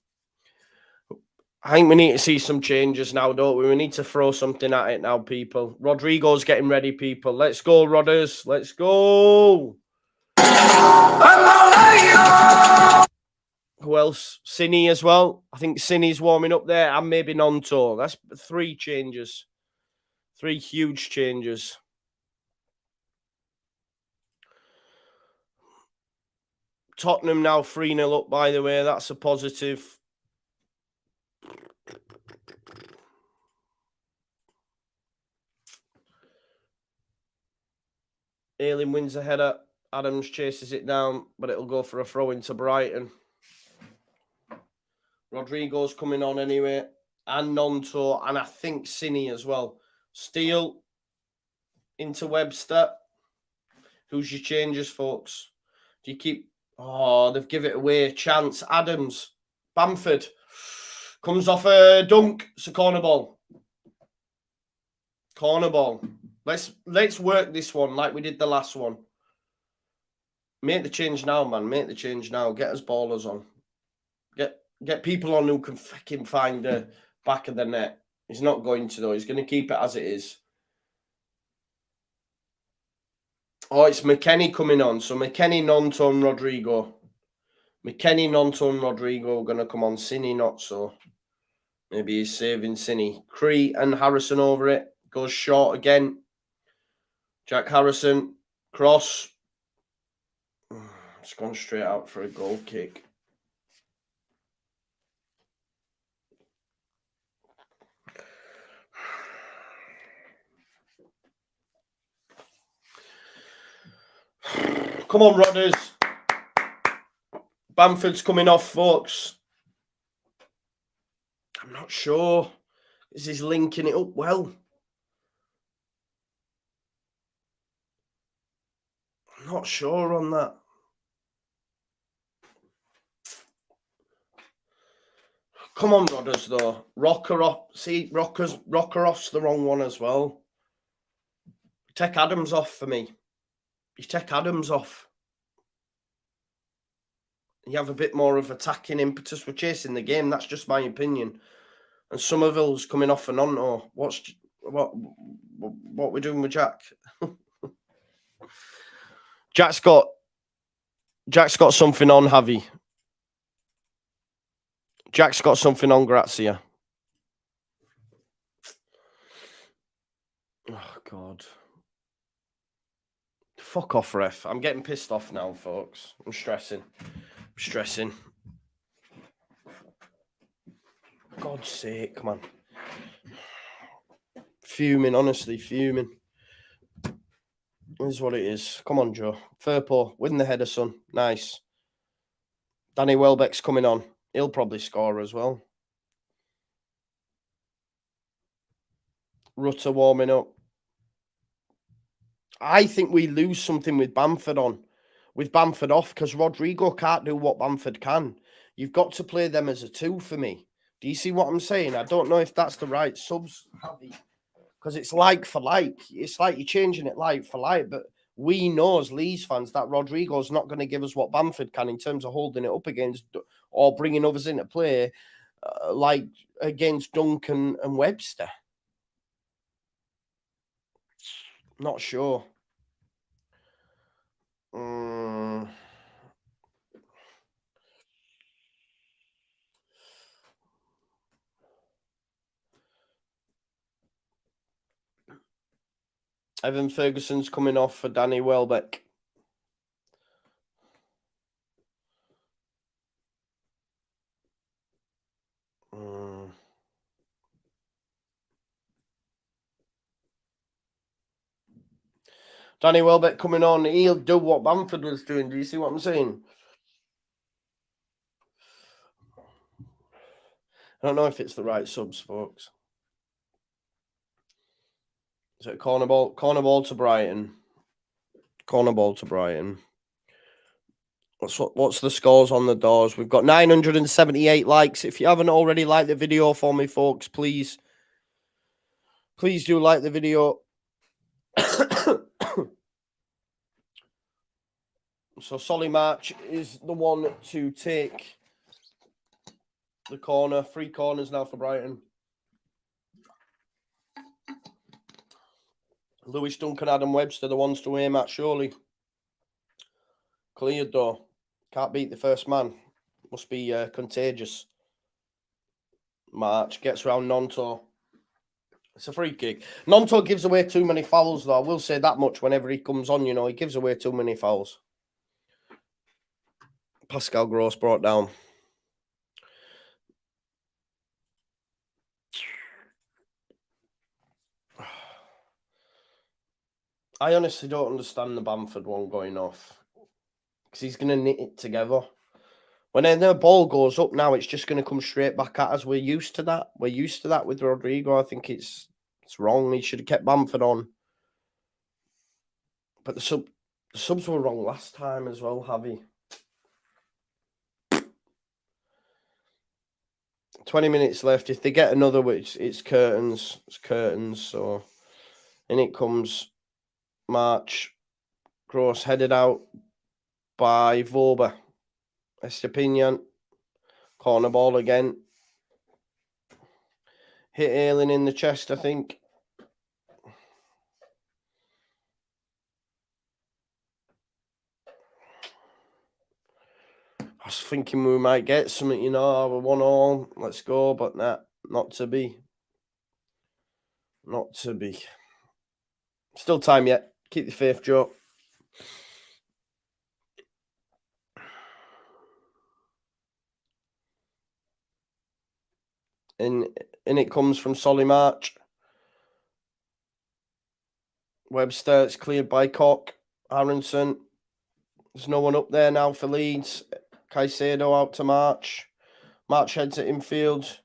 I think we need to see some changes now, don't we? We need to throw something at it now, people. Rodrigo's getting ready, people. Let's go, Rodders. Let's go. Who else? Cine as well. I think Cine's warming up there, and maybe Nonto. That's 3 changes. 3 huge changes. Tottenham now 3-0 up, by the way. That's a positive. Ayling wins a header. Adams chases it down, but it'll go for a throw into Brighton. Rodrigo's coming on anyway. And Nonto, and I think Cine as well. Steele into Webster. Who's your changes, folks? Do you keep... Oh, they've given it away. Chance. Adams. Bamford. Comes off a dunk. It's a corner ball. Corner ball. Let's work this one like we did the last one. Make the change now, man. Make the change now. Get us ballers on. Get people on who can fucking find the back of the net. He's not going to, though. He's going to keep it as it is. Oh, it's McKennie coming on. So McKennie, Nonto, and Rodrigo. McKennie, Nonto, and Rodrigo are going to come on. Cine not so. Maybe he's saving Cine. Cree and Harrison over it. Goes short again. Jack Harrison. Cross. It's gone straight out for a goal kick. Come on, Rodders. Bamford's coming off, folks. I'm not sure. Is he linking it up well? I'm not sure on that. Come on, Rodders, though. Rocker off. See, Rocker off's the wrong one as well. Take Adams off for me. You take Adams off. You have a bit more of attacking impetus. We're chasing the game. That's just my opinion. And Somerville's coming off and on. Or what we're doing with Jack? Jack's got something on, Javi. Jack's got something on, Grazia. Oh, God. Fuck off, ref. I'm getting pissed off now, folks. I'm stressing. God's sake, man. Fuming, honestly, fuming. This is what it is. Come on, Joe. Firpo, win the header, son. Nice. Danny Welbeck's coming on. He'll probably score as well. Rutter warming up. I think we lose something with Bamford on. With Bamford off, because Rodrigo can't do what Bamford can. You've got to play them as a 2 for me. Do you see what I'm saying? I don't know if that's the right subs, because it's like for like. It's like you're changing it like for like, but we know as Leeds fans that Rodrigo's not going to give us what Bamford can in terms of holding it up against or bringing others into play like against Duncan and Webster. Not sure. Evan Ferguson's coming off for Danny Welbeck. Danny Welbeck coming on. He'll do what Bamford was doing. Do you see what I'm saying? I don't know if it's the right subs, folks. Is it a corner ball? Corner ball to Brighton. Corner ball to Brighton. What's the scores on the doors? We've got 978 likes. If you haven't already liked the video for me, folks, please do like the video. So Solly March is the one to take the corner. 3 corners now for Brighton. Lewis Duncan, Adam Webster, the ones to aim at, surely. Cleared, though. Can't beat the first man. Must be contagious. March gets round Nonto. It's a free kick. Nonto gives away too many fouls, though. I will say that much whenever he comes on, you know. He gives away too many fouls. Pascal Gross brought down. I honestly don't understand the Bamford one going off. Because he's going to knit it together. When the ball goes up now, it's just going to come straight back at us. We're used to that. We're used to that with Rodrigo. I think it's wrong. He should have kept Bamford on. But the subs were wrong last time as well, Javi. 20 minutes left. If they get another, which it's curtains. It's curtains. So in it comes March. Gross headed out by Voba. Estepinian. Corner ball again. Hit Ayling in the chest, I think. I was thinking we might get something, you know, we're 1-1, let's go, but nah, not to be. Not to be. Still time yet. Keep the faith, Joe. In it comes from Solly March. Webster, it's cleared by Cock. Aronson. There's no one up there now for Leeds. Caicedo out to March. March heads it infield.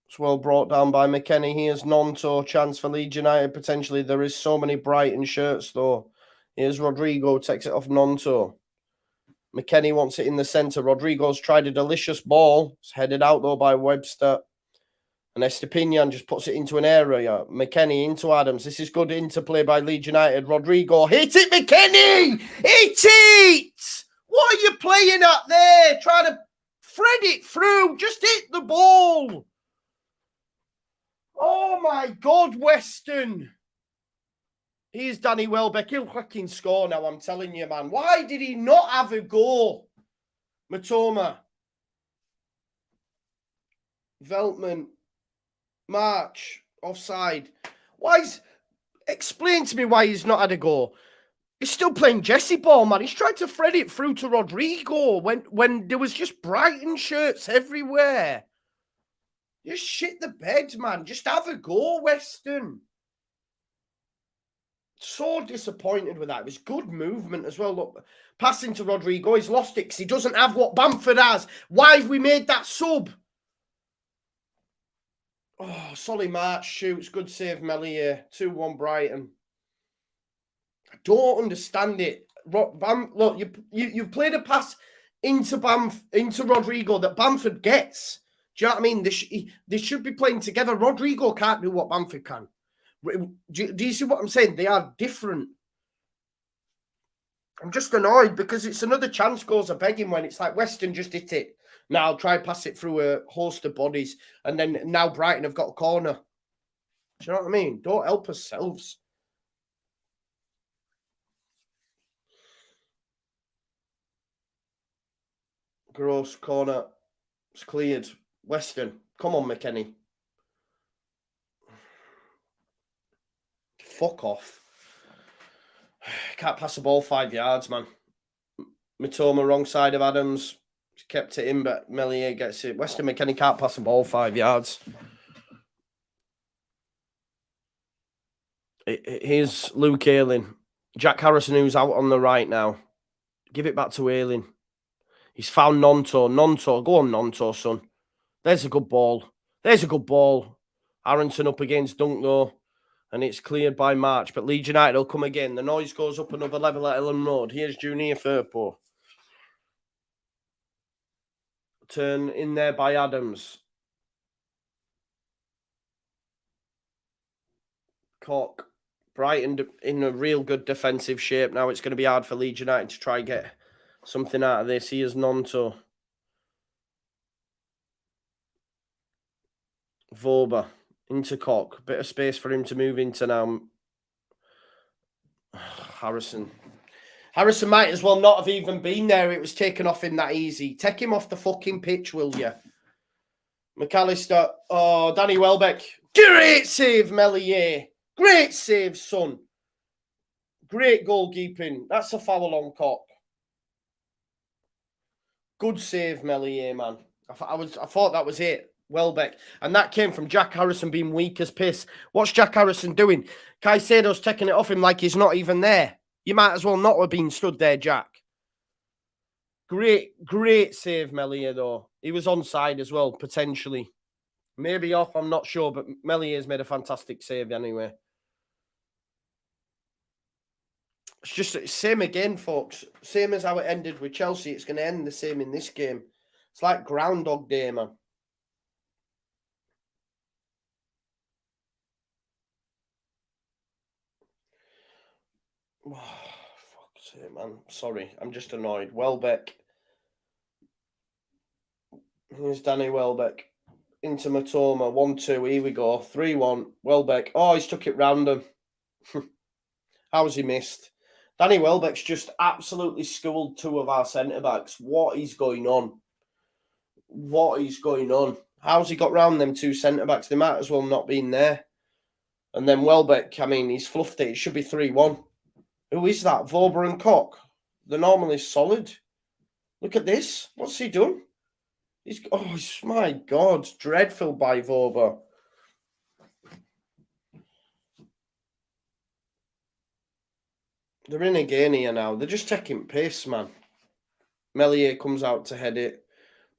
It's well brought down by McKennie. Here's Nonto. Chance for Leeds United. Potentially there is so many Brighton shirts though. Here's Rodrigo. Takes it off Nonto. McKennie wants it in the centre. Rodrigo's tried a delicious ball. It's headed out though by Webster. And Estepinian just puts it into an area. McKennie into Adams. This is good interplay by Leeds United. Rodrigo. Hit it, McKennie! Hit it! What are you playing at there? Trying to thread it through. Just hit the ball. Oh, my God, Weston. Here's Danny Welbeck. He'll fucking score now, I'm telling you, man. Why did he not have a goal? Matoma. Veltman. March. Offside. Explain to me why he's not had a goal. He's still playing Jesse ball, man. He's trying to thread it through to Rodrigo when there was just Brighton shirts everywhere. Just shit the bed, man. Just have a go, Weston. So disappointed with that. It was good movement as well. Look, passing to Rodrigo. He's lost it because he doesn't have what Bamford has. Why have we made that sub? Oh, Solly March shoots. Good save, Melier. 2-1 Brighton. I don't understand it. Look, you've played a pass into Rodrigo that Bamford gets. Do you know what I mean? They should be playing together. Rodrigo can't do what Bamford can. Do you see what I'm saying? They are different. I'm just annoyed because it's another chance goes a begging when it's like Weston just hit it. Now I'll try pass it through a host of bodies. And then now Brighton have got a corner. Do you know what I mean? Don't help ourselves. Gross corner. It's cleared. Weston. Come on, McKennie. Fuck off. Can't pass the ball 5 yards, man. Matoma wrong side of Adams. Kept it in, but Melier gets it. Weston McKennie can't pass the ball 5 yards. Here's Luke Ayling. Jack Harrison, who's out on the right now. Give it back to Ayling. He's found Nonto. Nonto. Go on, Nonto, son. There's a good ball. There's a good ball. Aronson up against Dunk, though. And it's cleared by March. But Leeds United will come again. The noise goes up another level at Ellen Road. Here's Junior Firpo. Turn in there by Adams. Cock. Brighton in a real good defensive shape now. It's going to be hard for Leeds United to try and get something out of this. Here's Nonto. Vorba into Cock. Bit of space for him to move into now. Harrison. Harrison might as well not have even been there. It was taken off him that easy. Take him off the fucking pitch, will you? McAllister. Oh, Danny Welbeck. Great save, Meslier. Great save, son. Great goalkeeping. That's a foul on Cock. Good save, Meslier, man. I thought that was it. Welbeck. And that came from Jack Harrison being weak as piss. What's Jack Harrison doing? Caicedo's taking it off him like he's not even there. You might as well not have been stood there, Jack. Great save, Meslier, though. He was onside as well, potentially. Maybe off, I'm not sure, but Mellier's made a fantastic save anyway. It's just same again, folks. Same as how it ended with Chelsea. It's going to end the same in this game. It's like Groundhog Day, man. Oh, fuck's sake, man. Sorry, I'm just annoyed. Welbeck. Here's Danny Welbeck. Into Matoma. 1-2. Here we go. 3-1. Welbeck. Oh, he's took it round him. How's he missed? Danny Welbeck's just absolutely schooled two of our centre-backs. What is going on? What is going on? How's he got round them two centre-backs? They might as well not been there. And then Welbeck, I mean, he's fluffed it. It should be 3-1. Who is that? Vorba and Cock. They're normally solid. Look at this. What's he done? My God. Dreadful by Vorba. They're in again here now. They're just taking piss, man. Meslier comes out to head it.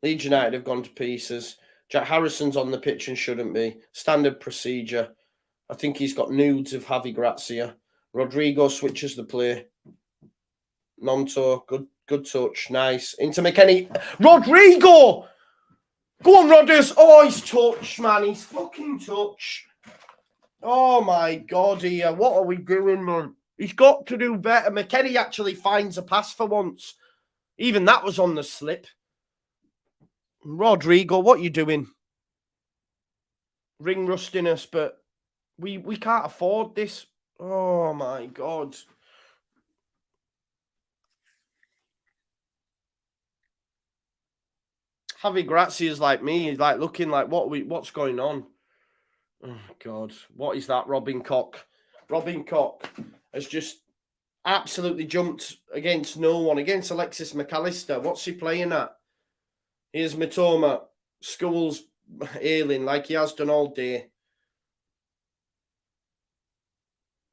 Leeds United have gone to pieces. Jack Harrison's on the pitch and shouldn't be. Standard procedure. I think he's got nudes of Javi Gracia. Rodrigo switches the play. Nonto, good touch. Nice. Into McKennie. Rodrigo! Go on, Rodders. Oh, he's touched, man. He's fucking touched. Oh, my God, here. What are we doing, man? He's got to do better. McKennie actually finds a pass for once. Even that was on the slip. Rodrigo, what are you doing? Ring rustiness, but we can't afford this. Oh, my God. Javi Gracia's like me. He's like looking like, what's going on? Oh, God. What is that, Robin Koch? Robin Koch has just absolutely jumped against no one, against Alexis McAllister. What's he playing at? Here's Matoma. Scholes ailing like he has done all day.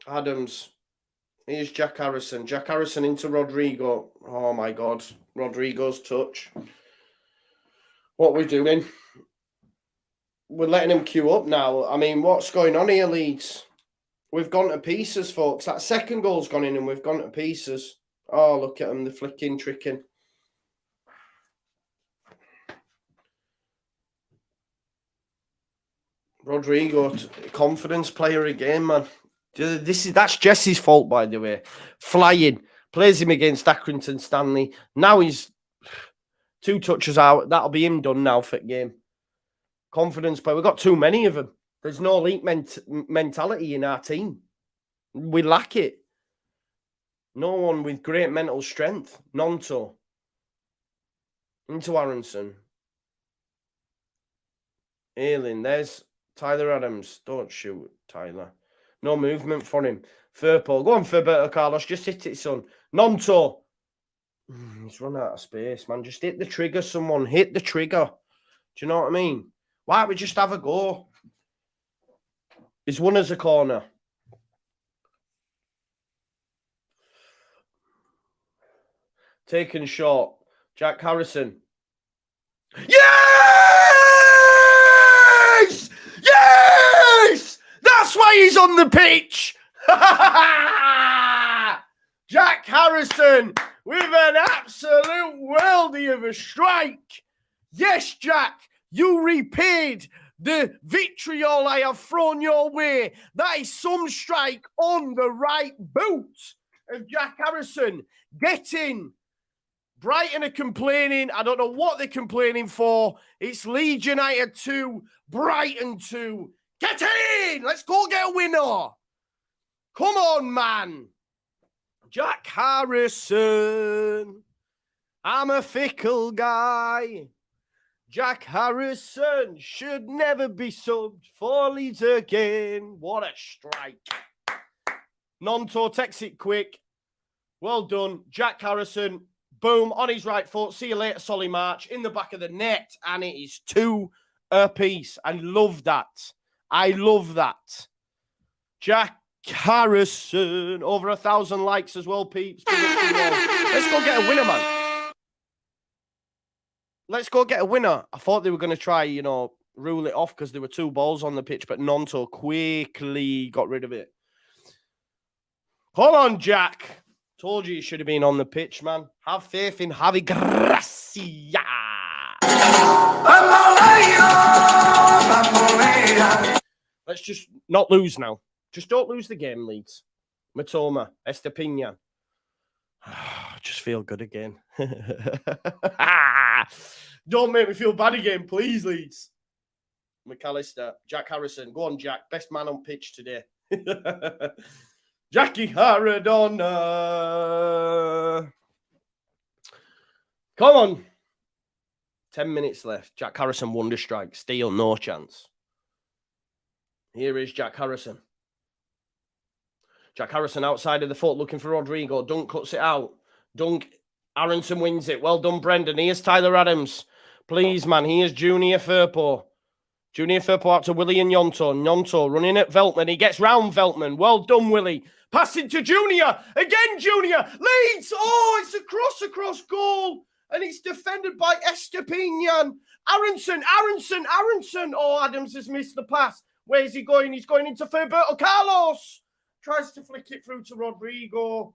Adams. Here's Jack Harrison. Jack Harrison into Rodrigo. Oh, my God. Rodrigo's touch. What we're doing? We're letting him queue up now. I mean, what's going on here, Leeds? We've gone to pieces, folks. That second goal's gone in and we've gone to pieces. Oh, look at them. They're flicking, tricking. Rodrigo, confidence player again, man. That's Jesse's fault, by the way. Flying. Plays him against Accrington Stanley. Now he's 2 touches out. That'll be him done now for the game. Confidence player. We've got too many of them. There's no elite mentality in our team. We lack it. No one with great mental strength. Nonto. Into Aronson. Ailing. There's Tyler Adams. Don't shoot, Tyler. No movement for him. Firpo. Go on, Firpo, Carlos. Just hit it, son. Nonto. He's run out of space, man. Just hit the trigger, someone. Hit the trigger. Do you know what I mean? Why don't we just have a go? He's won as a corner. Taken short. Jack Harrison. Yes! Yes! That's why he's on the pitch. Jack Harrison with an absolute worldie of a strike. Yes, Jack, you repaid the vitriol I have thrown your way. That is some strike on the right boot of Jack Harrison. Get in. Brighton are complaining. I don't know what they're complaining for. It's Leeds United 2, Brighton 2. Get in. Let's go get a winner. Come on, man. Jack Harrison. I'm a fickle guy. Jack Harrison should never be subbed for Leeds again. What a strike. Nonto takes it quick. Well done. Jack Harrison, boom, on his right foot. See you later, Solly March, in the back of the net. And it is 2 apiece. I love that. I love that. Jack Harrison, over 1,000 likes as well, peeps. Let's go get a winner, man. Let's go get a winner. I thought they were going to try, rule it off because there were 2 balls on the pitch, but Nonto quickly got rid of it. Hold on, Jack. Told you should have been on the pitch, man. Have faith in Javi Gracia. Let's just not lose now. Just don't lose the game, Leeds. Matoma, Estepinian. Just feel good again. Don't make me feel bad again, please, Leeds. McAllister, Jack Harrison. Go on, Jack. Best man on pitch today. Jackie Haradonna. Come on. 10 minutes left. Jack Harrison, wonder strike. Steal, no chance. Here is Jack Harrison. Jack Harrison outside of the foot looking for Rodrigo. Dunk cuts it out. Dunk. Aronson wins it. Well done, Brendan. Here's Tyler Adams. Please, man. Here's Junior Firpo. Junior Firpo out to Willie and Yonto. Yonto running at Veltman. He gets round Veltman. Well done, Willie. Passing to Junior. Again, Junior. Leeds. Oh, it's a cross goal. And it's defended by Estepinian. Aronson. Oh, Adams has missed the pass. Where's he going? He's going into Filiberto Carlos. Tries to flick it through to Rodrigo.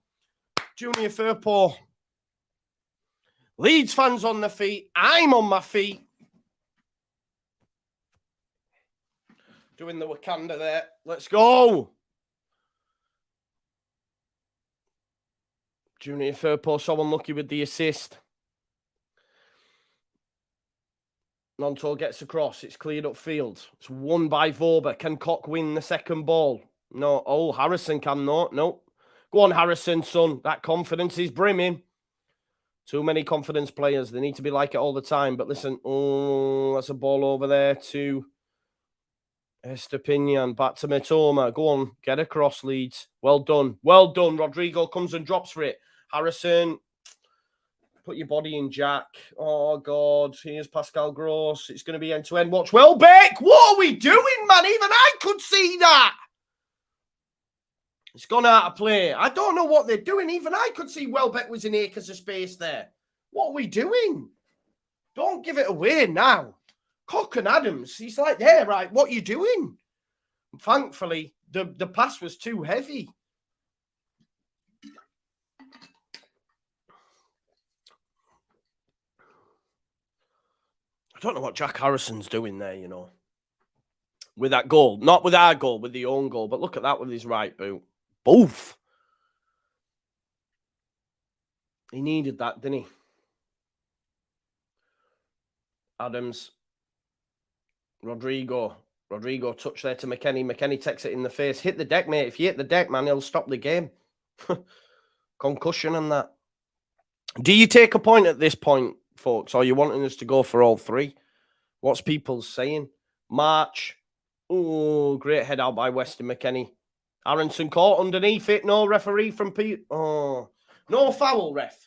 Junior Firpo. Leeds fans on their feet. I'm on my feet. Doing the Wakanda there. Let's go. Junior Firpo so unlucky with the assist. Nonto gets across. It's cleared up field. It's won by Voba. Can Cock win the second ball? No. Oh, Harrison can not. No. Go on, Harrison, son. That confidence is brimming. Too many confidence players. They need to be like it all the time. But listen. Oh, that's a ball over there to Estepinian. Back to Matoma. Go on. Get across, Leeds. Well done. Well done. Rodrigo comes and drops for it. Harrison. Put your body in, Jack. Oh, God. Here's Pascal Gross. It's going to be end-to-end. Watch Welbeck. What are we doing, man? Even I could see that. It's gone out of play. I don't know what they're doing. Even I could see Welbeck was in acres of space there. What are we doing? Don't give it away now. Cock and Adams. He's like, there, right. What are you doing? Thankfully, the pass was too heavy. I don't know what Jack Harrison's doing there, with that goal. Not with our goal, with the own goal. But look at that with his right boot. Both. He needed that, didn't he? Adams. Rodrigo touch there to McKennie. McKennie takes it in the face. Hit the deck, mate. If you hit the deck, man, he'll stop the game. Concussion and that. Do you take a point at this point, folks? Or are you wanting us to go for all 3? What's people saying? March. Oh, great head out by Weston McKennie. Aronson caught underneath it. No referee from Pete. Oh, no foul, ref.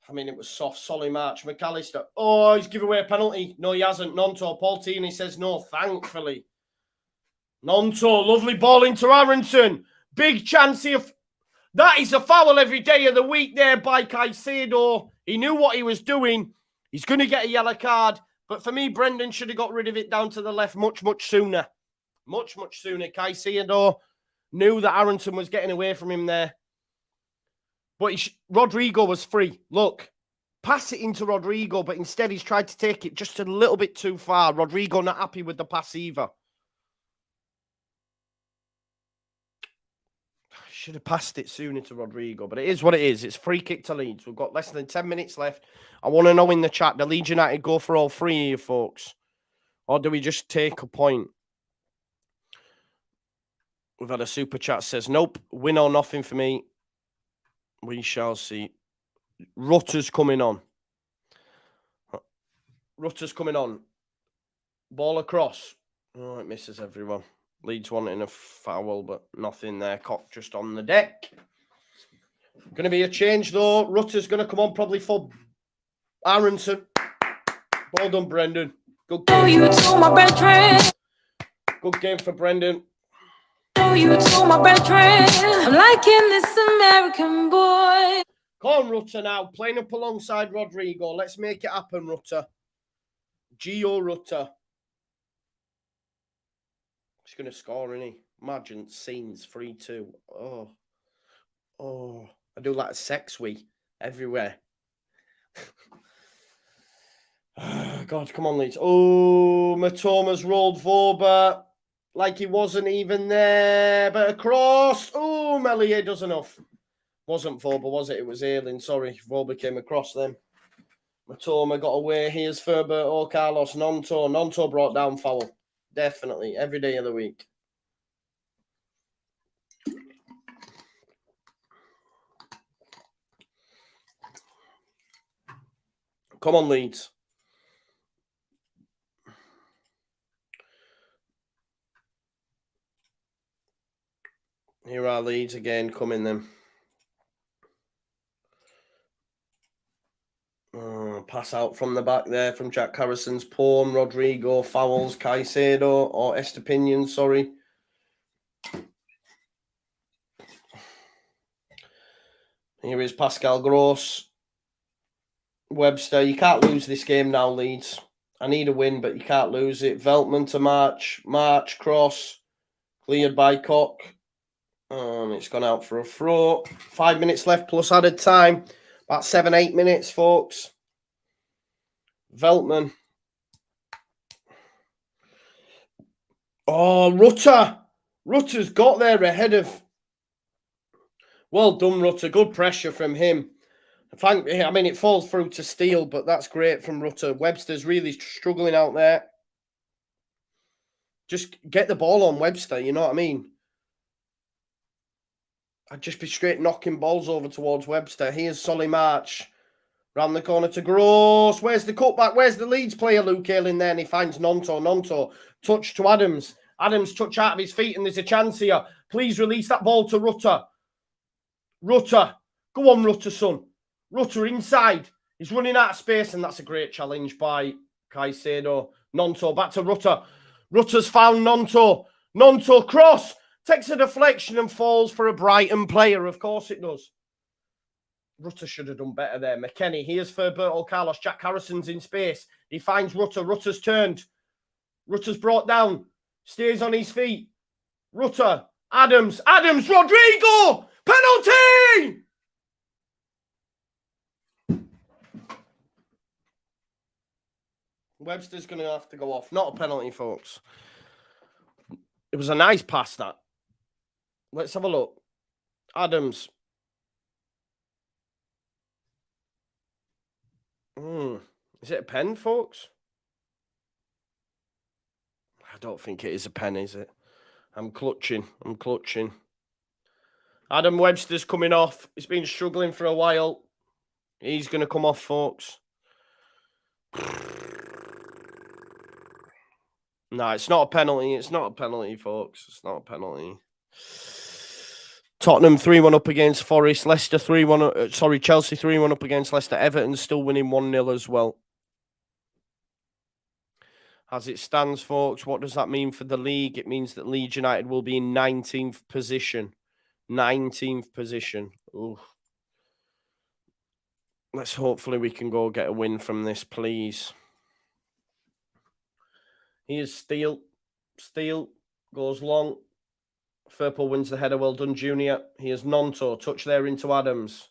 I mean, it was soft, solid March. McAllister. Oh, he's given away a penalty. No, he hasn't. Nonto. Paul Tierney says no, thankfully. Nonto, lovely ball into Aronson. Big chance here. That is a foul every day of the week there by Caicedo. He knew what he was doing. He's going to get a yellow card. But for me, Brendan should have got rid of it down to the left much sooner. Much sooner. Caicedo knew that Aronson was getting away from him there. But Rodrigo was free. Look, pass it into Rodrigo, but instead he's tried to take it just a little bit too far. Rodrigo not happy with the pass either. Should have passed it sooner to Rodrigo, but it is what it is. It's free kick to Leeds. We've got less than 10 minutes left. I want to know in the chat, do Leeds United go for all three here, folks? Or do we just take a point? We've had a super chat says, nope, win or nothing for me. We shall see. Rutter's coming on. Rutter's coming on. Ball across. Oh, it misses everyone. Leeds wanting a foul, but nothing there. Cock just on the deck. Going to be a change, though. Rutter's going to come on probably for Aronson. Well done, Brendan. Good game. Good game for Brendan. You told my brethren, I'm liking this American boy. Come on, Rutter now. Playing up alongside Rodrigo. Let's make it happen, Rutter. Gio Rutter. He's going to score, isn't he? Imagine scenes 3-2. Oh. I do like a sex wee everywhere. Oh, God, come on, Leeds. Oh, Matoma's rolled Voba like he wasn't even there. But across. Oh, Melier does enough. Wasn't Voba, was it? It was Ayling. Sorry, Voba came across then. Matoma got away. Here's Ferberto, Carlos, Nonto. Nonto brought down foul. Definitely. Every day of the week. Come on, Leeds. Here are Leeds again coming then. Pass out from the back there from Jack Harrison's palm. Rodrigo fouls Caicedo or Estepinian, sorry. Here is Pascal Gross. Webster, you can't lose this game now, Leeds. I need a win, but you can't lose it. Veltman to March. March, cross. Cleared by Cock. It's gone out for a throw. 5 minutes left plus added time. About 7-8 minutes, folks. Veltman. Oh, Rutter. Rutter's got there ahead of... Well done, Rutter. Good pressure from him. I mean, it falls through to Steele, but that's great from Rutter. Webster's really struggling out there. Just get the ball on Webster, you know what I mean? I'd just be straight knocking balls over towards Webster. Here's Solly March. Round the corner to Gross. Where's the cutback? Where's the Leeds player, Luke Ayling there? And he finds Nonto. Nonto. Touch to Adams. Adams touch out of his feet and there's a chance here. Please release that ball to Rutter. Rutter. Go on, Rutter, son. Rutter inside. He's running out of space and that's a great challenge by Caicedo. Nonto back to Rutter. Rutter's found Nonto. Nonto cross. Takes a deflection and falls for a Brighton player. Of course it does. Rutter should have done better there. McKennie. Here's Ferberto Carlos. Jack Harrison's in space. He finds Rutter. Rutter's turned. Rutter's brought down. Stays on his feet. Rutter. Adams. Adams. Rodrigo. Penalty! Webster's going to have to go off. Not a penalty, folks. It was a nice pass, that. Let's have a look. Adams. Is it a pen, folks? I don't think it is a pen, is it? I'm clutching. Adam Webster's coming off. He's been struggling for a while. He's going to come off, folks. No, it's not a penalty. It's not a penalty, folks. It's not a penalty. Tottenham 3-1 up against Forest. Leicester 3-1. Chelsea 3-1 up against Leicester. Everton still winning 1-0 as well. As it stands, folks, what does that mean for the league? It means that Leeds United will be in 19th position. 19th position. Ooh. Let's hopefully we can go get a win from this, please. Here's Steele. Steele goes long. Firpo wins the header. Well done, Junior. Here's Nonto. Touch there into Adams.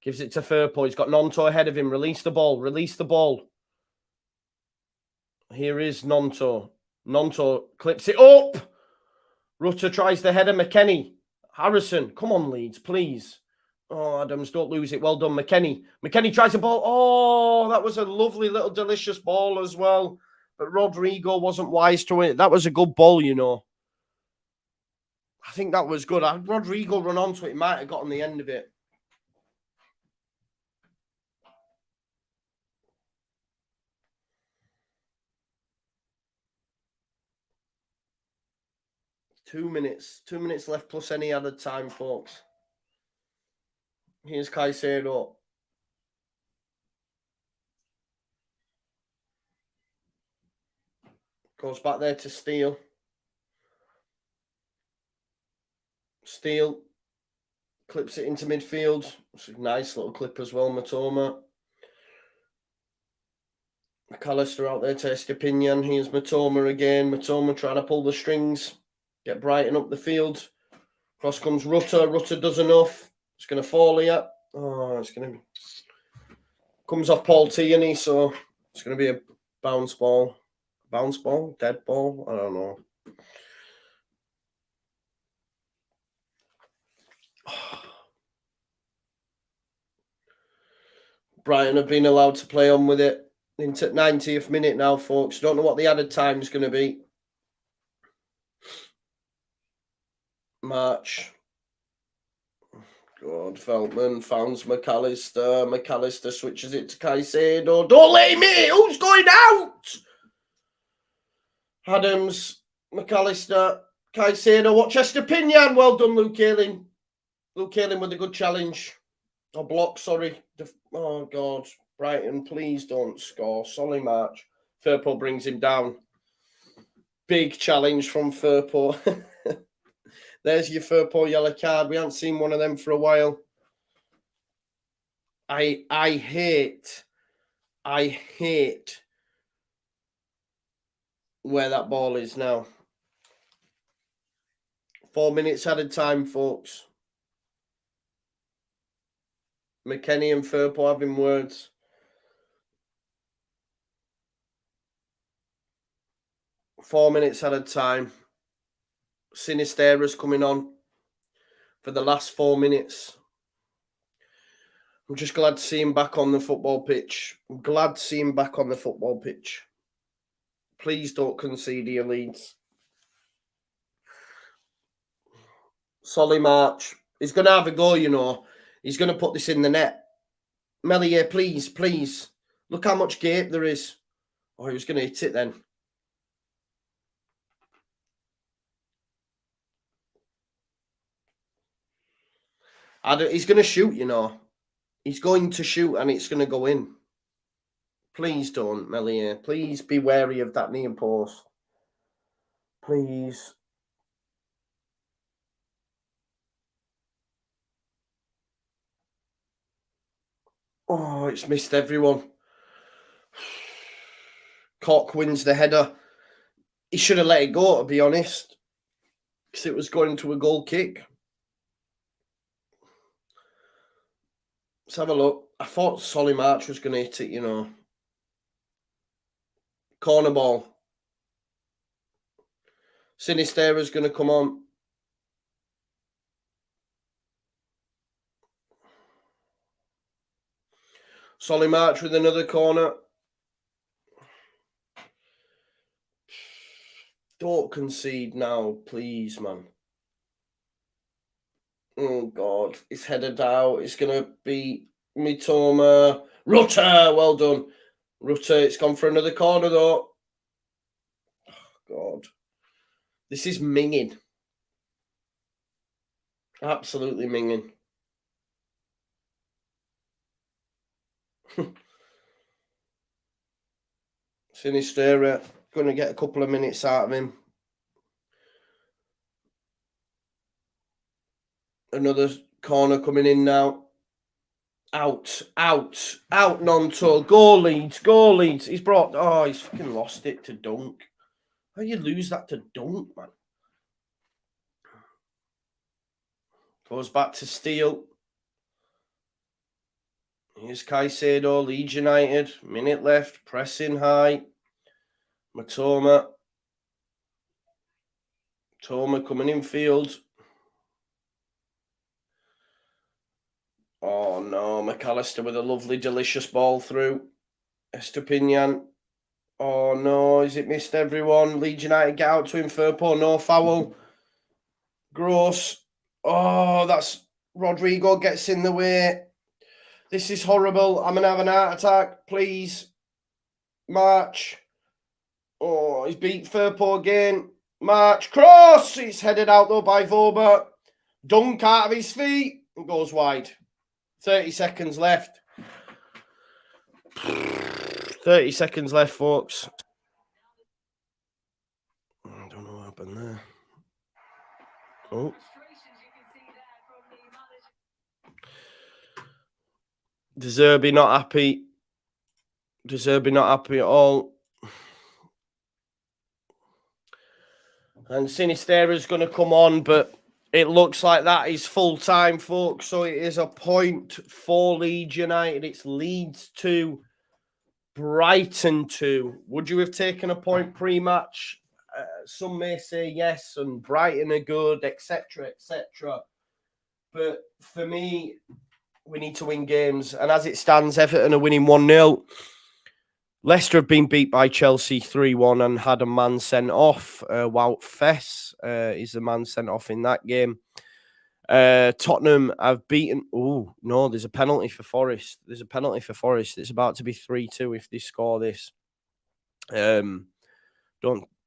Gives it to Firpo. He's got Nonto ahead of him. Release the ball. Release the ball. Here is Nonto. Nonto clips it up. Rutter tries the header. McKennie. Harrison. Come on, Leeds, please. Oh, Adams, don't lose it. Well done, McKennie. McKennie tries the ball. Oh, that was a lovely little delicious ball as well. But Rodrigo wasn't wise to it. That was a good ball, you know. I think that was good. Rodrigo run onto it. He might have gotten the end of it. Two minutes left plus any added time, folks. Here's Caicedo. Goes back there to Steele. Steele clips it into midfield. It's a nice little clip as well, Matoma. McAllister out there to Estepinian. Here's Matoma again. Matoma trying to pull the strings. Get Brighton up the field. Cross comes Rutter. Rutter does enough. It's going to fall here. Oh, it's going to... Comes off Paul Tierney, so it's going to be a bounce ball. Bounce ball? Dead ball? I don't know. Brighton have been allowed to play on with it into 90th minute now, folks. Don't know what the added time is going to be. March. God, Veltman founds McAllister. McAllister switches it to Caicedo. Don't let me! Who's going out? Adams, McAllister, Caicedo. Watch Estepinian. Well done, Luke Ayling. Luke Ayling with a good challenge. Oh, block, sorry. Oh, God. Brighton, please don't score. Solly March. Firpo brings him down. Big challenge from Firpo. There's your Firpo yellow card. We haven't seen one of them for a while. I hate where that ball is now. 4 minutes added time, folks. McKennie and Firpo having words. Four minutes added time. Sinistera's coming on for the last 4 minutes. I'm just glad to see him back on the football pitch. I'm glad to see him back on the football pitch. Please don't concede here, Leeds. Solly March. He's going to have a go, you know. He's going to put this in the net. Melier, please, please. Look how much gape there is. Oh, he was going to hit it then. He's going to shoot, you know. He's going to shoot and it's going to go in. Please don't, Melier. Please be wary of that near post. Please. Oh, it's missed everyone. Cork wins the header. He should have let it go, to be honest, because it was going to a goal kick. Let's have a look. I thought Solly March was going to hit it, you know. Corner ball. Sinistera's going to come on. Solly March with another corner. Don't concede now, please, man. Oh, God. It's headed out. It's going to be Mitoma. Rutter. Well done. Rutter. It's gone for another corner, though. Oh, God. This is minging. Absolutely minging. Sinistera. Going to get a couple of minutes out of him. Another corner coming in now. Out, Nonto. Go Leeds, go Leeds. He's brought... Oh, he's fucking lost it to Dunk. How do you lose that to Dunk, man? Goes back to Steele. Here's Caicedo, Leeds United. Minute left. Pressing high. Matoma. Toma coming in field. Oh no, McAllister with a lovely, delicious ball through. Estepinian. Oh no, is it missed everyone? Leeds United get out to him. Firpo, no foul. Gross. Oh, that's Rodrigo gets in the way. This is horrible. I'm going to have an heart attack. Please. March. Oh, he's beat Firpo again. March. Cross. It's headed out though by Voba. Dunk out of his feet. And goes wide. 30 seconds left. 30 seconds left, folks. I don't know what happened there. Oh. De Zerbi not happy. De Zerbi not happy at all. And Sinistera's going to come on, but it looks like that is full time, folks. So it is a point for Leeds United. It's Leeds 2, Brighton 2. Would you have taken a point pre-match? Some may say yes, and Brighton are good, etc., etc. But for me, we need to win games. And as it stands, Everton are winning 1-0. Leicester have been beat by Chelsea 3-1 and had a man sent off. Wout Fess is the man sent off in that game. Tottenham have beaten... Oh, no, there's a penalty for Forest. There's a penalty for Forest. It's about to be 3-2 if they score this.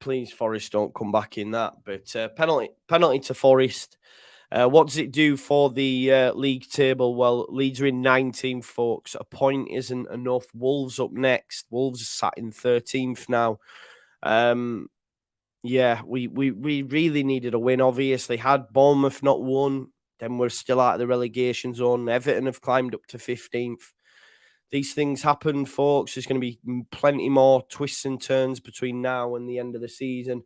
Please, Forest, don't come back in that. But penalty to Forest. What does it do for the league table? Well, Leeds are in 19th, folks. A point isn't enough. Wolves up next. Wolves are sat in 13th now. Yeah, we really needed a win, obviously. Had Bournemouth not won, then we're still out of the relegation zone. Everton have climbed up to 15th. These things happen, folks. There's going to be plenty more twists and turns between now and the end of the season.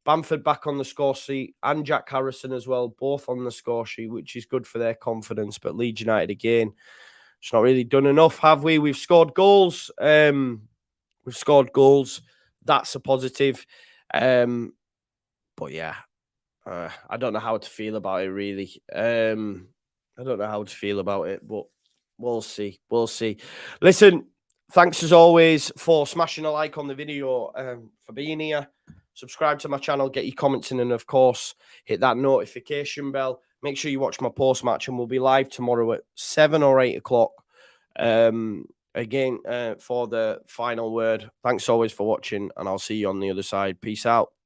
Bamford back on the score sheet and Jack Harrison as well, both on the score sheet, which is good for their confidence. But Leeds United again, it's not really done enough, have we? We've scored goals. That's a positive. But yeah, I don't know how to feel about it, really. I don't know how to feel about it, but we'll see. We'll see. Listen, thanks as always for smashing a like on the video, for being here. Subscribe to my channel, get your comments in, and of course, hit that notification bell. Make sure you watch my post-match, and we'll be live tomorrow at 7 or 8 o'clock. Again, for the final word. Thanks always for watching, and I'll see you on the other side. Peace out.